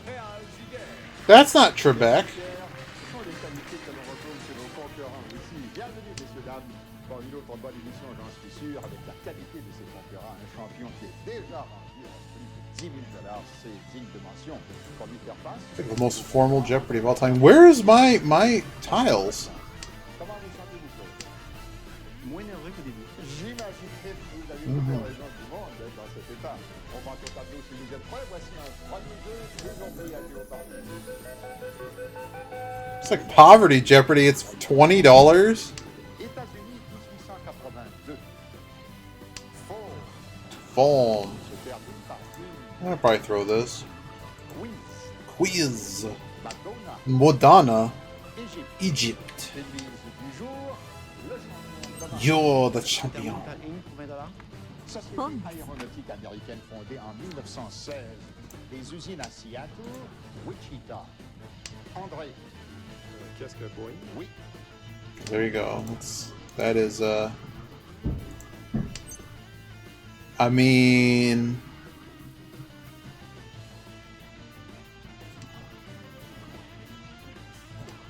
Speaker 3: Réal Giguère.
Speaker 1: That's not Trebek.
Speaker 4: Ce sont des qualités que l'on retrouve chez nos concurrents ici. Bienvenue, messieurs, dames. Pour une autre bonne émission, j'en suis sûr, avec la qualité de ses concurrents, un champion qui est déjà rendu à plus de $10 000, c'est digne de mention. Pour lui faire face,
Speaker 1: It's like the most formal Jeopardy of all time. Where is my tiles?
Speaker 4: comment vous sentez-vous, Claude?
Speaker 5: Moins nerveux qu'au début.
Speaker 4: J'imagine que vous avez toutes les raisons du monde d'être dans cet état. On manque au tableau si vous êtes prêts. Voici un premier jeu, désormais à au parler.
Speaker 1: It's like poverty Jeopardy. It's $20.
Speaker 4: États-Unis 1882. Faux.
Speaker 1: Phone.
Speaker 4: Se termine par une
Speaker 1: I'll probably throw this.
Speaker 4: quiz.
Speaker 1: Quiz.
Speaker 4: Madonna.
Speaker 1: Modana.
Speaker 4: Égypte.
Speaker 1: Egypt.
Speaker 4: Devise du jour, le champion.
Speaker 1: You're the champion.
Speaker 5: T'as une pour $20?
Speaker 4: Société aéronautique américaine fondée en 1916. Des usines à Seattle, Wichita. André.
Speaker 3: Qu'est-ce que Boeing?
Speaker 4: Oui.
Speaker 1: There you go. That is I mean,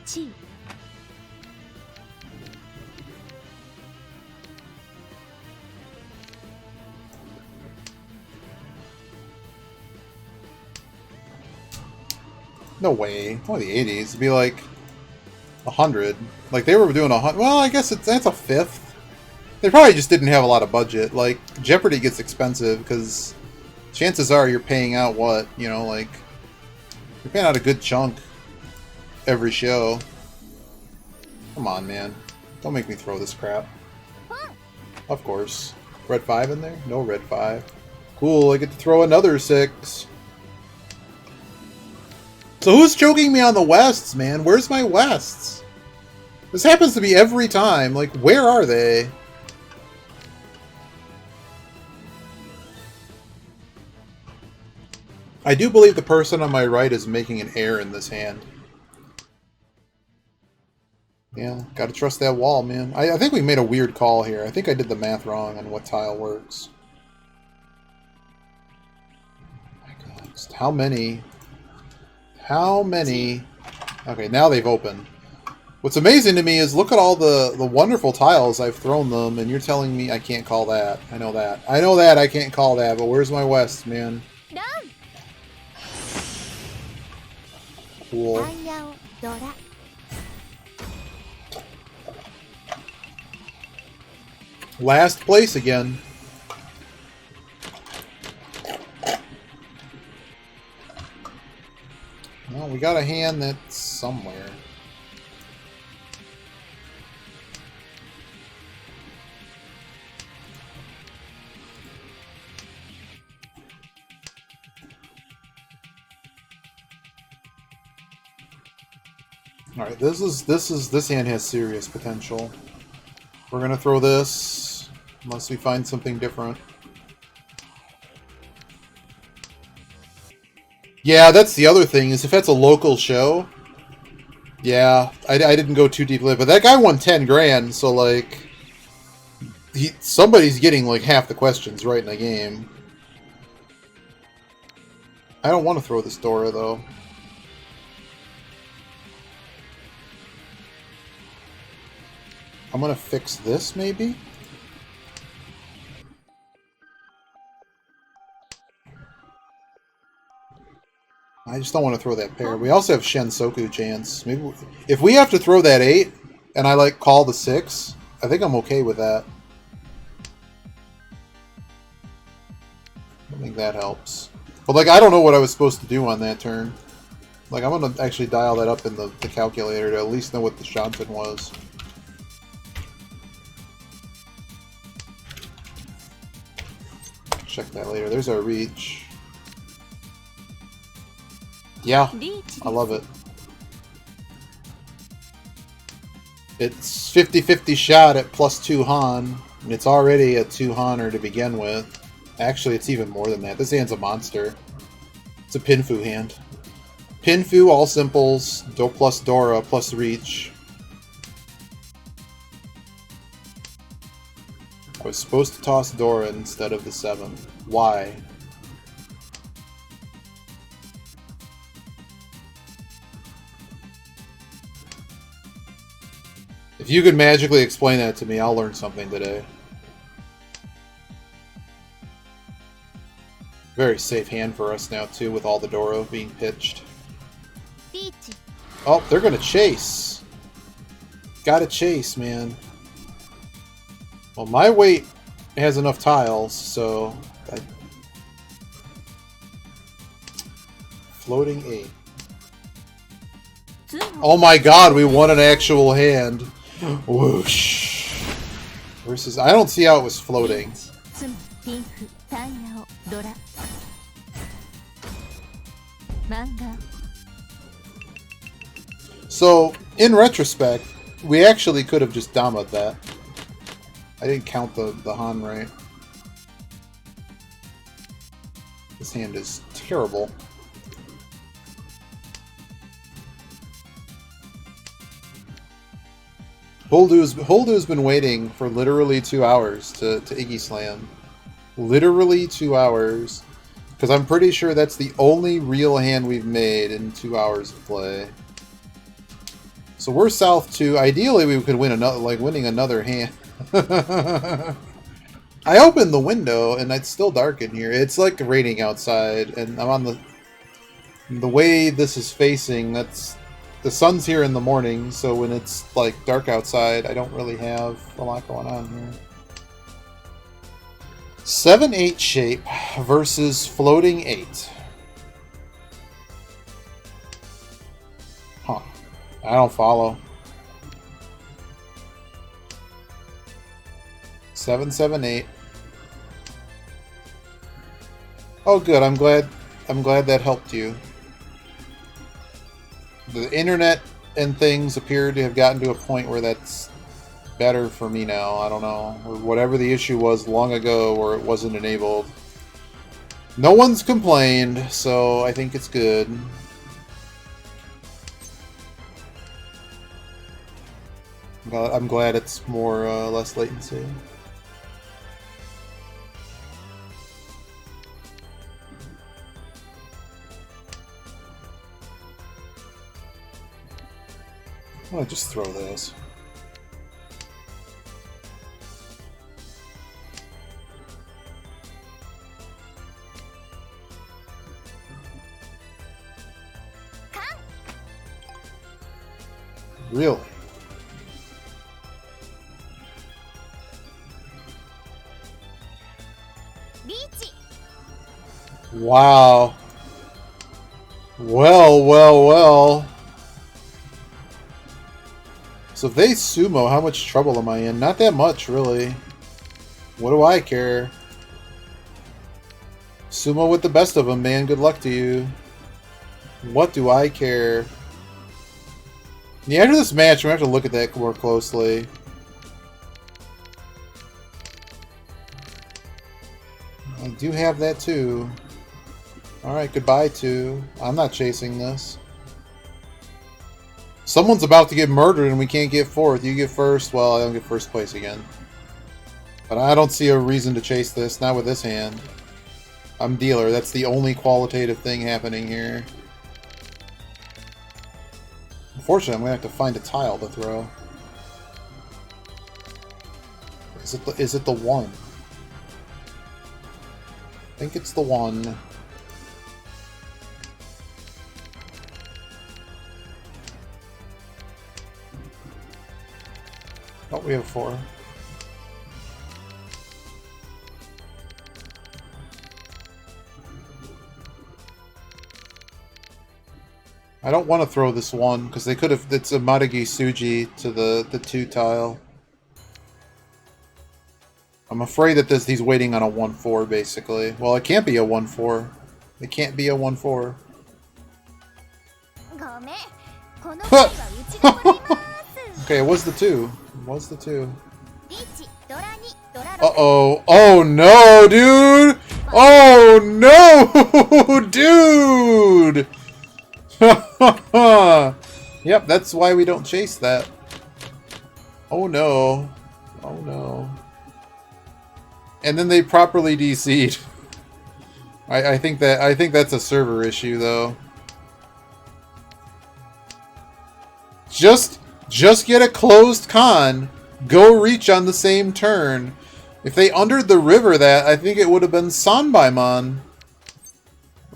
Speaker 6: Chi.
Speaker 1: no way. Only the 80s. It'd be like 100. Like they were doing 100. Well, I guess that's a fifth. They probably just didn't have a lot of budget. Like Jeopardy gets expensive because chances are you're paying out what, you know, like you're paying out a good chunk every show. Come on, man. Don't make me throw this crap. Of course. Red 5 in there? No red 5. Cool, I get to throw another 6. So who's choking me on the Wests, man? Where's my Wests? This happens to be every time. Like, where are they? I do believe the person on my right is making an error in this hand. Yeah, gotta trust that wall, man. I think we made a weird call here. I think I did the math wrong on what tile works. My God, how many? How many? Okay, now they've opened. What's amazing to me is look at all the wonderful tiles I've thrown them, and you're telling me I can't call that. I know that. I know that I can't call that, but where's my West, man? Cool.
Speaker 6: Anyang Dora.
Speaker 1: Last place again. Well, we got a hand that's somewhere. All right, this hand has serious potential. We're gonna throw this unless we find something different. Yeah, that's the other thing, is if that's a local show. Yeah, I didn't go too deeply, but that guy won 10 grand, so like somebody's getting like half the questions right in the game. I don't want to throw this Dora though. I'm gonna fix this, maybe? I just don't want to throw that pair. We also have Shensoku chance. Maybe if we have to throw that 8, and I like call the 6, I think I'm okay with that. I think that helps. But like, I don't know what I was supposed to do on that turn. Like, I'm gonna actually dial that up in the calculator to at least know what the Shanten was. Check that later. There's our reach. Yeah, I love it. It's 50-50 shot at +2 Han. And it's already a 2 Haner to begin with. Actually, it's even more than that. This hand's a monster. It's a Pinfu hand. Pinfu, all simples, plus Dora, plus reach. I was supposed to toss Dora instead of the 7. Why? If you could magically explain that to me, I'll learn something today. very safe hand for us now, too, with all the Doro being pitched. Oh, they're going to chase. Gotta chase, man. Well, my weight has enough tiles, so... Floating 8. Oh my god, we won an actual hand. Whoosh. Versus... I don't see how it was floating. So, in retrospect, we actually could have just Dama'd that. I didn't count the Han right. This hand is terrible. Holdu's been waiting for literally 2 hours to Iggy Slam. Literally 2 hours. Because I'm pretty sure that's the only real hand we've made in 2 hours of play. So we're south 2. Ideally, we could win another, winning another hand. I opened the window and it's still dark in here. It's like raining outside, and I'm on the way this is facing. That's the sun's here in the morning, so when it's like dark outside, I don't really have a lot going on here. 7-8 shape versus floating 8. Huh. I don't follow. 7-7-8. Oh, good. I'm glad that helped you. The internet and things appear to have gotten to a point where that's better for me now. I don't know. Or whatever the issue was long ago where it wasn't enabled. No one's complained, so I think it's good. I'm glad it's more less latency. I'm gonna just throw this. Really? Wow. Well, well, well. So if they sumo, how much trouble am I in? Not that much, really. What do I care? Sumo with the best of them, man. Good luck to you. What do I care? Yeah, after this match, we have to look at that more closely. I do have that too. Alright, goodbye to. I'm not chasing this. Someone's about to get murdered and we can't get fourth. You get first. Well, I don't get first place again. But I don't see a reason to chase this. Not with this hand. I'm dealer. That's the only qualitative thing happening here. Unfortunately, I'm going to have to find a tile to throw. Is it the one? I think it's the one. Oh, we have 4. I don't want to throw this one, because they could have... It's a Maragi Suji to the 2 tile. I'm afraid that he's waiting on a 1-4, basically. Well, it can't be a 1-4. It can't be a 1-4. Okay, it was the 2. It was the 2. Uh-oh. Oh, no, dude! Oh, no! Dude! Yep, that's why we don't chase that. Oh, no. Oh, no. And then they properly DC'd. I think that's a server issue, though. Just get a closed con. Go reach on the same turn. If they undered the river that, I think it would have been Sanbaimon.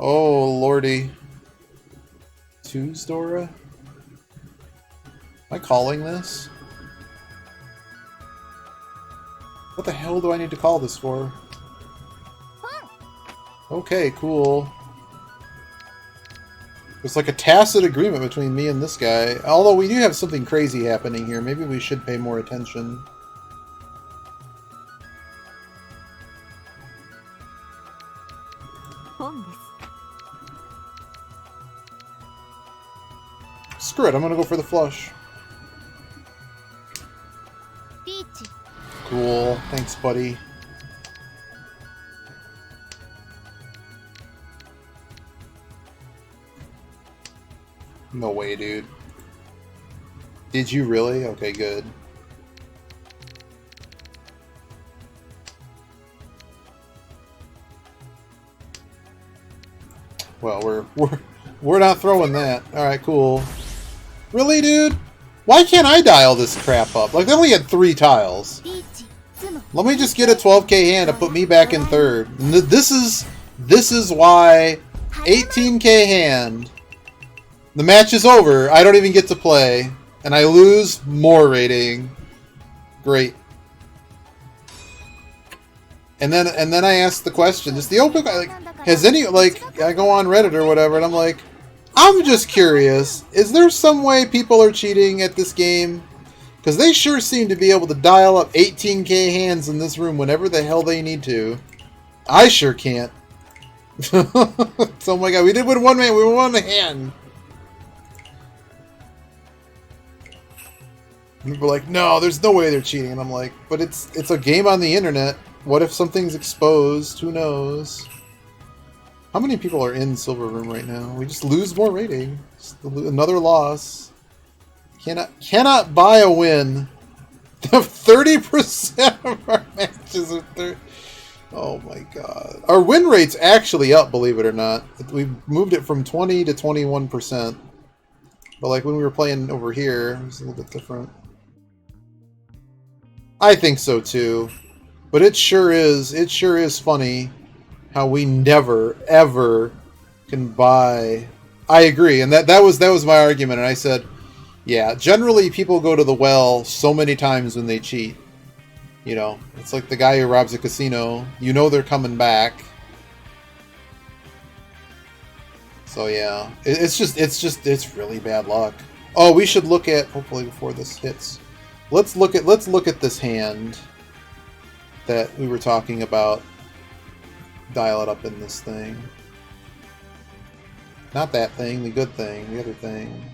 Speaker 1: Oh, lordy. Twos, Dora? Am I calling this? What the hell do I need to call this for? Okay, cool. It's like a tacit agreement between me and this guy. Although we do have something crazy happening here. Maybe we should pay more attention. Screw it, I'm gonna go for the flush. Cool. Thanks, buddy. No way, dude. Did you really? Okay, good. Well, we're not throwing that. All right, cool. Really, dude? Why can't I dial this crap up? Like, they only had 3 tiles. Let me just get a 12k hand to put me back in third. And this is why 18k hand. The match is over. I don't even get to play, and I lose more rating. Great. And then I ask the question: is the open like has any like I go on Reddit or whatever, and I'm like, I'm just curious. Is there some way people are cheating at this game? Because they sure seem to be able to dial up 18k hands in this room whenever the hell they need to. I sure can't. So, oh my god, we did win one man. We won one hand. And people are like, no, there's no way they're cheating. And I'm like, but it's a game on the internet. What if something's exposed? Who knows? How many people are in Silver Room right now? We just lose more rating. Another loss. Cannot buy a win. 30% of our matches are 30. Oh my god. Our win rate's actually up, believe it or not. We moved it from 20 to 21%. But like when we were playing over here, it was a little bit different. I think so too. But it sure is funny how we never ever can buy. I agree, and that was my argument, and I said, yeah, generally people go to the well so many times when they cheat. You know, it's like the guy who robs a casino. You know they're coming back. So yeah, it's really bad luck. Oh, we should look at, hopefully before this hits, let's look at this hand that we were talking about. Dial it up in this thing. Not that thing, the good thing, the other thing.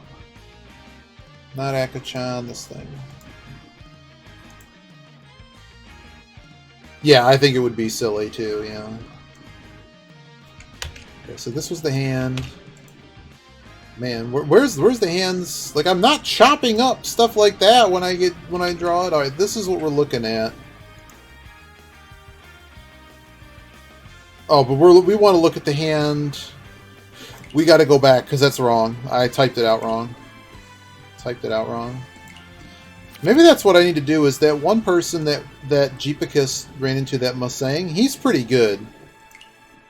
Speaker 1: Not Akachan, this thing. Yeah, I think it would be silly too, yeah. Okay, so this was the hand. Man, where's the hands? Like, I'm not chopping up stuff like that when I draw it. All right, this is what we're looking at. Oh, but we want to look at the hand. We got to go back because that's wrong. I typed it out wrong. Maybe that's what I need to do. Is that one person that Jeepicus ran into, that Mustang? He's pretty good.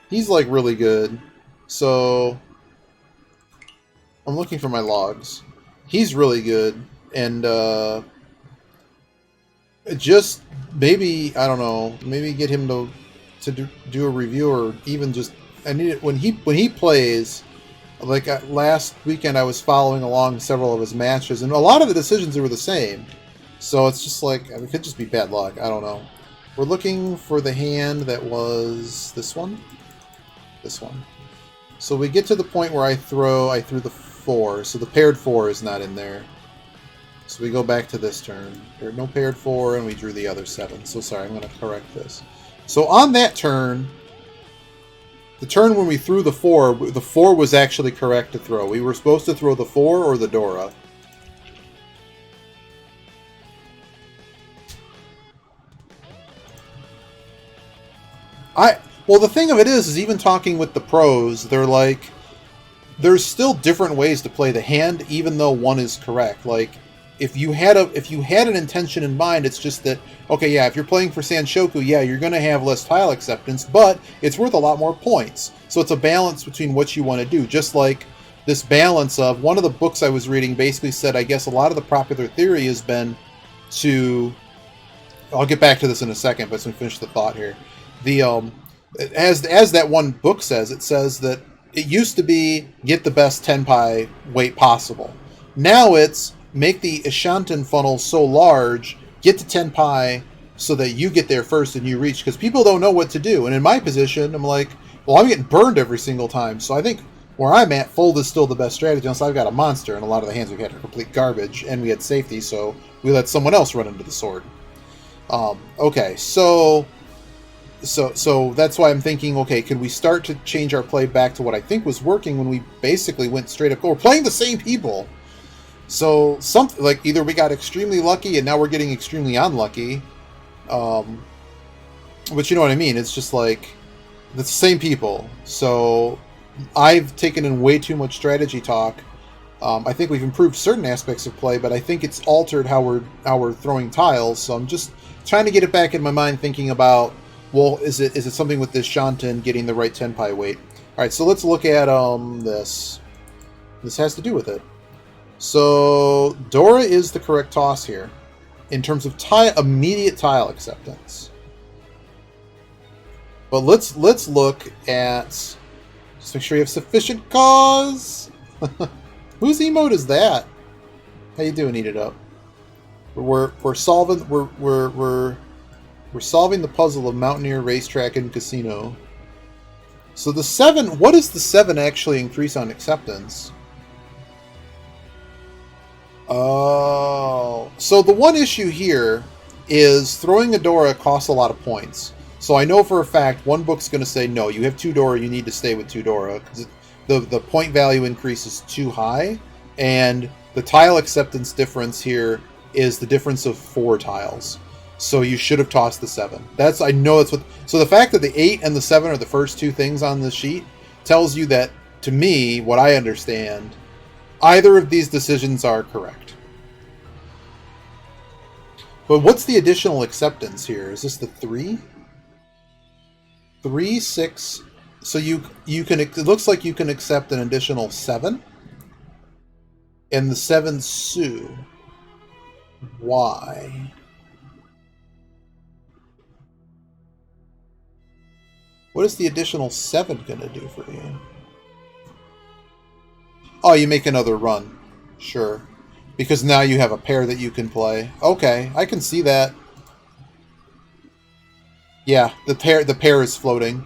Speaker 1: He's like really good. So I'm looking for my logs. He's really good, and just maybe, I don't know, maybe get him to do a review, or even just, I need it when he plays. Like last weekend, I was following along several of his matches, and a lot of the decisions were the same. So it's just like, it could just be bad luck. I don't know. We're looking for the hand that was this one. This one. So we get to the point where I threw the 4, so the paired 4 is not in there. So we go back to this turn. There no paired 4, and we drew the other 7. So sorry, I'm going to correct this. So on that turn, the turn when we threw the 4 was actually correct to throw. We were supposed to throw the 4 or the Dora. Well, the thing of it is even talking with the pros, they're like, there's still different ways to play the hand, even though one is correct. Like, if you had an intention in mind, it's just that, okay, yeah, if you're playing for Sanshoku, yeah, you're going to have less tile acceptance, but it's worth a lot more points. So it's a balance between what you want to do. Just like this balance of, one of the books I was reading basically said, I guess a lot of the popular theory has been to, I'll get back to this in a second, but let me finish the thought here. The as that one book says, it says that it used to be get the best tenpai weight possible. Now it's make the Ishanten funnel so large, get to tenpai so that you get there first and you reach, because people don't know what to do. And in my position, I'm like, well, I'm getting burned every single time. So I think where I'm at, fold is still the best strategy, unless I've got a monster, and a lot of the hands we've had are complete garbage, and we had safety, so we let someone else run into the sword. Okay, so that's why I'm thinking, okay, could we start to change our play back to what I think was working when we basically went straight up? We're playing the same people. So something like, either we got extremely lucky and now we're getting extremely unlucky. But you know what I mean? It's just like, it's the same people. So I've taken in way too much strategy talk. I think we've improved certain aspects of play, but I think it's altered how we're throwing tiles. So I'm just trying to get it back in my mind, thinking about, well, is it something with this Shanten getting the right tenpai weight? All right, so let's look at this. This has to do with it. So Dora is the correct toss here in terms of immediate tile acceptance. But let's look at, just make sure you have sufficient cause. Whose emote is that? How you doing? Eat it up. We're solving we're solving the puzzle of Mountaineer, Racetrack, and Casino. So the 7, what does the 7 actually increase on acceptance? Oh, so the one issue here is throwing a Dora costs a lot of points. So I know for a fact one book's going to say, no, you have 2 Dora, you need to stay with 2 Dora, because the point value increase is too high, and the tile acceptance difference here is the difference of 4 tiles. So you should have tossed the 7. I know that's what. So the fact that the 8 and the 7 are the first 2 things on the sheet tells you that, to me, what I understand, either of these decisions are correct. But what's the additional acceptance here? Is this the 3? 3, 6. So you can. It looks like you can accept an additional 7, and the 7 Sue. Why? What is the additional 7 going to do for you? Oh, you make another run. Sure. Because now you have a pair that you can play. Okay, I can see that. Yeah, the pair is floating.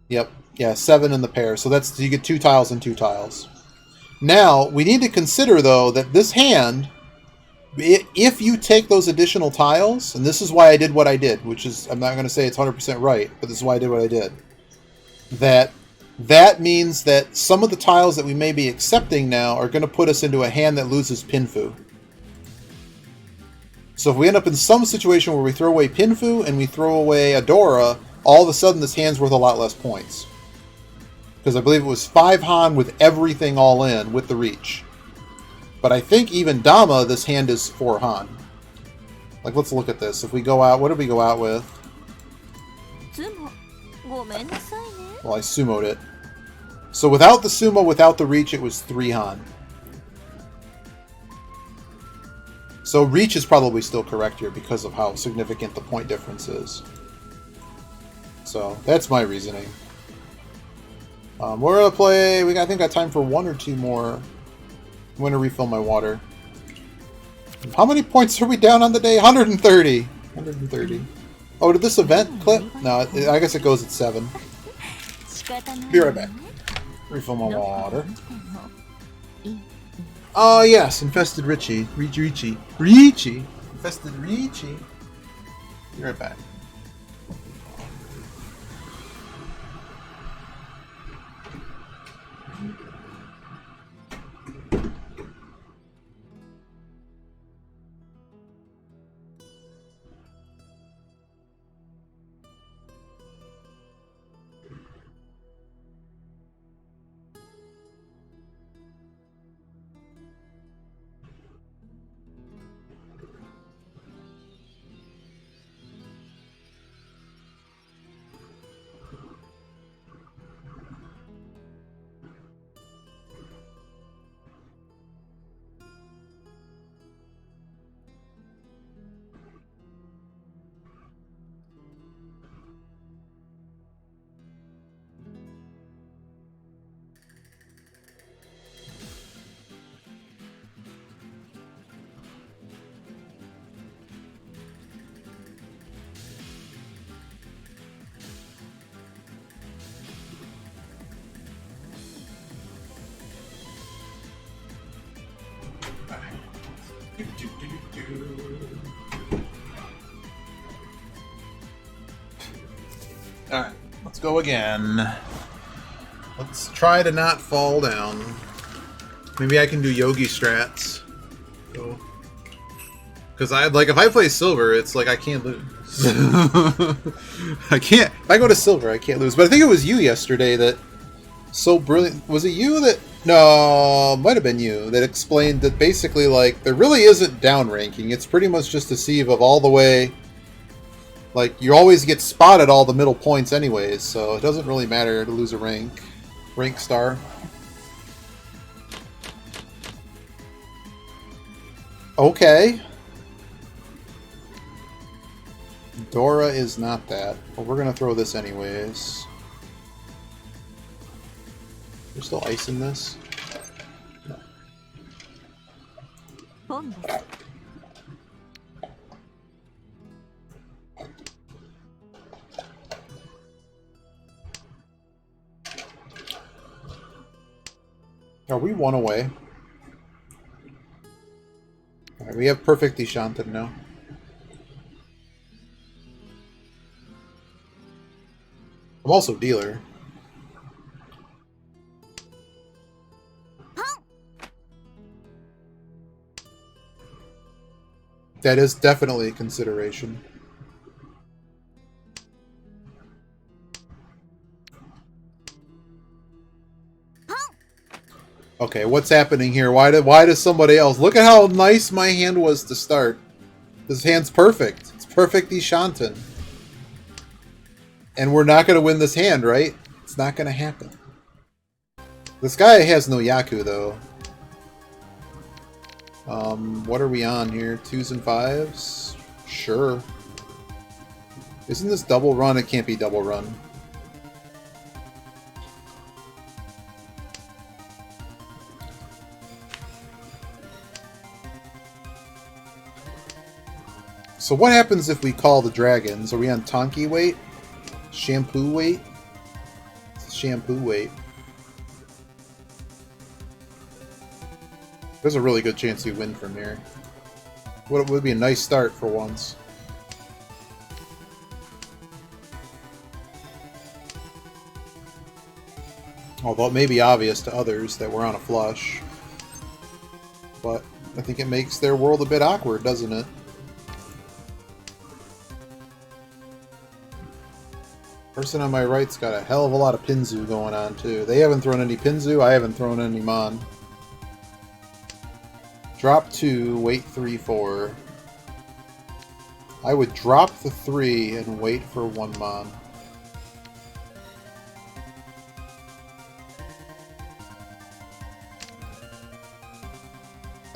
Speaker 1: Yep. Yeah, 7 in the pair. So you get 2 tiles and 2 tiles. Now, we need to consider, though, that this hand, if you take those additional tiles, and this is why I did what I did, which is, I'm not going to say it's 100% right, but this is why I did what I did, that means that some of the tiles that we may be accepting now are going to put us into a hand that loses Pinfu. So if we end up in some situation where we throw away Pinfu and we throw away Adora, all of a sudden this hand's worth a lot less points. Because I believe it was 5 Han with everything all in, with the reach. But I think even Dama, this hand is 4 Han. Like, let's look at this. If we go out, what did we go out with? Well, I sumoed it. So without the sumo, without the reach, it was 3 Han. So reach is probably still correct here because of how significant the point difference is. So that's my reasoning. We're gonna play. I think I got time for 1 or 2 more. I'm gonna refill my water. How many points are we down on the day? 130. 130. Oh, did this event clip? No, I guess it goes at 7. Be right back. Refill my water. Oh yes, infested Richie. Richie. Infested Richie. Be right back. go again. Let's try to not fall down. Maybe I can do yogi strats. So, because if I play silver, it's like I can't lose. I can't. If I go to silver, I can't lose. But I think it was you yesterday that so brilliant. Was it you that? No, might have been you that explained that basically like there really isn't down ranking. It's pretty much just a sieve of all the way. Like you always get spotted all the middle points anyways, so it doesn't really matter to lose a rank star. Okay. Dora is not that, but we're gonna throw this anyways. There's still ice in this? No. Are we one away? Alright, we have perfect Deshanted now. I'm also dealer. That is definitely a consideration. Okay, what's happening here? Why does somebody else... Look at how nice my hand was to start. This hand's perfect. It's perfect Deshanten. And we're not going to win this hand, right? It's not going to happen. This guy has no Yaku, though. What are we on here? 2s and 5s? Sure. Isn't this double run? It can't be double run. So what happens if we call the dragons? Are we on Tonki weight? Shampoo weight? Shampoo weight. There's a really good chance we win from here. What would be a nice start for once. Although it may be obvious to others that we're on a flush. But I think it makes their world a bit awkward, doesn't it? Person on my right's got a hell of a lot of Pinzu going on, too. They haven't thrown any Pinzu, I haven't thrown any Mon. Drop 2, wait 3, 4. I would drop the 3 and wait for 1 Mon.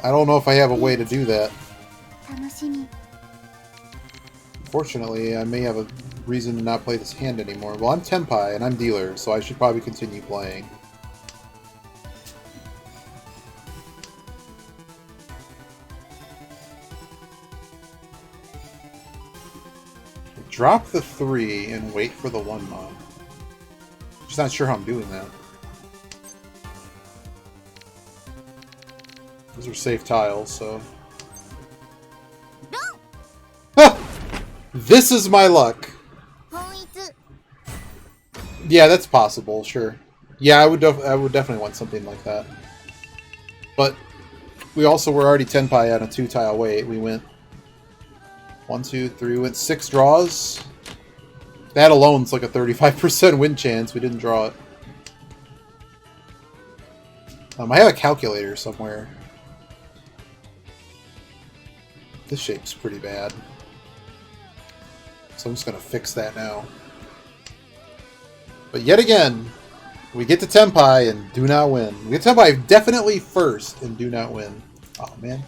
Speaker 1: I don't know if I have a way to do that. Unfortunately, I may have a reason to not play this hand anymore. Well, I'm Tenpai, and I'm dealer, so I should probably continue playing. Drop the 3 and wait for the 1 Mon. Just not sure how I'm doing that. Those are safe tiles, so... This is my luck! Yeah, that's possible, sure. Yeah, I would definitely want something like that. But we also were already Tenpai at a 2-tile wait. We went 1, 2, 3, we went 6 draws. That alone's like a 35% win chance. We didn't draw it. I have a calculator somewhere. This shape's pretty bad. So I'm just going to fix that now. But yet again, we get to Tenpai and do not win. We get to Tenpai definitely first and do not win. Oh, man.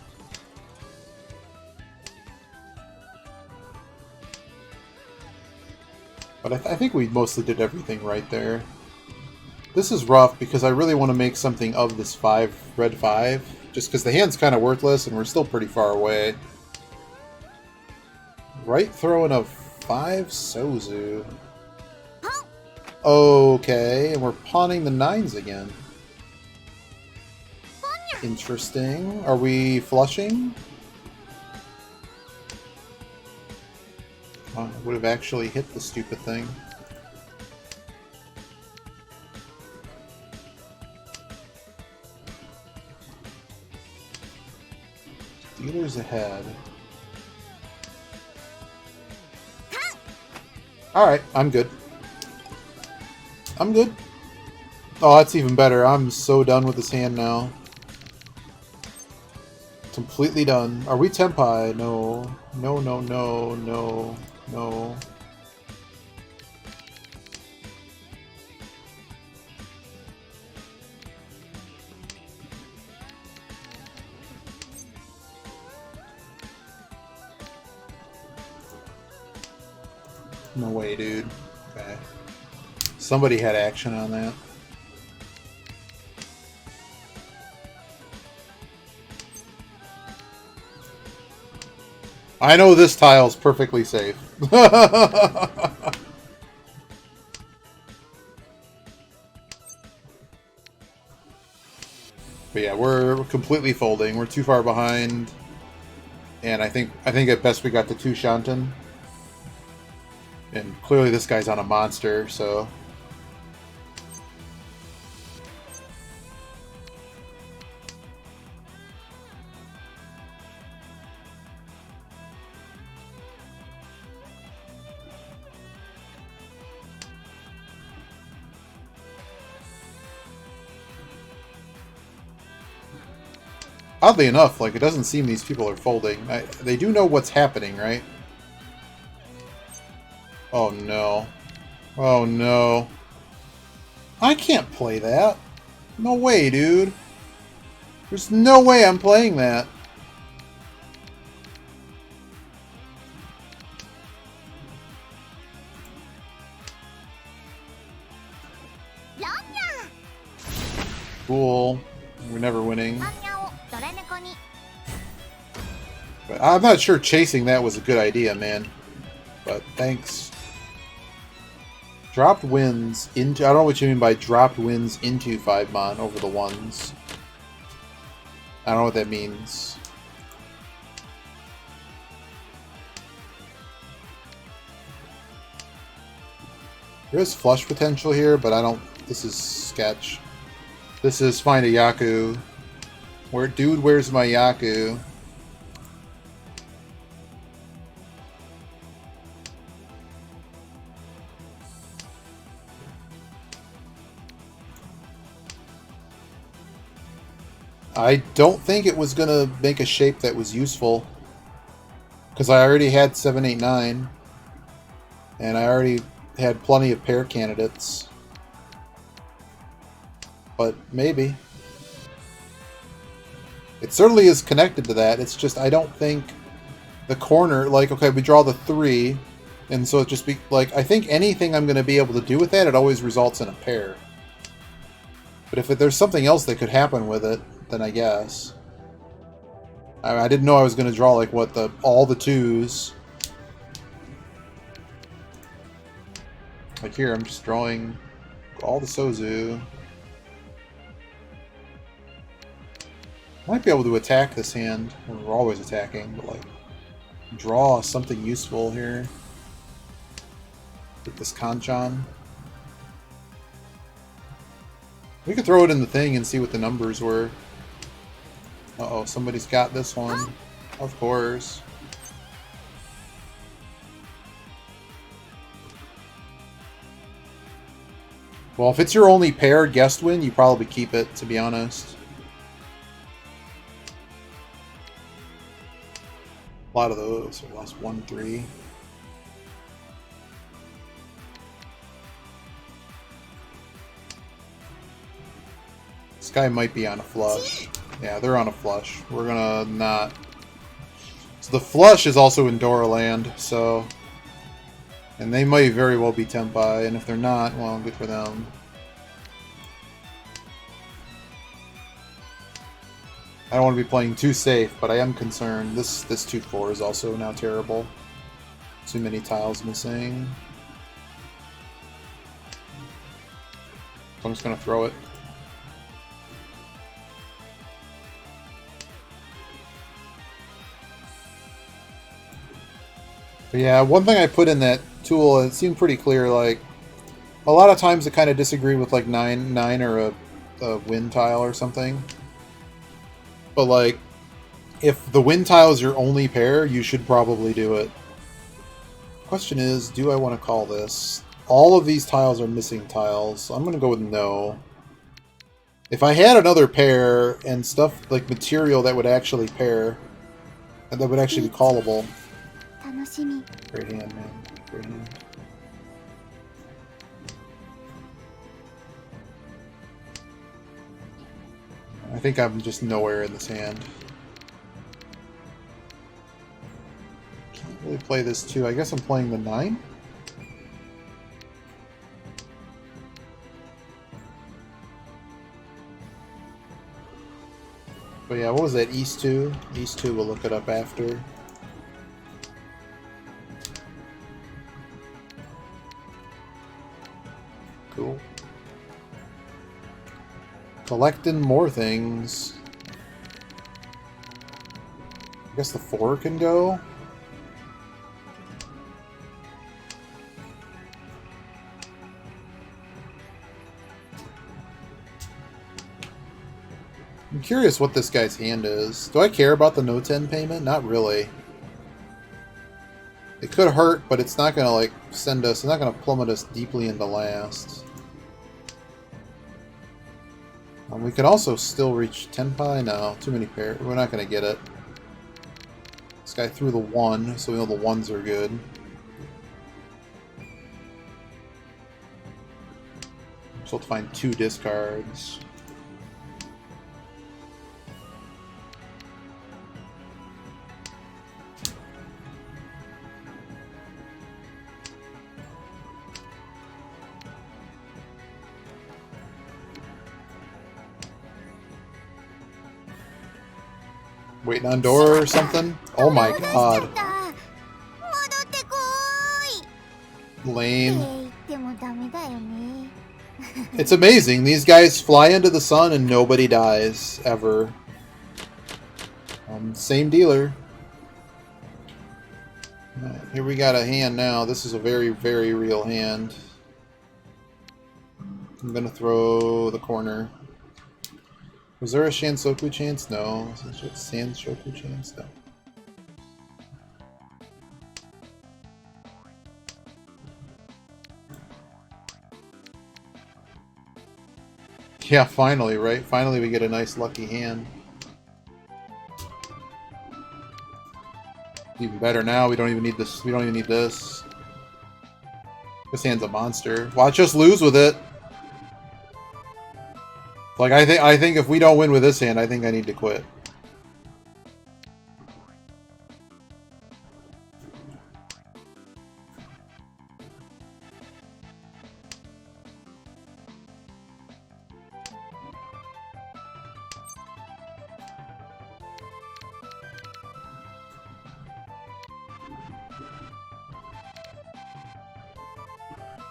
Speaker 1: But I think we mostly did everything right there. This is rough because I really want to make something of this red 5. Just because the hand's kind of worthless and we're still pretty far away. Right throwing a 5 Sozu. Okay, and we're pawning the 9s again. Interesting. Are we flushing? Would have actually hit the stupid thing. Dealer's ahead. Alright, I'm good. I'm good. Oh, that's even better. I'm so done with this hand now. Completely done. Are we Tempai? No. No, no, no, no, no. No way, dude. Okay. Somebody had action on that. I know this tile's perfectly safe. But yeah, we're completely folding. We're too far behind. And I think at best we got the 2 Shanten. And clearly this guy's on a monster, so... Oddly enough, like, it doesn't seem these people are folding. They do know what's happening, right? Oh no. Oh no. I can't play that. No way, dude. There's no way I'm playing that. Cool. We're never winning. But I'm not sure chasing that was a good idea, man. But thanks. Dropped wins into... I don't know what you mean by dropped wins into 5-mon over the ones. I don't know what that means. There is flush potential here, but I don't... This is sketch. This is find a Yaku. Dude, where's my Yaku? I don't think it was going to make a shape that was useful. Because I already had 7, 8, 9. And I already had plenty of pair candidates. But maybe. It certainly is connected to that. It's just I don't think the corner... Like, okay, we draw the 3. And so it just be... Like, I think anything I'm going to be able to do with that, it always results in a pair. But if there's something else that could happen with it, then I guess. I didn't know I was going to draw, like, what, all the 2s. Like here, I'm just drawing all the Sozu. Might be able to attack this hand. We're always attacking, but, like, draw something useful here. With this Kanchan. We could throw it in the thing and see what the numbers were. Uh-oh, somebody's got this one. Of course. Well, if it's your only pair guest win, you probably keep it, to be honest. A lot of those. We lost 1, 3. This guy might be on a flush. Yeah, they're on a flush. We're gonna not... So the flush is also in Dora Land, so... And they might very well be Tempai, and if they're not, well, good for them. I don't want to be playing too safe, but I am concerned. This 2-4 is also now terrible. Too many tiles missing. So I'm just gonna throw it. But yeah, one thing I put in that tool, it seemed pretty clear, like, a lot of times it kind of disagreed with, like, 9 or a wind tile or something. But, like, if the wind tile is your only pair, you should probably do it. Question is, do I want to call this? All of these tiles are missing tiles, so I'm going to go with no. If I had another pair and stuff like material that would actually pair, and that would actually be callable.
Speaker 5: 楽しみ
Speaker 1: Great hand, man. Great hand. I think I'm just nowhere in this hand. Can't really play this too. I guess I'm playing the 9? But yeah, what was that? East 2? East 2, we'll look it up after. Cool. Collecting more things. I guess the 4 can go. I'm curious what this guy's hand is. Do I care about the no 10 payment? Not really. It could hurt, but it's not gonna like send us, it's not gonna plummet us deeply into last. We could also still reach Tenpai. No, too many pairs. We're not gonna get it. This guy threw the 1, so we know the 1s are good. So we'll find 2 discards. Waiting on door or something? Oh my god.
Speaker 5: 戻ってこーい
Speaker 1: Lame.
Speaker 5: 言ってもダメだよね
Speaker 1: It's amazing. These guys fly into the sun and nobody dies. Ever. Same dealer. Alright, here we got a hand now. This is a very, very real hand. I'm gonna throw the corner. Was there a Shansoku chance? No. Was there a Sanshoku chance? No. Yeah, finally, right? Finally we get a nice lucky hand. Even better now, we don't even need this. We don't even need this. This hand's a monster. Watch us lose with it. Like, I think if we don't win with this hand, I think I need to quit.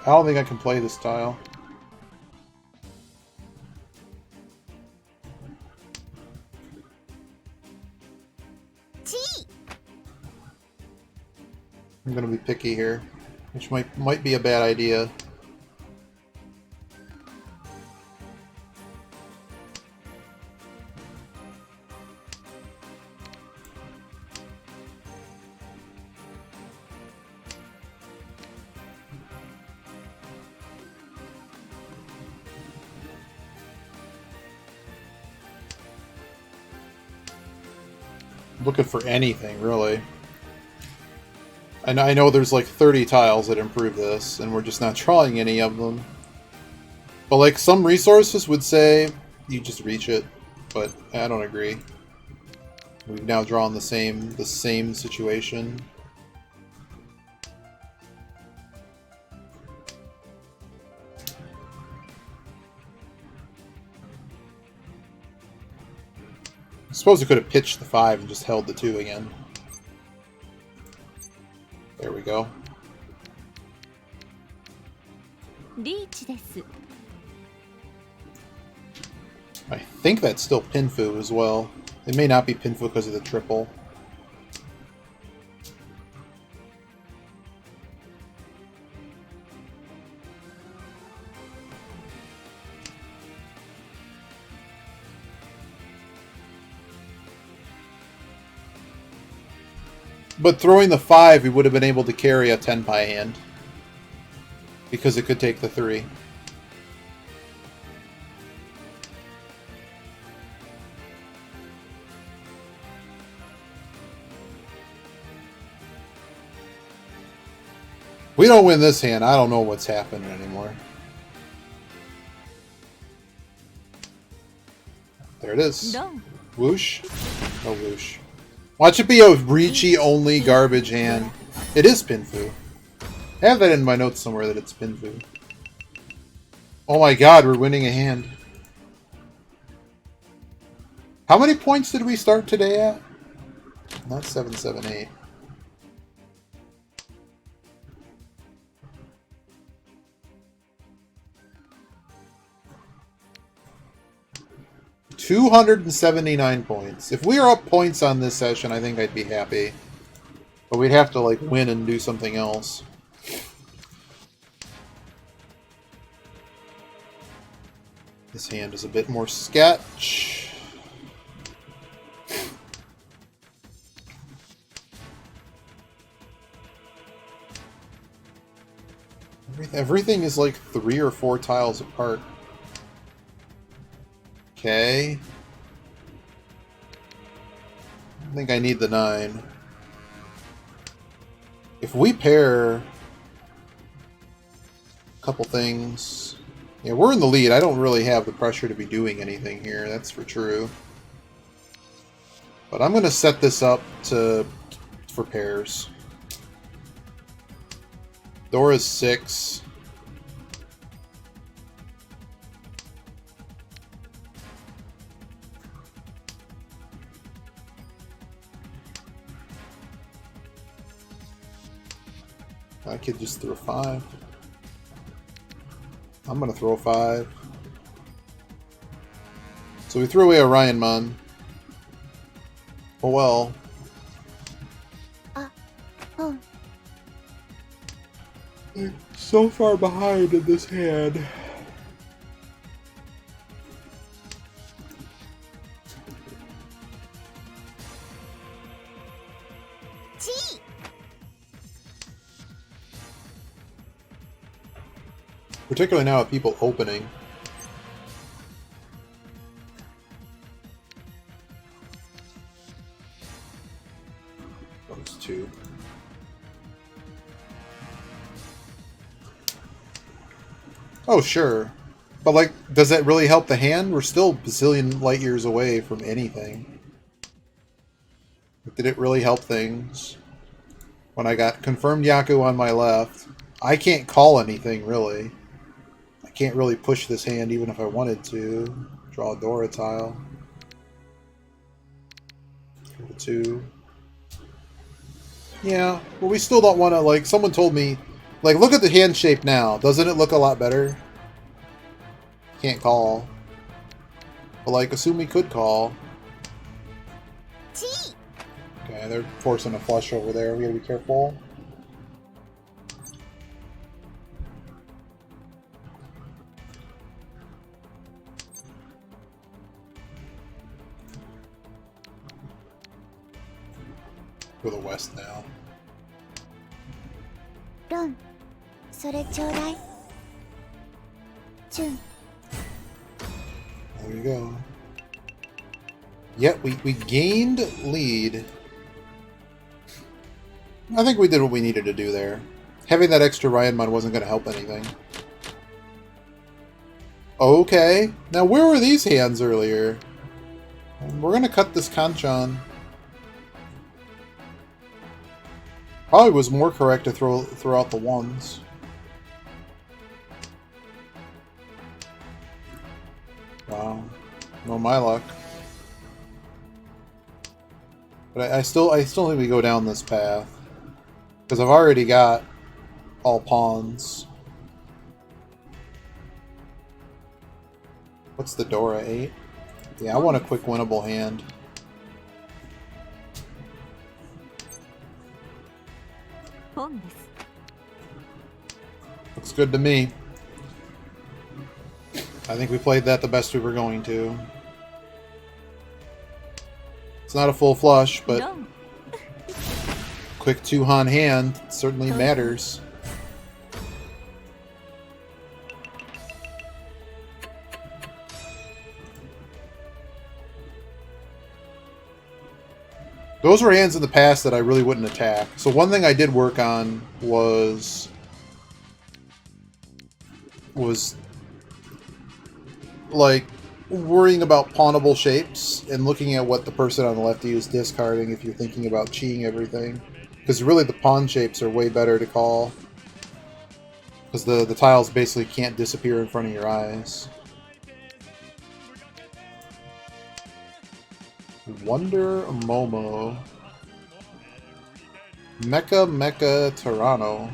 Speaker 1: I don't think I can play this style. I'm gonna be picky here, which might be a bad idea. Looking for anything, really. And I know there's like 30 tiles that improve this, and we're just not trying any of them. But like some resources would say you just reach it, but I don't agree. We've now drawn the same situation. I suppose we could have pitched the 5 and just held the 2 again. There we go.
Speaker 5: リーチです
Speaker 1: I think that's still Pinfu as well. It may not be Pinfu because of the triple. But throwing the 5, we would have been able to carry a 10 pie hand. Because it could take the 3. We don't win this hand, I don't know what's happening anymore. There it is.
Speaker 5: No.
Speaker 1: Whoosh. No whoosh. Watch it be a Ricci only garbage hand. It is Pinfu. I have that in my notes somewhere that it's Pinfu. Oh my god, we're winning a hand. How many points did we start today at? Not 778. $279 points. If we were up points on this session, I think I'd be happy. But we'd have to, like, win and do something else. This hand is a bit more sketch. Everything is like 3 or 4 tiles apart. Okay. I think I need the 9. If we pair a couple things... Yeah, we're in the lead. I don't really have the pressure to be doing anything here, that's for true. But I'm going to set this up for pairs. Dora's 6. I could just throw 5. I'm gonna throw 5. So we threw away Orionmon. Oh well.
Speaker 5: Oh.
Speaker 1: So far behind in this hand.
Speaker 5: Gee.
Speaker 1: Particularly now with people opening. Those 2. Oh, sure. But, like, does that really help the hand? We're still a bazillion light years away from anything. Did it really help things? When I got confirmed Yaku on my left, I can't call anything, really. I can't really push this hand even if I wanted to. Draw a Dora tile. 2. Yeah, but we still don't want to, like, someone told me, like, look at the hand shape now. Doesn't it look a lot better? Can't call. But, like, assume we could call.
Speaker 5: Gee.
Speaker 1: Okay, they're forcing a flush over there. We gotta be careful. Go to the west now.
Speaker 5: ロン、それちょうだい。チュン。
Speaker 1: There you go. Yep, we gained lead. I think we did what we needed to do there. Having that extra Ryanmon wasn't going to help anything. Okay. Now, where were these hands earlier? We're going to cut this Kanchan. Probably was more correct to throw out the 1s. Wow. No, my luck. But I still think we go down this path. Because I've already got all pawns. What's the Dora, 8? Yeah, I want a quick winnable hand. Looks good to me. I think we played that the best we were going to. It's not a full flush, but Quick two-han hand certainly matters. Those were hands in the past that I really wouldn't attack. So one thing I did work on was like worrying about pawnable shapes and looking at what the person on the left is discarding if you're thinking about cheating everything. Because really the pawn shapes are way better to call. Because the tiles basically can't disappear in front of your eyes. Wonder Momo. Mecha Toronto.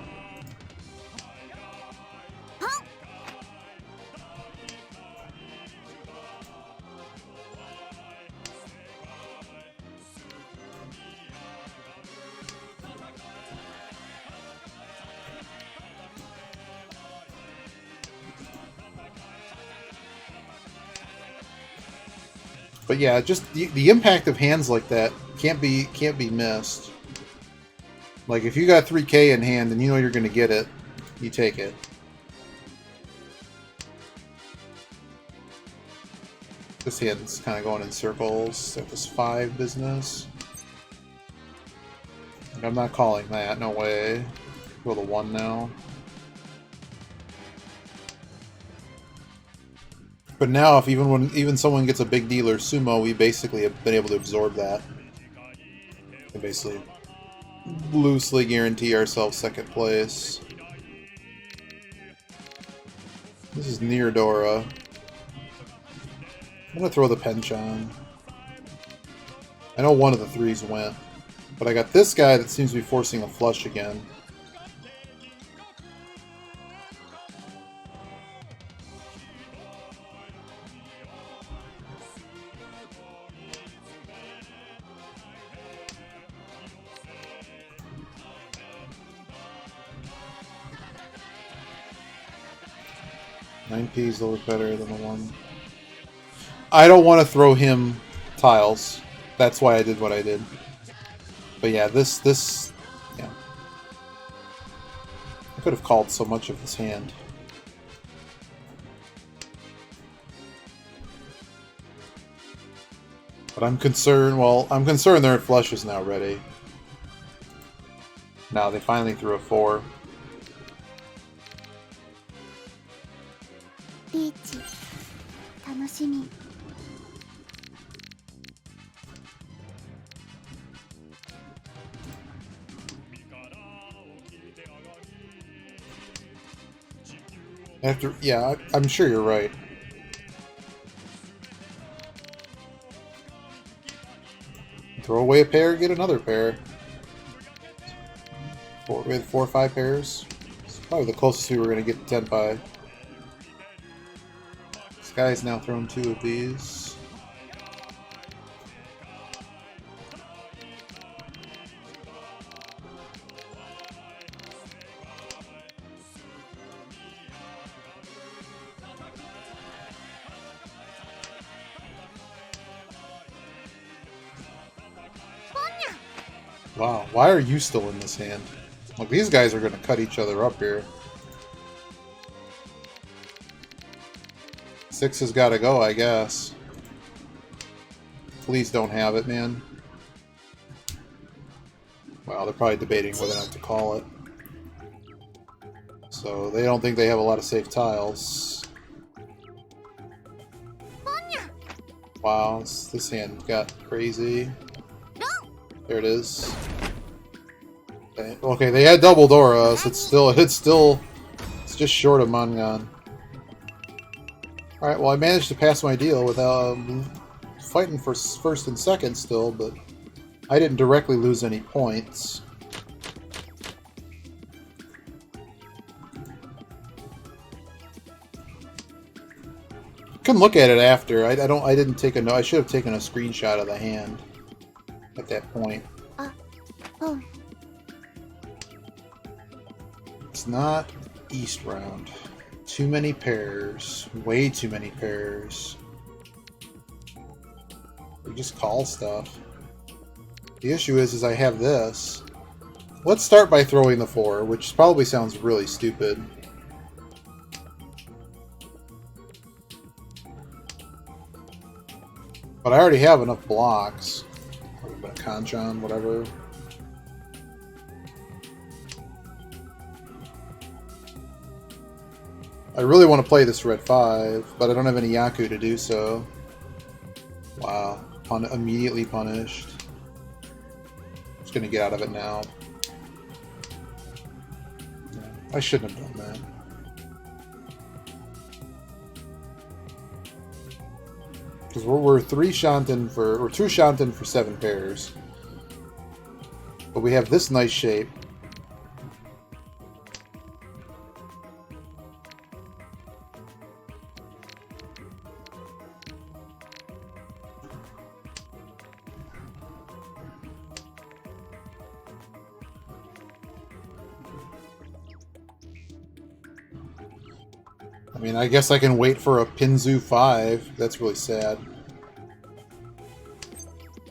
Speaker 1: But yeah, just the impact of hands like that can't be missed. Like if you got 3K in hand and you know you're going to get it, you take it. This hand's kind of going in circles at this 5 business. Like, I'm not calling that, no way. Go to 1 now. But now, if even someone gets a big dealer sumo, we basically have been able to absorb that. And basically loosely guarantee ourselves second place. This is near Dora. I'm gonna throw the penchant. I know one of the 3s went, but I got this guy that seems to be forcing a flush again. Nine P's will look better than the 1. I don't want to throw him tiles. That's why I did what I did. But yeah, this, yeah. I could have called so much of this hand. But I'm concerned, well, I'm concerned their flush is now ready. Now they finally threw a 4. After, yeah, I'm sure you're right. Throw away a pair, get another pair. We had 4 or 5 pairs. It's probably the closest we were going to get to 10-5. This guy's now thrown 2 of these. Wow, why are you still in this hand? Like, these guys are going to cut each other up here. 6 has got to go, I guess. Please don't have it, man. Wow, they're probably debating whether or not to call it. So, they don't think they have a lot of safe tiles. Wow, this hand got crazy. There it is. Okay, they had double Dora, so it's just short of Mangan. Alright, well I managed to pass my deal without fighting for first and second still, but I didn't directly lose any points. Couldn't look at it after. I didn't take I should have taken a screenshot of the hand at that point. It's not East round. Too many pairs. Way too many pairs. We just call stuff. The issue is I have this. Let's start by throwing the 4, which probably sounds really stupid. But I already have enough blocks. A little bit of Kanchan, whatever. I really want to play this red 5, but I don't have any Yaku to do so. Wow. Immediately punished. Just gonna get out of it now. Yeah, I shouldn't have done that. Because we're 3 Shanten for, or 2 Shanten for 7 pairs. But we have this nice shape. I mean, I guess I can wait for a Pinzu 5. That's really sad.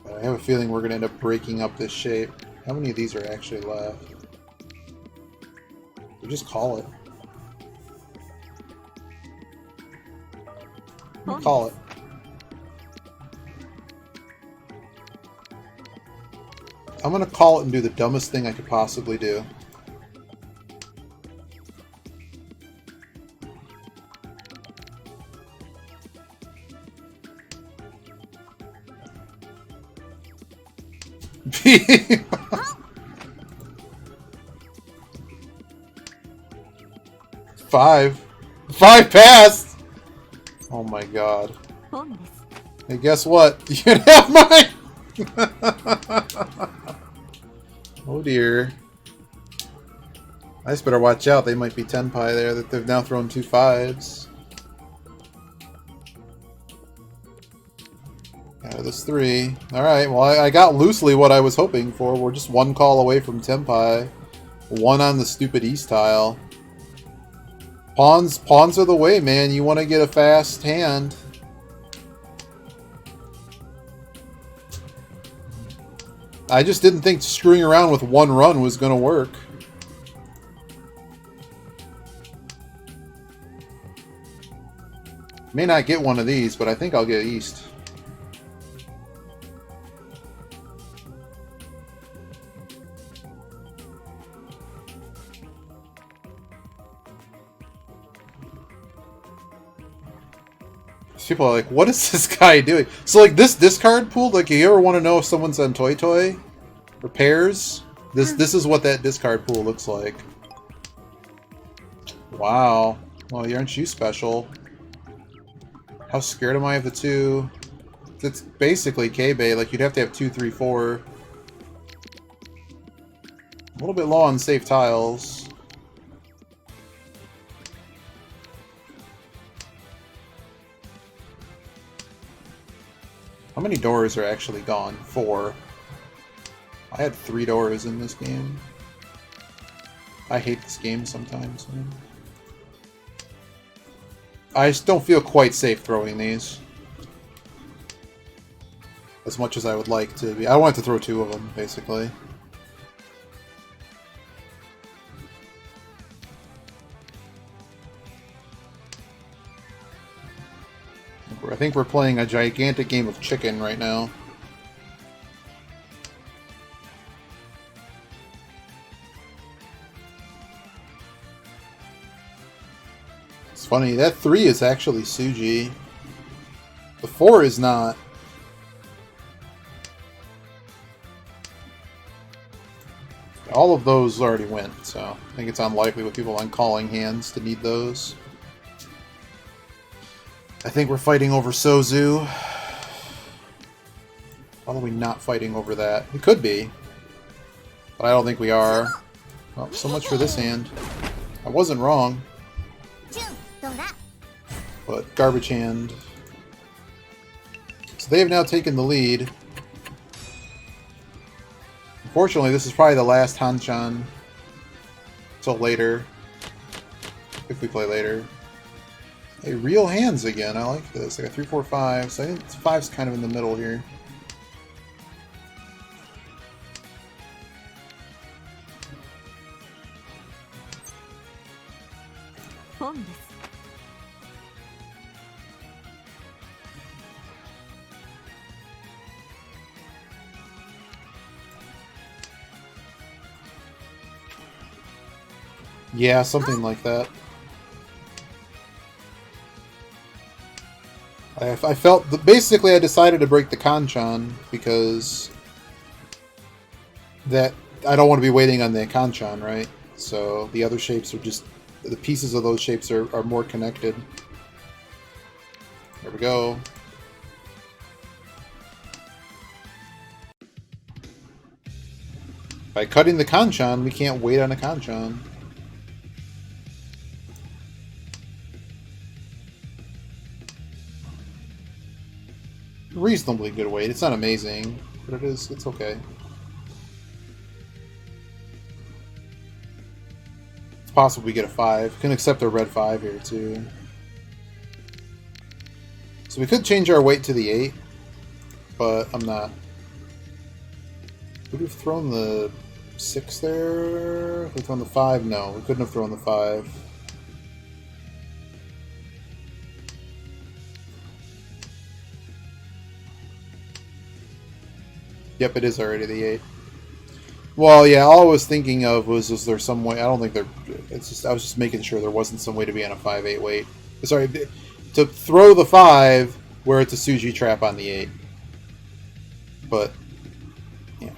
Speaker 1: But I have a feeling we're going to end up breaking up this shape. How many of these are actually left? We just call it. We call it. I'm going to call it and do the dumbest thing I could possibly do. Five passed. Oh my god. Hey, guess what? You can have mine. Oh dear. I just better watch out. They might be Tenpai there. That they've now thrown 2 5s. Out of this 3. Alright, well I got loosely what I was hoping for. We're just 1 call away from Tenpai. 1 on the stupid East tile. Pawns are the way, man. You want to get a fast hand. I just didn't think screwing around with 1 run was going to work. May not get one of these, but I think I'll get East. People are like, what is this guy doing? So, like, this discard pool, like, you ever want to know if someone's on Toy Toy? Or pairs? This is what that discard pool looks like. Wow. Well, aren't you special? How scared am I of the 2? It's basically K-Bay. Like, you'd have to have 2, 3, 4. A little bit low on safe tiles. How many doors are actually gone? 4. I had 3 doors in this game. I hate this game sometimes, man. I just don't feel quite safe throwing these. As much as I would like to be. I wanted to throw 2 of them, basically. I think we're playing a gigantic game of chicken right now. It's funny, that 3 is actually Suji. The 4 is not. All of those already went, so I think it's unlikely with people on calling hands to need those. I think we're fighting over Sozu. Why are we not fighting over that? We could be. But I don't think we are. Well, so much for this hand. I wasn't wrong. But garbage hand. So they have now taken the lead. Unfortunately, this is probably the last Hanchan. Till later. If we play later. Hey, real hands again. I like this. I got 3, 4, 5. So I think 5's kind of in the middle here. Yeah, something like that. I felt basically I decided to break the Kanchan because that I don't want to be waiting on the Kanchan, right? So the other shapes are just the pieces of those shapes are more connected. There we go. By cutting the Kanchan, we can't wait on a Kanchan. Reasonably good weight. It's not amazing, but it's okay. It's possible we get a 5. Can accept a red 5 here too. So we could change our weight to the 8, but I'm not. Would we have thrown the 6 there? Would we have thrown the 5? No, we couldn't have thrown the 5. Yep, it is already the 8. Well, yeah, all I was thinking of was there some way... I don't think there... It's just I was just making sure there wasn't some way to be on a 5-8 weight. Sorry, to throw the 5 where it's a Suji trap on the 8. But, yeah.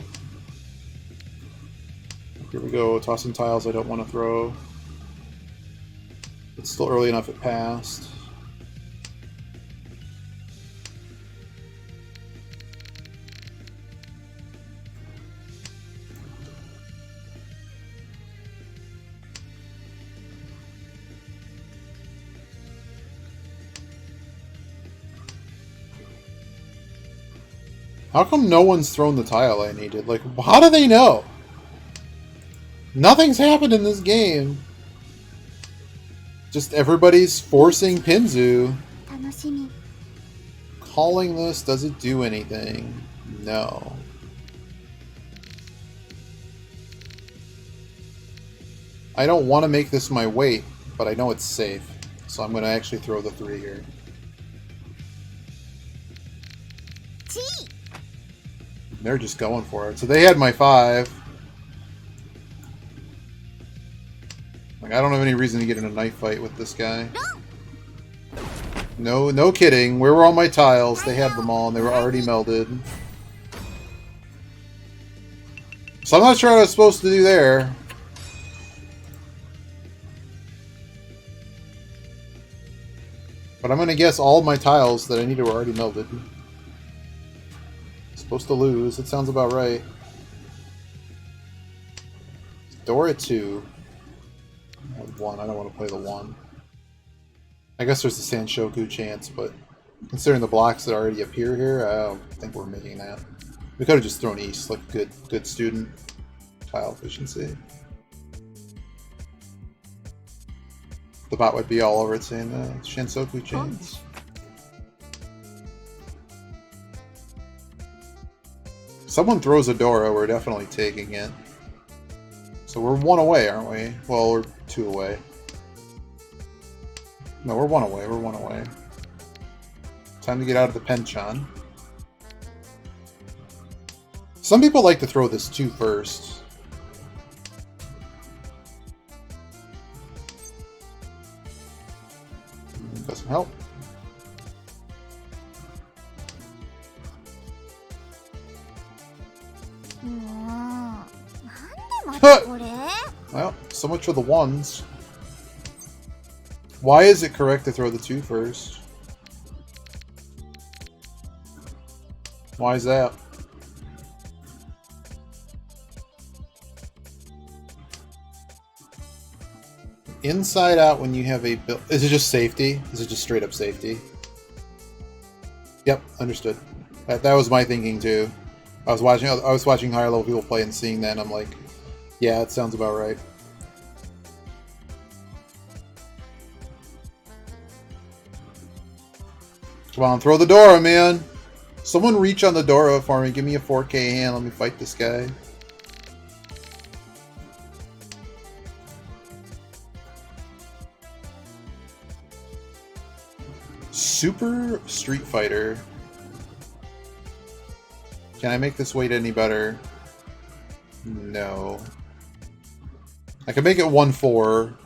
Speaker 1: Here we go, tossing tiles I don't want to throw. It's still early enough it passed. How come no one's thrown the tile I needed? Like, how do they know? Nothing's happened in this game. Just everybody's forcing Pinzu.
Speaker 5: 楽しみ。
Speaker 1: Calling this, does it do anything? No. I don't want to make this my weight, but I know it's safe. So I'm going to actually throw the 3 here.
Speaker 5: チー
Speaker 1: They're just going for it. So they had my 5. Like, I don't have any reason to get in a knife fight with this guy. No kidding. Where were all my tiles? They had them all, and they were already melded. So I'm not sure what I was supposed to do there. But I'm going to guess all of my tiles that I needed were already melded. Supposed to lose. It sounds about right. Door at 2. 1. I don't want to play the 1. I guess there's a Sanshoku chance, but considering the blocks that already appear here, I don't think we're making that. We could have just thrown East, like good student. Tile efficiency. The bot would be all over it saying Shansoku chance. Someone throws a Dora, we're definitely taking it. So we're 1 away, aren't we? Well, we're 2 away. No, we're 1 away. We're 1 away. Time to get out of the Penchan. Some people like to throw this 2 first. Doesn't help. Well, so much for the 1s. Why is it correct to throw the 2 first? Why is that? Inside out when you have a build. Is it just safety? Is it just straight up safety? Yep, understood. That was my thinking too. I was watching higher level people play and seeing that, and I'm like, yeah, it sounds about right. Come on, throw the Dora, man! Someone reach on the Dora for me. Give me a 4K hand. Let me fight this guy. Super Street Fighter. Can I make this weight any better? No. I could make it 1-4,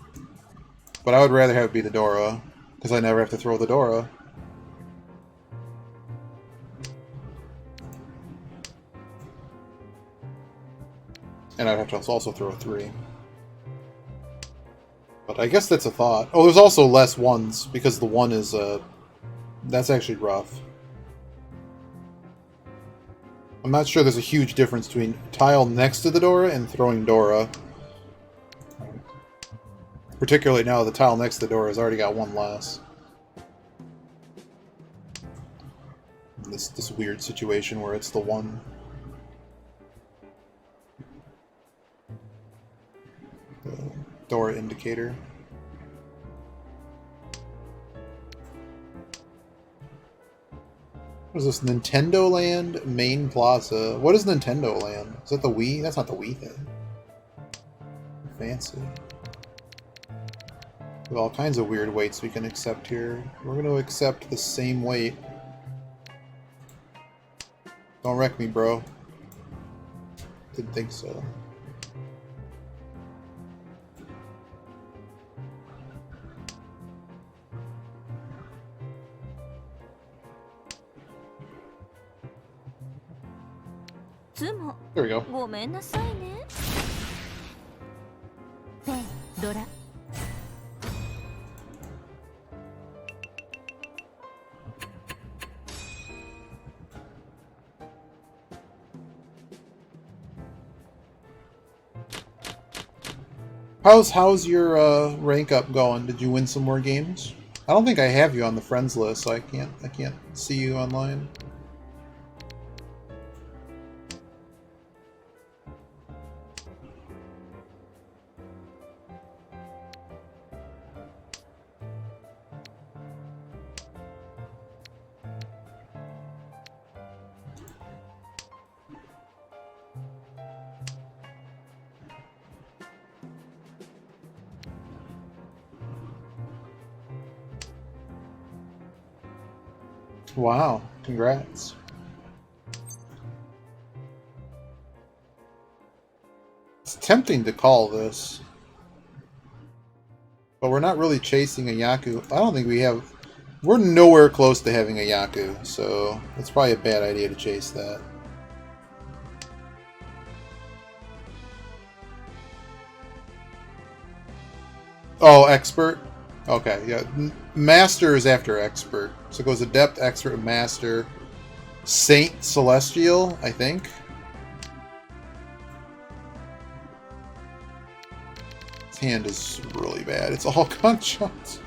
Speaker 1: but I would rather have it be the Dora, because I never have to throw the Dora. And I'd have to also throw a 3. But I guess that's a thought. Oh, there's also less 1s, because the 1 is, that's actually rough. I'm not sure there's a huge difference between tile next to the Dora and throwing Dora. Particularly now the tile next to the Dora has already got 1 less. This weird situation where it's the 1. The Dora indicator. What is this? Nintendo Land Main Plaza. What is Nintendo Land? Is that the Wii? That's not the Wii thing. Fancy. With all kinds of weird weights we can accept here. We're going to accept the same weight. Don't wreck me, bro. Didn't think so. There we go.
Speaker 5: ごめんなさいね。フェン、ドラ。
Speaker 1: How's your rank up going? Did you win some more games? I don't think I have you on the friends list, so I can't see you online. Wow, congrats. It's tempting to call this. But we're not really chasing a Yaku. I don't think we have... We're nowhere close to having a Yaku, so it's probably a bad idea to chase that. Oh, expert? Okay, yeah. Master is after expert. So it goes adept, expert, master. Saint Celestial, I think. His hand is really bad. It's all gunshots.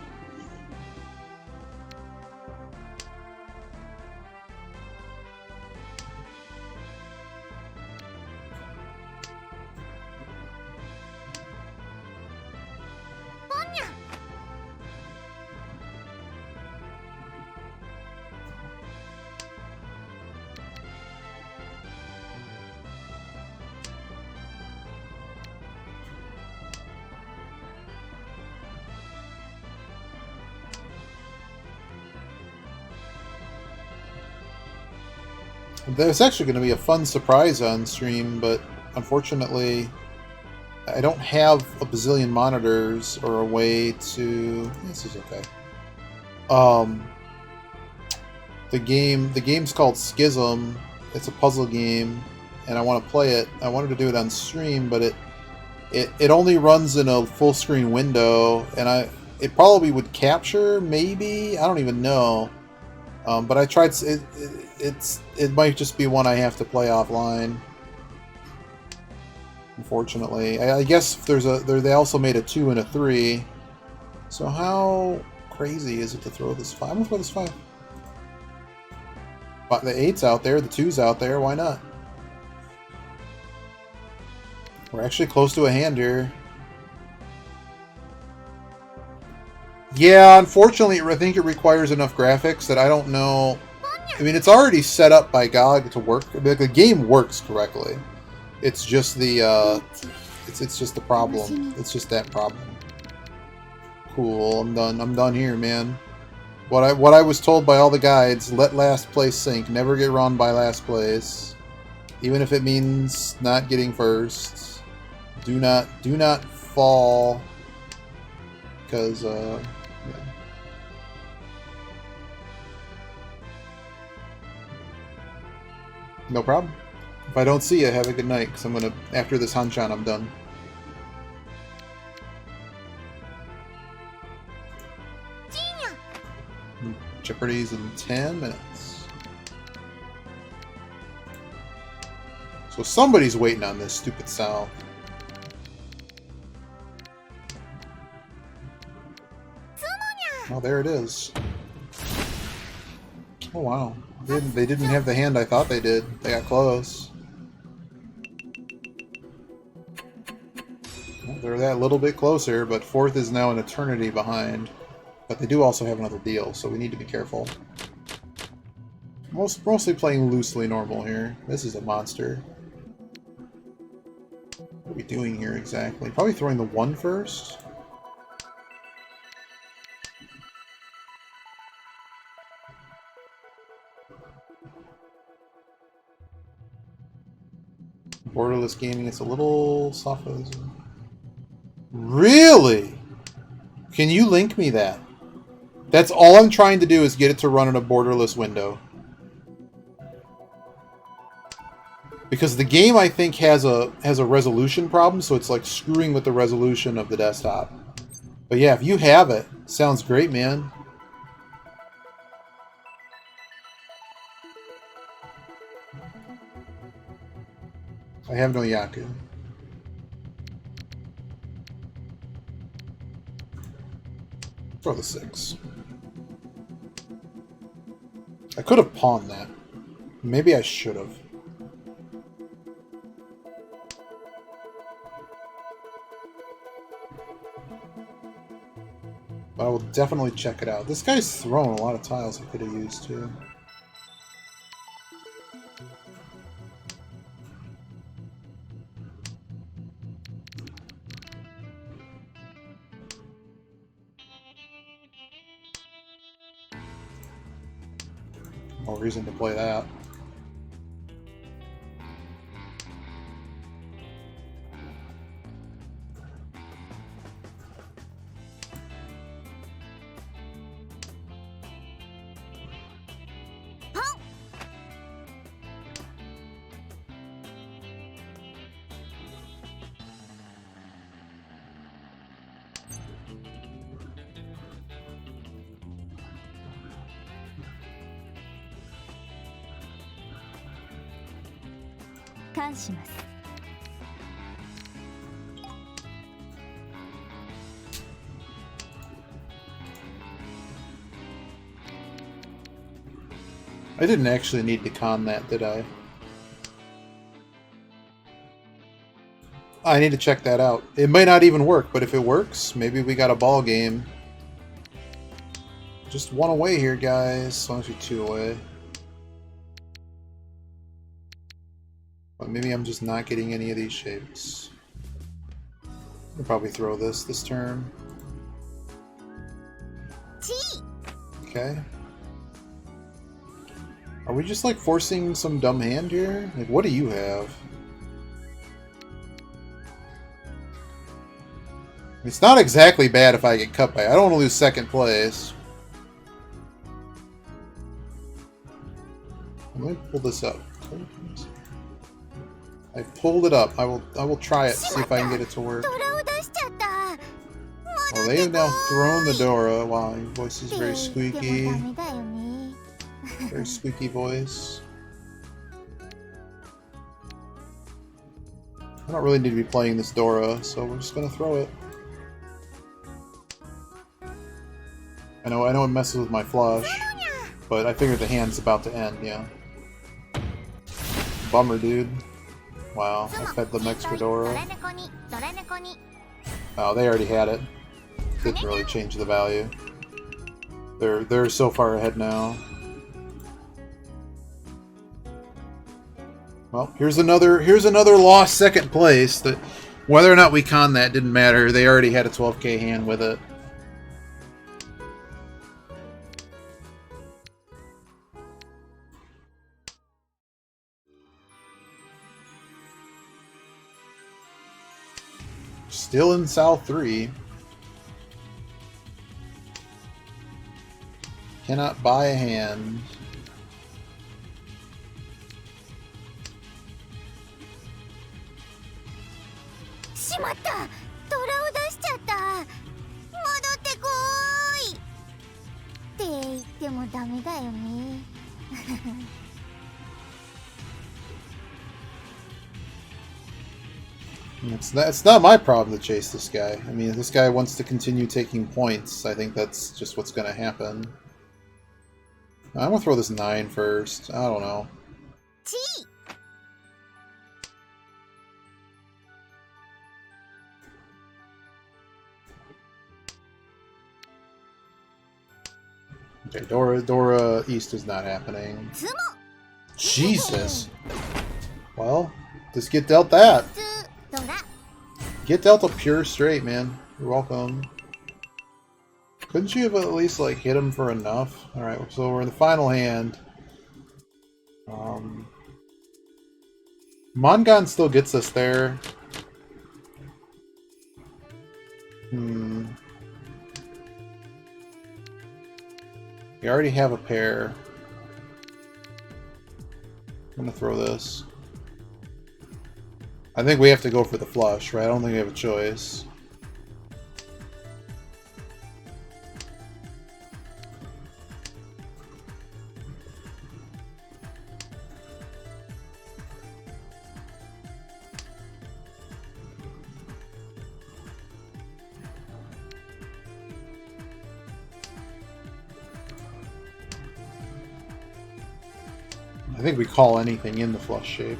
Speaker 1: There's actually going to be a fun surprise on stream, but unfortunately I don't have a bazillion monitors or a way to... This is okay. The game's called Schism. It's a puzzle game, and I want to play it. I wanted to do it on stream, but it only runs in a full screen window, and it probably would capture, maybe? I don't even know. But I tried. It might just be one I have to play offline. Unfortunately, I guess they also made a 2 and a 3. So how crazy is it to throw this 5? I'm gonna throw this 5. But the 8's out there, the 2's out there. Why not? We're actually close to a hand here. Yeah, unfortunately, I think it requires enough graphics that I don't know. I mean, it's already set up by GOG to work. The game works correctly. It's just the it's just the problem. It's just that problem. Cool. I'm done. I'm done here, man. What I was told by all the guides: let last place sink. Never get run by last place, even if it means not getting first. Do not fall because yeah. No problem. If I don't see you, have a good night, because I'm gonna, after this Hanchan, I'm done. Jeopardy's in 10 minutes. So somebody's waiting on this stupid Sal. Oh, there it is. Oh, wow. They didn't have the hand I thought they did. They got close. Well, they're that little bit closer, but fourth is now an eternity behind. But they do also have another deal, so we need to be careful. Mostly playing loosely normal here. This is a monster. What are we doing here exactly? Probably throwing the 1 first? Borderless gaming, it's a little soft. Really? Can you link me that? That's all I'm trying to do is get it to run in a borderless window. Because the game, I think, has a resolution problem, so it's like screwing with the resolution of the desktop. But yeah, if you have it, sounds great, man. I have no Yaku. Throw the 6. I could have pawned that. Maybe I should have. But I will definitely check it out. This guy's throwing a lot of tiles I could have used too. No reason to play that. I didn't actually need to con that, did I? I need to check that out. It might not even work, but if it works, maybe we got a ball game. Just 1 away here, guys. As long as you're 2 away. But maybe I'm just not getting any of these shapes. I'll probably throw this turn. Okay. Are we just like forcing some dumb hand here? Like, what do you have? It's not exactly bad if I get cut by. I don't want to lose 2nd place. Let me pull this up. I pulled it up. I will try it, see if I can get it to work. Oh, they have now thrown the Dora. Wow, your voice is very squeaky. Very squeaky voice. I don't really need to be playing this Dora, so we're just gonna throw it. I know it messes with my flush, but I figured the hand's about to end, yeah. Bummer, dude. Wow, I fed them extra Dora. Oh, they already had it. Didn't really change the value. They're so far ahead now. Well, here's another lost 2nd place. That whether or not we con that didn't matter. They already had a 12k hand with it. Still in South 3. Cannot buy a hand.
Speaker 5: しまった、トラを出しちゃった。戻ってこーいって言ってもダメだよね。
Speaker 1: It's not my problem to chase this guy. I mean, if this guy wants to continue taking points, I think that's just what's going to happen. I'm going to throw this 9 first. I don't know.
Speaker 5: チ
Speaker 1: Okay, Dora East is not happening.
Speaker 5: ツモ
Speaker 1: Jesus! Well, just get dealt that.
Speaker 5: ツドラ
Speaker 1: Get dealt a pure straight, man. You're welcome. Couldn't you have at least, like, hit him for enough? Alright, so we're in the final hand. Mongon still gets us there. We already have a pair. I'm gonna throw this. I think we have to go for the flush, right? I don't think we have a choice. I think we call anything in the flush shape.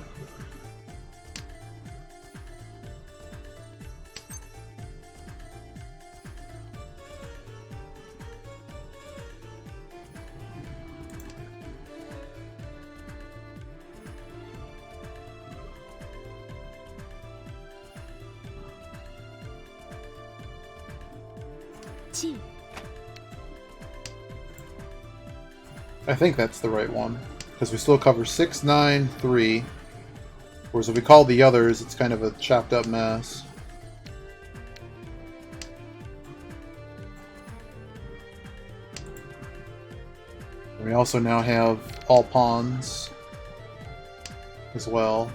Speaker 1: I think that's the right one. Because we still cover 6, 9, 3. Whereas if we call the others, it's kind of a chopped up mess. We also now have all pawns as well.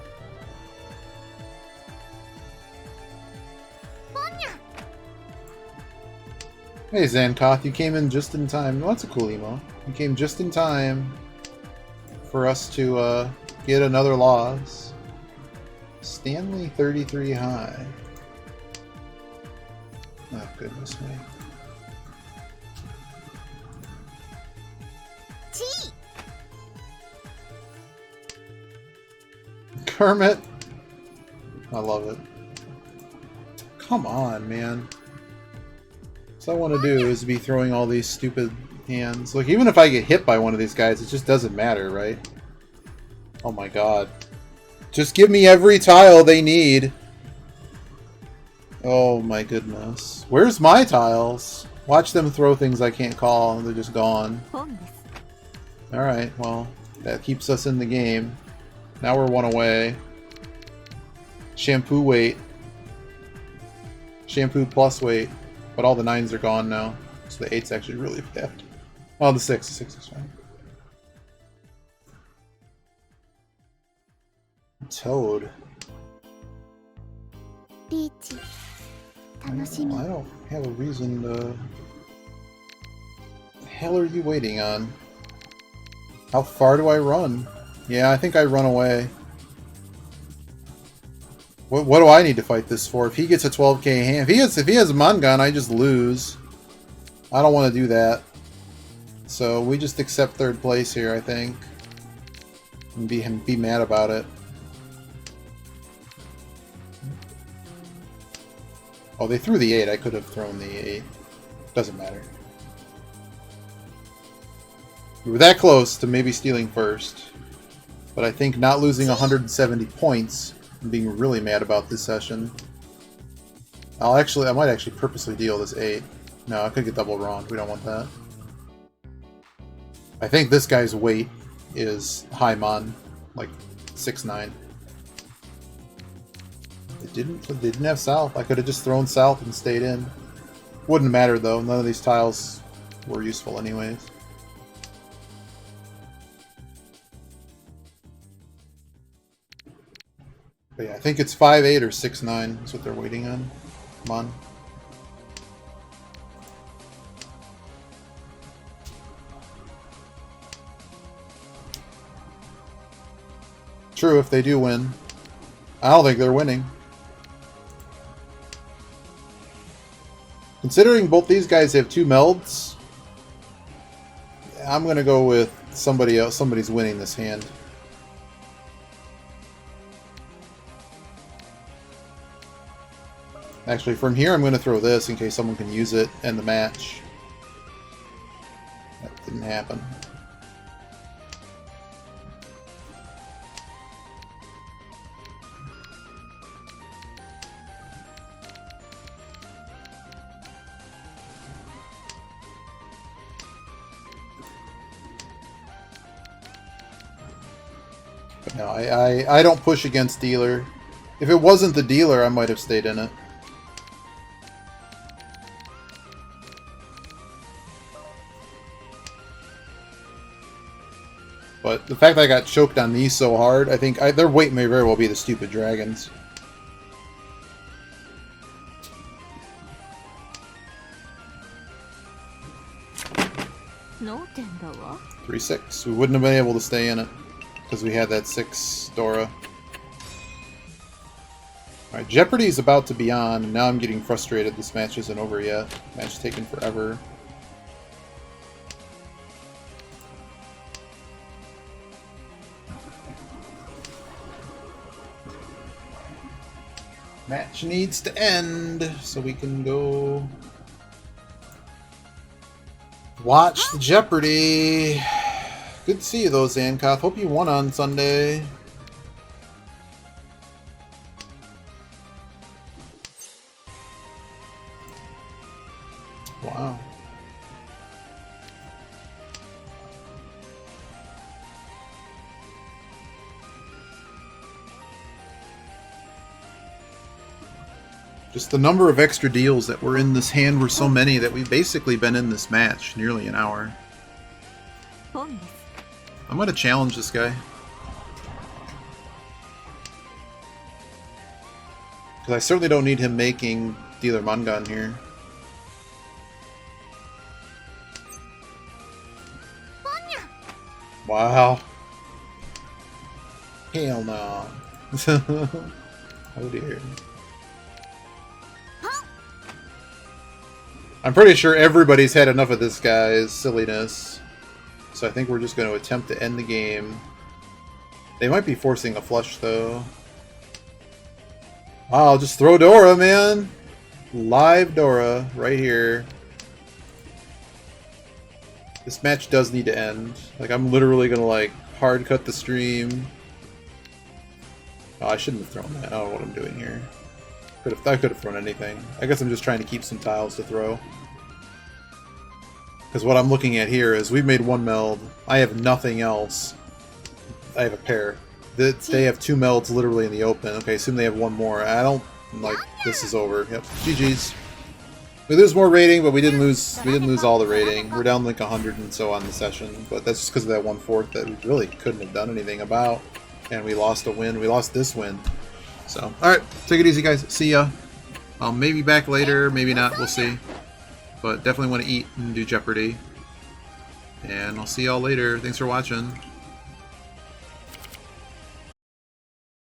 Speaker 1: Hey Zankoth, you came in just in time. Well, that's a cool emo. You came just in time for us to get another loss. Stanley 33 high. Oh, goodness me.
Speaker 5: チ
Speaker 1: Kermit! I love it. Come on, man. All I want to do is be throwing all these stupid hands. Look, even if I get hit by one of these guys, it just doesn't matter, right? Oh my god. Just give me every tile they need. Oh my goodness. Where's my tiles? Watch them throw things I can't call and they're just gone.
Speaker 5: 本です
Speaker 1: Alright, well, that keeps us in the game. Now we're one away. Shampoo weight. Shampoo plus weight. But all the 9s are gone now. So the 8's actually really bad. Oh, the 6. The 6 is fine. Toad.
Speaker 5: リーチ
Speaker 1: I
Speaker 5: 楽しみ
Speaker 1: don't have a reason to... The hell are you waiting on? How far do I run? Yeah, I think I run away. What do I need to fight this for? If he gets a 12k hand, if he has a Mongon, I just lose. I don't want to do that. So we just accept third place here, I think, and be mad about it. Oh, they threw the 8. I could have thrown the 8. Doesn't matter. We were that close to maybe stealing first, but I think not losing 170 points. I'm being really mad about this session. I might actually purposely deal this 8. No, I could get double wrong. We don't want that. I think this guy's weight is high mon, like 6'9". They didn't have south. I could have just thrown south and stayed in. Wouldn't matter though. None of these tiles were useful anyways. But yeah, I think it's 5-8 or 6-9 is what they're waiting on. Come on. True, if they do win. I don't think they're winning. Considering both these guys have 2 melds, I'm gonna go with somebody else. Somebody's winning this hand. Actually, from here I'm gonna throw this in case someone can use it and the match. That didn't happen. But no, I don't push against dealer. If it wasn't the dealer, I might have stayed in it. But the fact that I got choked on these so hard, I think their weight may very well be the stupid dragons.
Speaker 5: No,
Speaker 1: 3-6. We wouldn't have been able to stay in it because we had that 6 Dora. Alright, Jeopardy's about to be on, and now I'm getting frustrated this match isn't over yet. Match taking forever. Match needs to end so we can go watch the Jeopardy. Good to see you though, Zankoth. Hope you won on Sunday. Wow. Just the number of extra deals that were in this hand were so many that we've basically been in this match nearly an hour. I'm going to challenge this guy. Because I certainly don't need him making dealer Mangan here. Wow. Hell no. Oh dear. I'm pretty sure everybody's had enough of this guy's silliness. So I think we're just going to attempt to end the game. They might be forcing a flush though. Wow, just throw Dora, man. Live Dora right here. This match does need to end. Like, I'm literally going to, like, hard cut the stream. Oh, I shouldn't have thrown that. I don't know what I'm doing here. I could have thrown anything. I guess I'm just trying to keep some tiles to throw. Because what I'm looking at here is we've made 1 meld. I have nothing else. I have a pair. They have 2 melds literally in the open. Okay, assume they have 1 more. I don't... like, this is over. Yep. GG's. We lose more rating, but we didn't lose all the rating. We're down like 100 and so on the session, but that's just because of that 1/4 that we really couldn't have done anything about. And we lost a win. We lost this win. So, alright, take it easy, guys. See ya. Maybe back later, maybe not. We'll see. But definitely want to eat and do Jeopardy. And I'll see y'all later. Thanks for watching.